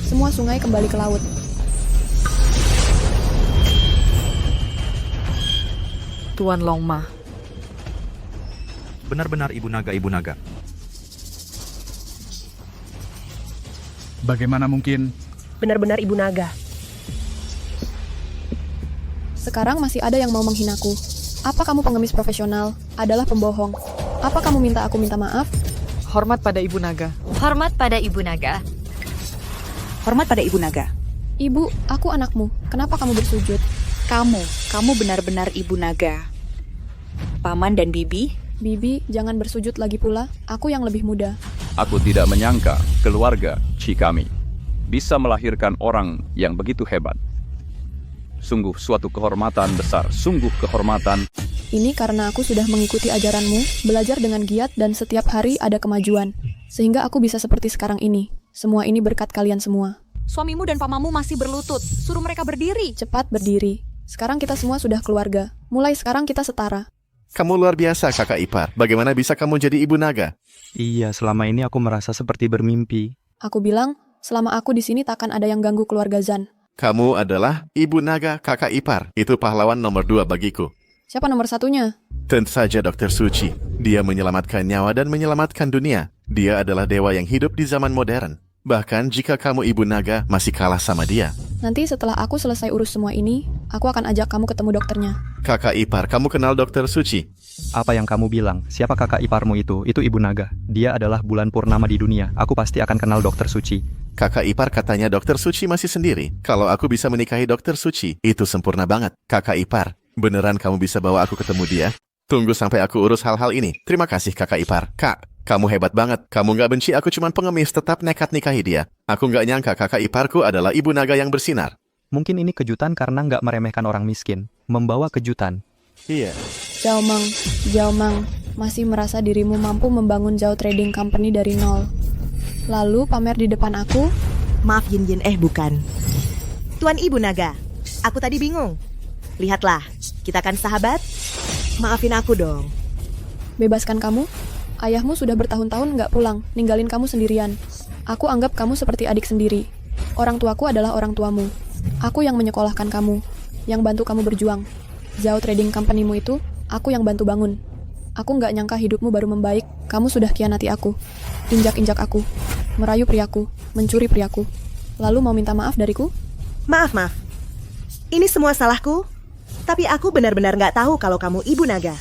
Semua sungai kembali ke laut. Tuan Longma. Benar-benar ibu naga. Bagaimana mungkin? Benar-benar ibu naga. Sekarang masih ada yang mau menghinaku. Apa kamu pengemis profesional? Adalah pembohong. Apa kamu minta aku minta maaf? Hormat pada ibu naga. Hormat pada ibu naga. Hormat pada ibu naga. Ibu, aku anakmu. Kenapa kamu bersujud? Kamu benar-benar ibu naga. Paman dan Bibi? Bibi, jangan bersujud lagi pula. Aku yang lebih muda. Aku tidak menyangka keluarga Chikami bisa melahirkan orang yang begitu hebat. Sungguh suatu kehormatan besar, sungguh kehormatan. Ini karena aku sudah mengikuti ajaranmu, belajar dengan giat dan setiap hari ada kemajuan. Sehingga aku bisa seperti sekarang ini. Semua ini berkat kalian semua. Suamimu dan pamanmu masih berlutut. Suruh mereka berdiri. Cepat berdiri. Sekarang kita semua sudah keluarga. Mulai sekarang kita setara. Kamu luar biasa, kakak ipar. Bagaimana bisa kamu jadi ibu naga? Iya, selama ini aku merasa seperti bermimpi. Aku bilang, selama aku di sini takkan ada yang ganggu keluarga Zan. Kamu adalah ibu naga kakak ipar. Itu pahlawan nomor 2 bagiku. Siapa nomor satunya? Tentu saja Dr. Suci. Dia menyelamatkan nyawa dan menyelamatkan dunia. Dia adalah dewa yang hidup di zaman modern. Bahkan jika kamu ibu naga masih kalah sama dia. Nanti setelah aku selesai urus semua ini, aku akan ajak kamu ketemu dokternya. Kakak ipar, kamu kenal Dr. Suci? Apa yang kamu bilang? Siapa kakak iparmu itu? Itu ibu naga. Dia adalah bulan purnama di dunia. Aku pasti akan kenal Dr. Suci. Kakak ipar katanya Dr. Suci masih sendiri. Kalau aku bisa menikahi Dr. Suci, itu sempurna banget. Kakak ipar, beneran kamu bisa bawa aku ketemu dia? Tunggu sampai aku urus hal-hal ini. Terima kasih kakak ipar. Kak, Kamu hebat banget. Kamu nggak benci aku cuman pengemis tetap nekat nikahi dia. Aku nggak nyangka kakak iparku adalah ibu naga yang bersinar. Mungkin ini kejutan karena nggak meremehkan orang miskin. Membawa kejutan. Iya. Zhao Mang, masih merasa dirimu mampu membangun Zhao Trading Company dari nol. Lalu pamer di depan aku. Maaf Yin Yin, bukan. Tuan Ibu Naga, aku tadi bingung. Lihatlah, kita kan sahabat. Maafin aku dong. Bebaskan kamu. Ayahmu sudah bertahun-tahun nggak pulang, ninggalin kamu sendirian. Aku anggap kamu seperti adik sendiri. Orang tuaku adalah orang tuamu. Aku yang menyekolahkan kamu, yang bantu kamu berjuang. Zhao Trading Company-mu itu, aku yang bantu bangun. Aku nggak nyangka hidupmu baru membaik, kamu sudah khianati aku. Injak-injak aku, merayu priaku, mencuri priaku. Lalu mau minta maaf dariku? Maaf. Ini semua salahku, tapi aku benar-benar nggak tahu kalau kamu Ibu Naga.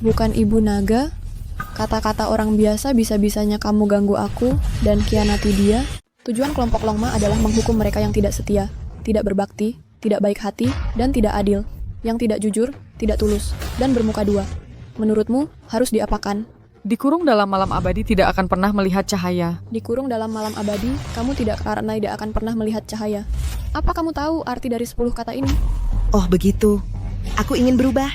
Bukan Ibu Naga. Kata-kata orang biasa bisa-bisanya kamu ganggu aku dan khianati dia. Tujuan kelompok Longma adalah menghukum mereka yang tidak setia, tidak berbakti, tidak baik hati, dan tidak adil. Yang tidak jujur, tidak tulus, dan bermuka dua. Menurutmu, harus diapakan? Dikurung dalam malam abadi tidak akan pernah melihat cahaya. Dikurung dalam malam abadi, kamu tidak akan pernah melihat cahaya. Apa kamu tahu arti dari 10 kata ini? Oh begitu. Aku ingin berubah.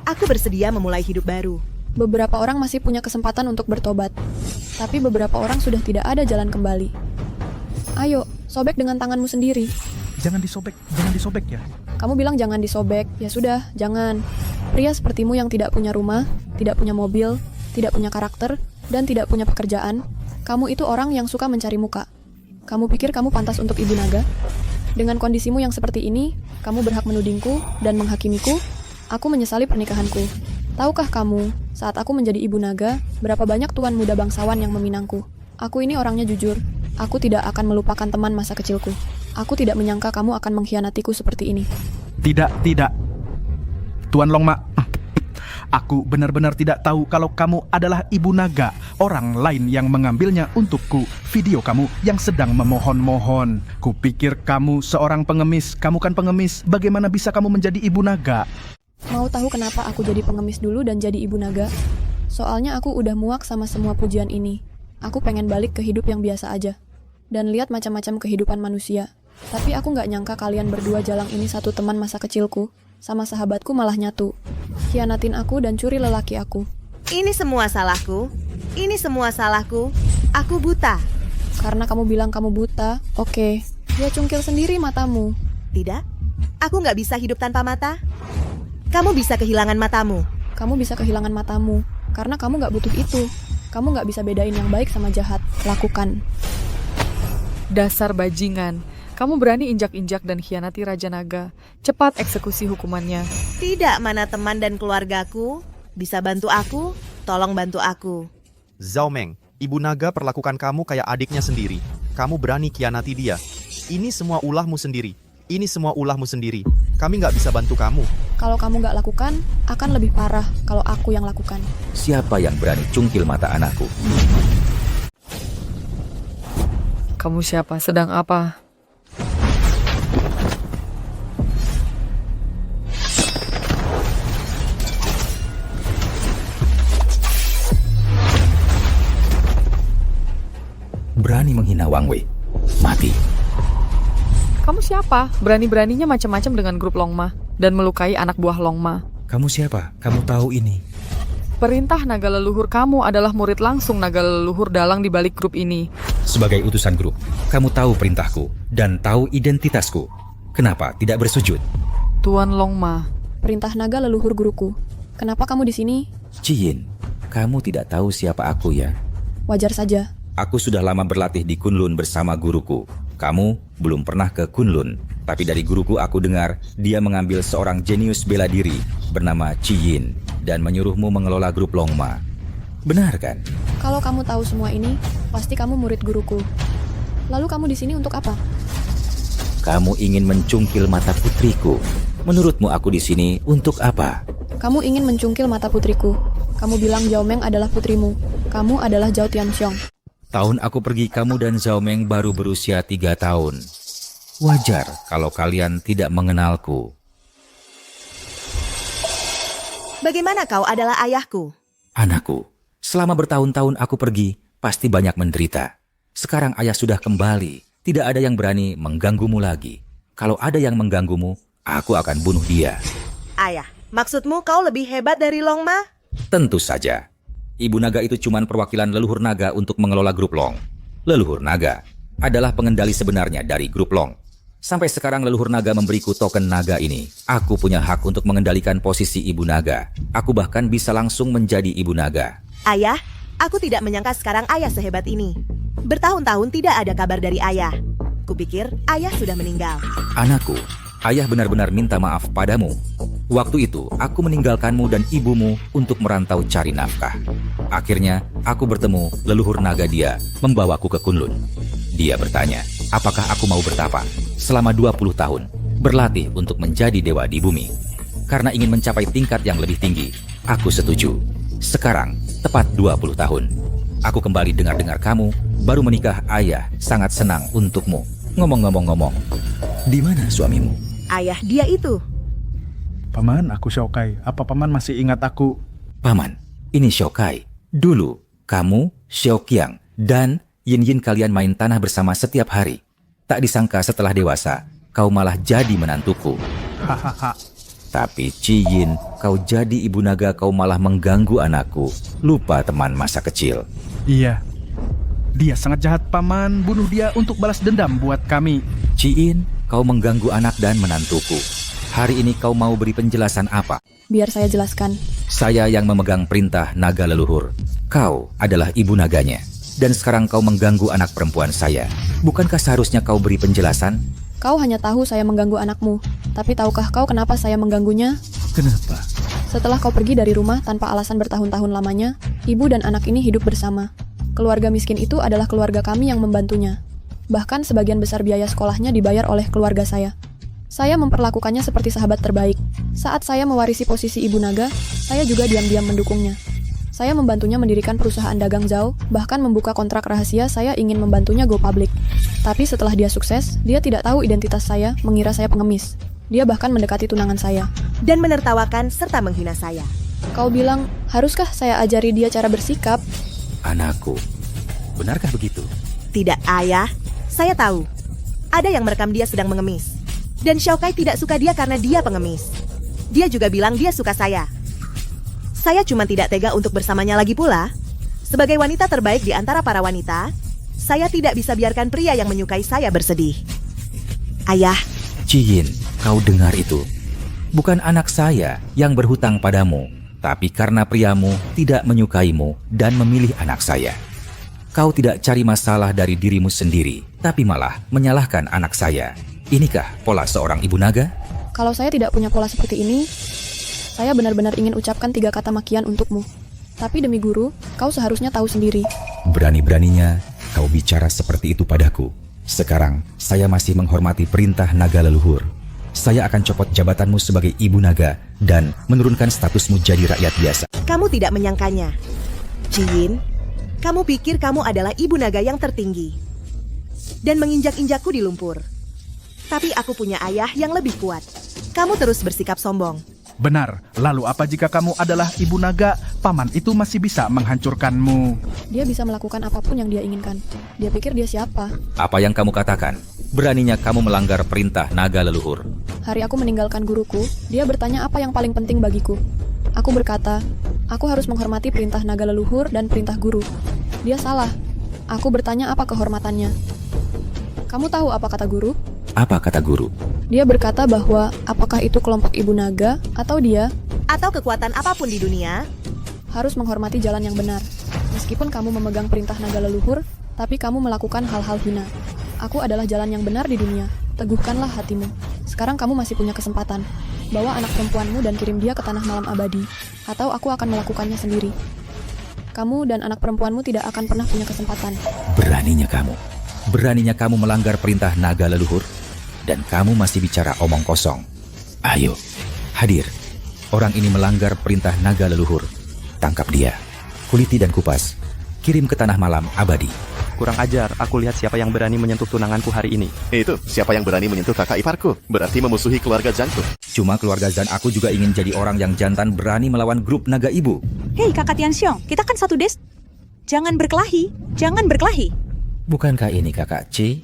Aku bersedia memulai hidup baru. Beberapa orang masih punya kesempatan untuk bertobat. Tapi beberapa orang sudah tidak ada jalan kembali. Ayo, sobek dengan tanganmu sendiri. Jangan disobek ya. Kamu bilang jangan disobek, ya sudah, jangan. Pria sepertimu yang tidak punya rumah, tidak punya mobil, tidak punya karakter, dan tidak punya pekerjaan, kamu itu orang yang suka mencari muka. Kamu pikir kamu pantas untuk Ibu Naga? Dengan kondisimu yang seperti ini, kamu berhak menudingku dan menghakimiku. Aku menyesali pernikahanku. Tahukah kamu, saat aku menjadi Ibu Naga, berapa banyak tuan muda bangsawan yang meminangku? Aku ini orangnya jujur. Aku tidak akan melupakan teman masa kecilku. Aku tidak menyangka kamu akan mengkhianatiku seperti ini. Tidak. Tuan Longma, aku benar-benar tidak tahu kalau kamu adalah Ibu Naga. Orang lain yang mengambilnya untukku. Video kamu yang sedang memohon-mohon. Kupikir kamu seorang pengemis. Kamu kan pengemis. Bagaimana bisa kamu menjadi Ibu Naga? Mau tahu kenapa aku jadi pengemis dulu dan jadi Ibu Naga? Soalnya aku udah muak sama semua pujian ini. Aku pengen balik ke hidup yang biasa aja. Dan lihat macam-macam kehidupan manusia. Tapi aku nggak nyangka kalian berdua jalang ini satu teman masa kecilku. Sama sahabatku malah nyatu. Khianatin aku dan curi lelaki aku. Ini semua salahku. Aku buta. Karena kamu bilang kamu buta, oke. Ya cungkil sendiri matamu. Tidak, aku nggak bisa hidup tanpa mata. Kamu bisa kehilangan matamu. Kamu bisa kehilangan matamu. Karena kamu nggak butuh itu. Kamu nggak bisa bedain yang baik sama jahat. Lakukan. Dasar bajingan. Kamu berani injak-injak dan khianati Raja Naga. Cepat eksekusi hukumannya. Tidak, mana teman dan keluargaku. Bisa bantu aku? Tolong bantu aku. Zhao Meng, Ibu Naga perlakukan kamu kayak adiknya sendiri. Kamu berani khianati dia. Ini semua ulahmu sendiri. Kami nggak bisa bantu kamu. Kalau kamu nggak lakukan, akan lebih parah kalau aku yang lakukan. Siapa yang berani cungkil mata anakku? Kamu siapa? Sedang apa? Berani menghina Wang Wei. Mati. Kamu siapa? Berani-beraninya macam-macam dengan grup Longma dan melukai anak buah Longma. Kamu siapa? Kamu tahu ini? Perintah naga leluhur kamu adalah murid langsung naga leluhur dalang di balik grup ini. Sebagai utusan grup, kamu tahu perintahku dan tahu identitasku. Kenapa tidak bersujud? Tuan Longma. Perintah naga leluhur guruku. Kenapa kamu di sini? Ciyin, kamu tidak tahu siapa aku ya? Wajar saja. Aku sudah lama berlatih di Kunlun bersama guruku. Kamu belum pernah ke Kunlun, tapi dari guruku aku dengar dia mengambil seorang jenius bela diri bernama Ciyin dan menyuruhmu mengelola grup Longma. Benar kan? Kalau kamu tahu semua ini, pasti kamu murid guruku. Lalu kamu di sini untuk apa? Kamu ingin mencungkil mata putriku. Menurutmu aku di sini untuk apa? Kamu ingin mencungkil mata putriku. Kamu bilang Zhao Meng adalah putrimu. Kamu adalah Zhao Tianxiong. Tahun aku pergi, kamu dan Zhao Meng baru berusia 3 tahun. Wajar kalau kalian tidak mengenalku. Bagaimana kau adalah ayahku? Anakku, Selama bertahun-tahun aku pergi, pasti banyak menderita. Sekarang ayah sudah kembali. Tidak ada yang berani mengganggumu lagi. Kalau ada yang mengganggumu, aku akan bunuh dia. Ayah, maksudmu kau lebih hebat dari Longma? Tentu saja. Ibu naga itu cuma perwakilan leluhur naga untuk mengelola grup Long. Leluhur naga adalah pengendali sebenarnya dari grup Long. Sampai sekarang leluhur naga memberiku token naga ini. Aku punya hak untuk mengendalikan posisi ibu naga. Aku bahkan bisa langsung menjadi ibu naga. Ayah, aku tidak menyangka sekarang ayah sehebat ini. Bertahun-tahun tidak ada kabar dari ayah. Kupikir ayah sudah meninggal. Anakku, ayah benar-benar minta maaf padamu. Waktu itu, aku meninggalkanmu dan ibumu untuk merantau cari nafkah. Akhirnya, aku bertemu leluhur naga dia, membawaku ke Kunlun. Dia bertanya, apakah aku mau bertapa selama 20 tahun, berlatih untuk menjadi dewa di bumi. Karena ingin mencapai tingkat yang lebih tinggi, aku setuju. Sekarang, tepat 20 tahun. Aku kembali dengar-dengar kamu, baru menikah ayah, sangat senang untukmu. Ngomong-ngomong, di mana suamimu? Ayah dia itu. Paman, aku Shokai. Apa paman masih ingat aku? Paman, ini Shokai. Dulu, kamu, Xiaoqiang, dan Yin kalian main tanah bersama setiap hari. Tak disangka setelah dewasa, kau malah jadi menantuku. Hahaha. Tapi Ciyin, kau jadi ibu naga, kau malah mengganggu anakku. Lupa teman masa kecil. Iya. Dia sangat jahat, paman. Bunuh dia untuk balas dendam buat kami. Ciyin, kau mengganggu anak dan menantuku. Hari ini kau mau beri penjelasan apa? Biar saya jelaskan. Saya yang memegang perintah naga leluhur. Kau adalah ibu naganya. Dan sekarang kau mengganggu anak perempuan saya. Bukankah seharusnya kau beri penjelasan? Kau hanya tahu saya mengganggu anakmu. Tapi tahukah kau kenapa saya mengganggunya? Kenapa? Setelah kau pergi dari rumah tanpa alasan bertahun-tahun lamanya, ibu dan anak ini hidup bersama. Keluarga miskin itu adalah keluarga kami yang membantunya. Bahkan sebagian besar biaya sekolahnya dibayar oleh keluarga saya. Saya memperlakukannya seperti sahabat terbaik. Saat saya mewarisi posisi ibu naga, saya juga diam-diam mendukungnya. Saya membantunya mendirikan perusahaan dagang Zhao, bahkan membuka kontrak rahasia saya ingin membantunya go public. Tapi setelah dia sukses, dia tidak tahu identitas saya, mengira saya pengemis. Dia bahkan mendekati tunangan saya. Dan menertawakan serta menghina saya. Kau bilang, haruskah saya ajari dia cara bersikap? Anakku, benarkah begitu? Tidak, ayah. Saya tahu. Ada yang merekam dia sedang mengemis. Dan Shokai tidak suka dia karena dia pengemis. Dia juga bilang dia suka saya. Saya cuma tidak tega untuk bersamanya lagi pula. Sebagai wanita terbaik di antara para wanita, saya tidak bisa biarkan pria yang menyukai saya bersedih. Ayah. Ciyin, kau dengar itu? Bukan anak saya yang berhutang padamu, tapi karena priamu tidak menyukaimu dan memilih anak saya. Kau tidak cari masalah dari dirimu sendiri, tapi malah menyalahkan anak saya. Inikah pola seorang ibu naga? Kalau saya tidak punya pola seperti ini, saya benar-benar ingin ucapkan 3 kata makian untukmu. Tapi demi guru, kau seharusnya tahu sendiri. Berani-beraninya kau bicara seperti itu padaku. Sekarang, saya masih menghormati perintah naga leluhur. Saya akan copot jabatanmu sebagai ibu naga dan menurunkan statusmu jadi rakyat biasa. Kamu tidak menyangkanya. Ciyin, kamu pikir kamu adalah ibu naga yang tertinggi. Dan menginjak-injakku di lumpur. Tapi aku punya ayah yang lebih kuat. Kamu terus bersikap sombong. Benar, lalu apa jika kamu adalah ibu naga? Paman itu masih bisa menghancurkanmu. Dia bisa melakukan apapun yang dia inginkan. Dia pikir dia siapa? Apa yang kamu katakan? Beraninya kamu melanggar perintah naga leluhur. Hari aku meninggalkan guruku, dia bertanya apa yang paling penting bagiku. Aku berkata, aku harus menghormati perintah naga leluhur dan perintah guru. Dia salah. Aku bertanya apa kehormatannya. Kamu tahu apa kata guru? Apa kata guru? Dia berkata bahwa apakah itu kelompok ibu naga atau dia atau kekuatan apapun di dunia harus menghormati jalan yang benar. Meskipun kamu memegang perintah naga leluhur, tapi kamu melakukan hal-hal hina. Aku adalah jalan yang benar di dunia. Teguhkanlah hatimu. Sekarang kamu masih punya kesempatan. Bawa anak perempuanmu dan kirim dia ke tanah malam abadi. Atau aku akan melakukannya sendiri. Kamu dan anak perempuanmu tidak akan pernah punya kesempatan. Beraninya kamu. Beraninya kamu melanggar perintah naga leluhur. Dan kamu masih bicara omong kosong. Ayo, hadir. Orang ini melanggar perintah naga leluhur. Tangkap dia. Kuliti dan kupas. Kirim ke tanah malam abadi. Kurang ajar, aku lihat siapa yang berani menyentuh tunanganku hari ini. Itu, siapa yang berani menyentuh kakak iparku? Berarti memusuhi keluarga Zanku. Cuma keluarga Zan aku juga ingin jadi orang yang jantan berani melawan grup naga ibu. Hei kakak Tianxiong, kita kan satu des. Jangan berkelahi, jangan berkelahi. Bukankah ini kakak Ci?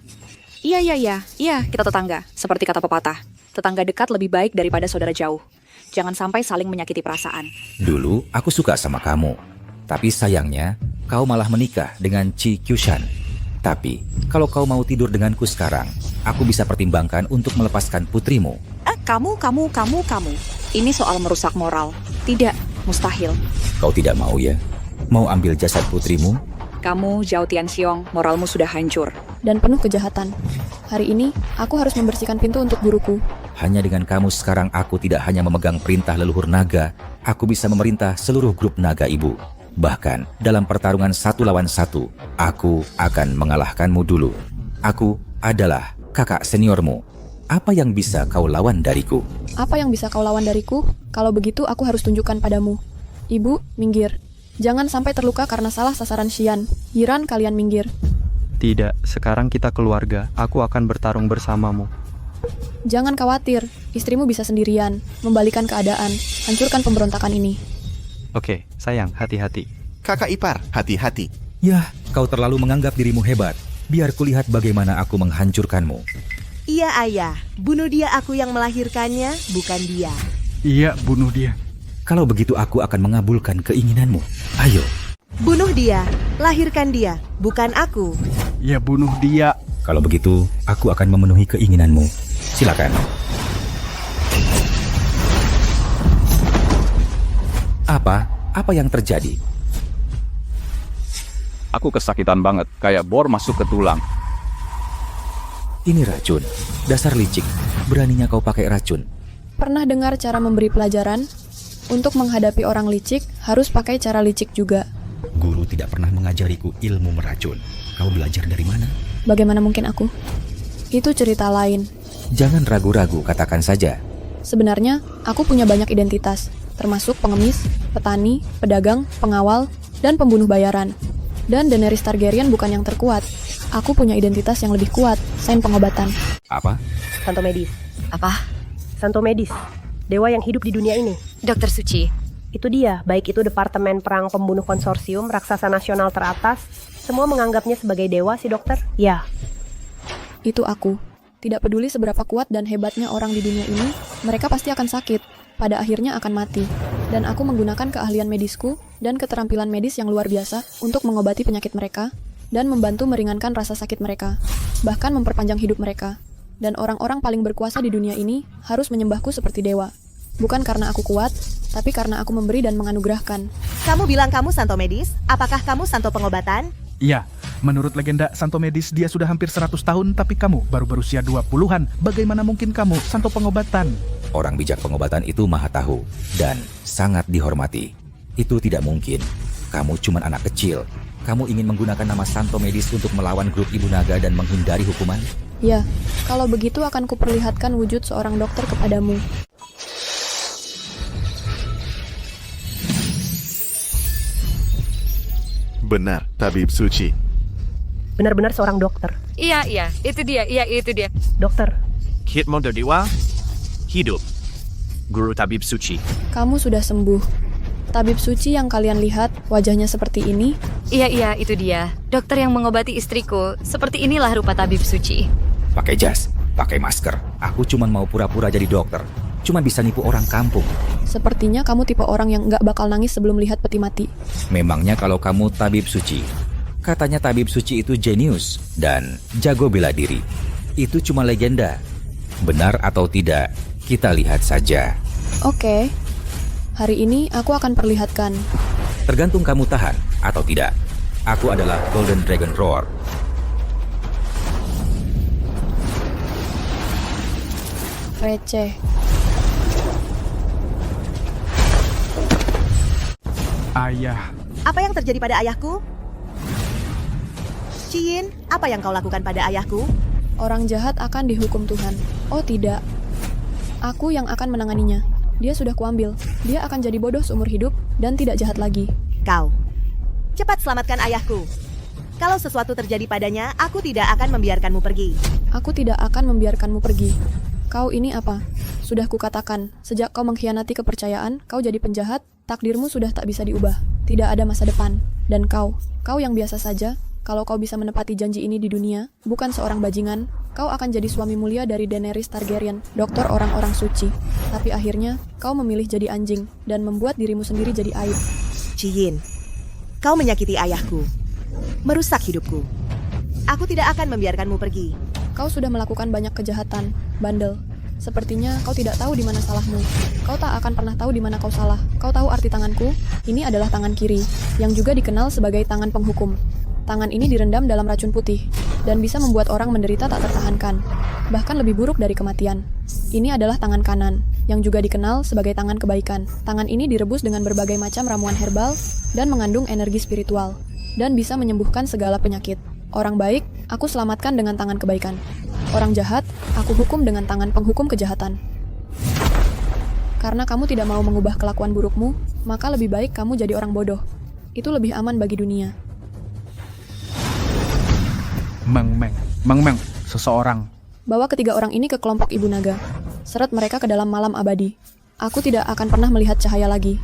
Iya, kita tetangga. Seperti kata pepatah, tetangga dekat lebih baik daripada saudara jauh. Jangan sampai saling menyakiti perasaan. Dulu aku suka sama kamu, tapi sayangnya kau malah menikah dengan Ci Kyushan. Tapi kalau kau mau tidur denganku sekarang, aku bisa pertimbangkan untuk melepaskan putrimu. Kamu. Ini soal merusak moral. Tidak, mustahil. Kau tidak mau ya? Mau ambil jasad putrimu? Kamu, Zhao Tianxiong, moralmu sudah hancur. Dan penuh kejahatan. Hari ini, aku harus membersihkan pintu untuk guruku. Hanya dengan kamu sekarang aku tidak hanya memegang perintah leluhur naga, aku bisa memerintah seluruh grup naga ibu. Bahkan dalam pertarungan 1 lawan 1, aku akan mengalahkanmu dulu. Aku adalah kakak seniormu. Apa yang bisa kau lawan dariku? Apa yang bisa kau lawan dariku? Kalau begitu aku harus tunjukkan padamu. Ibu, minggir. Jangan sampai terluka karena salah sasaran Xian. Yiran, kalian minggir. Tidak, sekarang kita keluarga. Aku akan bertarung bersamamu. Jangan khawatir, istrimu bisa sendirian. Membalikan keadaan, hancurkan pemberontakan ini. Oke, sayang, hati-hati. Kakak ipar, hati-hati. Yah, kau terlalu menganggap dirimu hebat. Biar kulihat bagaimana aku menghancurkanmu. Iya ayah, bunuh dia, aku yang melahirkannya, bukan dia. Iya, bunuh dia. Kalau begitu aku akan mengabulkan keinginanmu. Ayo. Bunuh dia, lahirkan dia, bukan aku. Ya, bunuh dia. Kalau begitu, aku akan memenuhi keinginanmu. Silakan. Apa yang terjadi? Aku kesakitan banget, kayak bor masuk ke tulang. Ini racun. Dasar licik. Beraninya kau pakai racun. Pernah dengar cara memberi pelajaran? Untuk menghadapi orang licik, harus pakai cara licik juga. Guru tidak pernah mengajariku ilmu meracun. Kau belajar dari mana? Bagaimana mungkin aku? Itu cerita lain. Jangan ragu-ragu, katakan saja. Sebenarnya, aku punya banyak identitas, termasuk pengemis, petani, pedagang, pengawal, dan pembunuh bayaran. Dan Daenerys Targaryen bukan yang terkuat. Aku punya identitas yang lebih kuat, sains pengobatan. Apa? Santo Medis. Apa? Santo Medis. Dewa yang hidup di dunia ini. Dokter Suci. Itu dia, baik itu Departemen Perang Pembunuh Konsorsium, raksasa nasional teratas, semua menganggapnya sebagai dewa si dokter. Ya. Itu aku. Tidak peduli seberapa kuat dan hebatnya orang di dunia ini, mereka pasti akan sakit. Pada akhirnya akan mati. Dan aku menggunakan keahlian medisku dan keterampilan medis yang luar biasa untuk mengobati penyakit mereka dan membantu meringankan rasa sakit mereka, bahkan memperpanjang hidup mereka. Dan orang-orang paling berkuasa di dunia ini harus menyembahku seperti dewa. Bukan karena aku kuat, tapi karena aku memberi dan menganugerahkan. Kamu bilang kamu Santo Medis? Apakah kamu Santo Pengobatan? Iya, menurut legenda Santo Medis dia sudah hampir 100 tahun, tapi kamu baru berusia 20-an. Bagaimana mungkin kamu Santo Pengobatan? Orang bijak pengobatan itu maha tahu dan sangat dihormati. Itu tidak mungkin. Kamu cuma anak kecil. Kamu ingin menggunakan nama Santo Medis untuk melawan grup Ibu Naga dan menghindari hukuman? Ya, kalau begitu akan kuperlihatkan wujud seorang dokter kepadamu. Benar, tabib suci. Benar-benar seorang dokter. Iya, itu dia. Dokter. Hitmon Dewa, hidup. Guru tabib suci. Kamu sudah sembuh. Tabib suci yang kalian lihat, wajahnya seperti ini. Iya, itu dia. Dokter yang mengobati istriku. Seperti inilah rupa tabib suci. Pakai jas, pakai masker. Aku cuma mau pura-pura jadi dokter. Cuma bisa nipu orang kampung. Sepertinya kamu tipe orang yang nggak bakal nangis sebelum lihat peti mati. Memangnya kalau kamu tabib suci? Katanya tabib suci itu jenius dan jago bela diri. Itu cuma legenda. Benar atau tidak, kita lihat saja. Oke. Hari ini aku akan perlihatkan. Tergantung kamu tahan atau tidak. Aku adalah Golden Dragon Roar. Receh. Ayah. Apa yang terjadi pada ayahku? Ciyin, apa yang kau lakukan pada ayahku? Orang jahat akan dihukum Tuhan. Oh tidak. Aku yang akan menanganinya. Dia sudah kuambil. Dia akan jadi bodoh seumur hidup dan tidak jahat lagi. Kau. Cepat selamatkan ayahku. Kalau sesuatu terjadi padanya, aku tidak akan membiarkanmu pergi. Aku tidak akan membiarkanmu pergi. Kau ini apa? Sudah kukatakan, sejak kau mengkhianati kepercayaan, kau jadi penjahat, takdirmu sudah tak bisa diubah. Tidak ada masa depan. Dan kau yang biasa saja, kalau kau bisa menepati janji ini di dunia, bukan seorang bajingan, kau akan jadi suami mulia dari Daenerys Targaryen, dokter orang-orang suci. Tapi akhirnya, kau memilih jadi anjing, dan membuat dirimu sendiri jadi aib. Ciyin, kau menyakiti ayahku. Merusak hidupku. Aku tidak akan membiarkanmu pergi. Kau sudah melakukan banyak kejahatan, bandel. Sepertinya kau tidak tahu di mana salahmu. Kau tak akan pernah tahu di mana kau salah. Kau tahu arti tanganku? Ini adalah tangan kiri, yang juga dikenal sebagai tangan penghukum. Tangan ini direndam dalam racun putih, dan bisa membuat orang menderita tak tertahankan. Bahkan lebih buruk dari kematian. Ini adalah tangan kanan, yang juga dikenal sebagai tangan kebaikan. Tangan ini direbus dengan berbagai macam ramuan herbal, dan mengandung energi spiritual, dan bisa menyembuhkan segala penyakit. Orang baik, aku selamatkan dengan tangan kebaikan. Orang jahat, aku hukum dengan tangan penghukum kejahatan. Karena kamu tidak mau mengubah kelakuan burukmu, maka lebih baik kamu jadi orang bodoh. Itu lebih aman bagi dunia. Meng, seseorang. Bawa ketiga orang ini ke kelompok Ibu Naga. Seret mereka ke dalam malam abadi. Aku tidak akan pernah melihat cahaya lagi.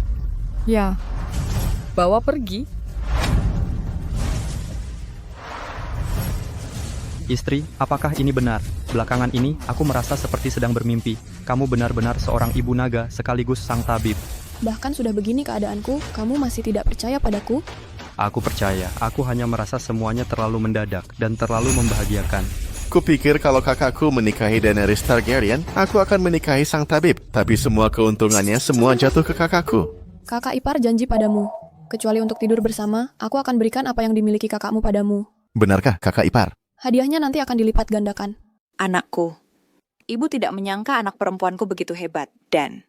Ya, bawa pergi. Istri, apakah ini benar? Belakangan ini, aku merasa seperti sedang bermimpi. Kamu benar-benar seorang ibu naga sekaligus sang tabib. Bahkan sudah begini keadaanku, kamu masih tidak percaya padaku? Aku percaya, aku hanya merasa semuanya terlalu mendadak dan terlalu membahagiakan. Kupikir kalau kakakku menikahi Daenerys Targaryen, aku akan menikahi sang tabib. Tapi semua keuntungannya semua jatuh ke kakakku. Kakak ipar janji padamu. Kecuali untuk tidur bersama, aku akan berikan apa yang dimiliki kakakmu padamu. Benarkah kakak ipar? Hadiahnya nanti akan dilipat gandakan. Anakku, ibu tidak menyangka anak perempuanku begitu hebat dan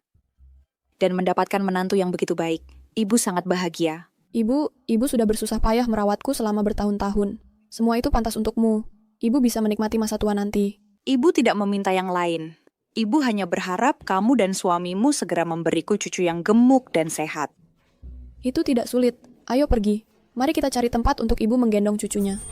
mendapatkan menantu yang begitu baik. Ibu sangat bahagia. Ibu sudah bersusah payah merawatku selama bertahun-tahun. Semua itu pantas untukmu. Ibu bisa menikmati masa tua nanti. Ibu tidak meminta yang lain. Ibu hanya berharap kamu dan suamimu segera memberiku cucu yang gemuk dan sehat. Itu tidak sulit. Ayo pergi. Mari kita cari tempat untuk ibu menggendong cucunya.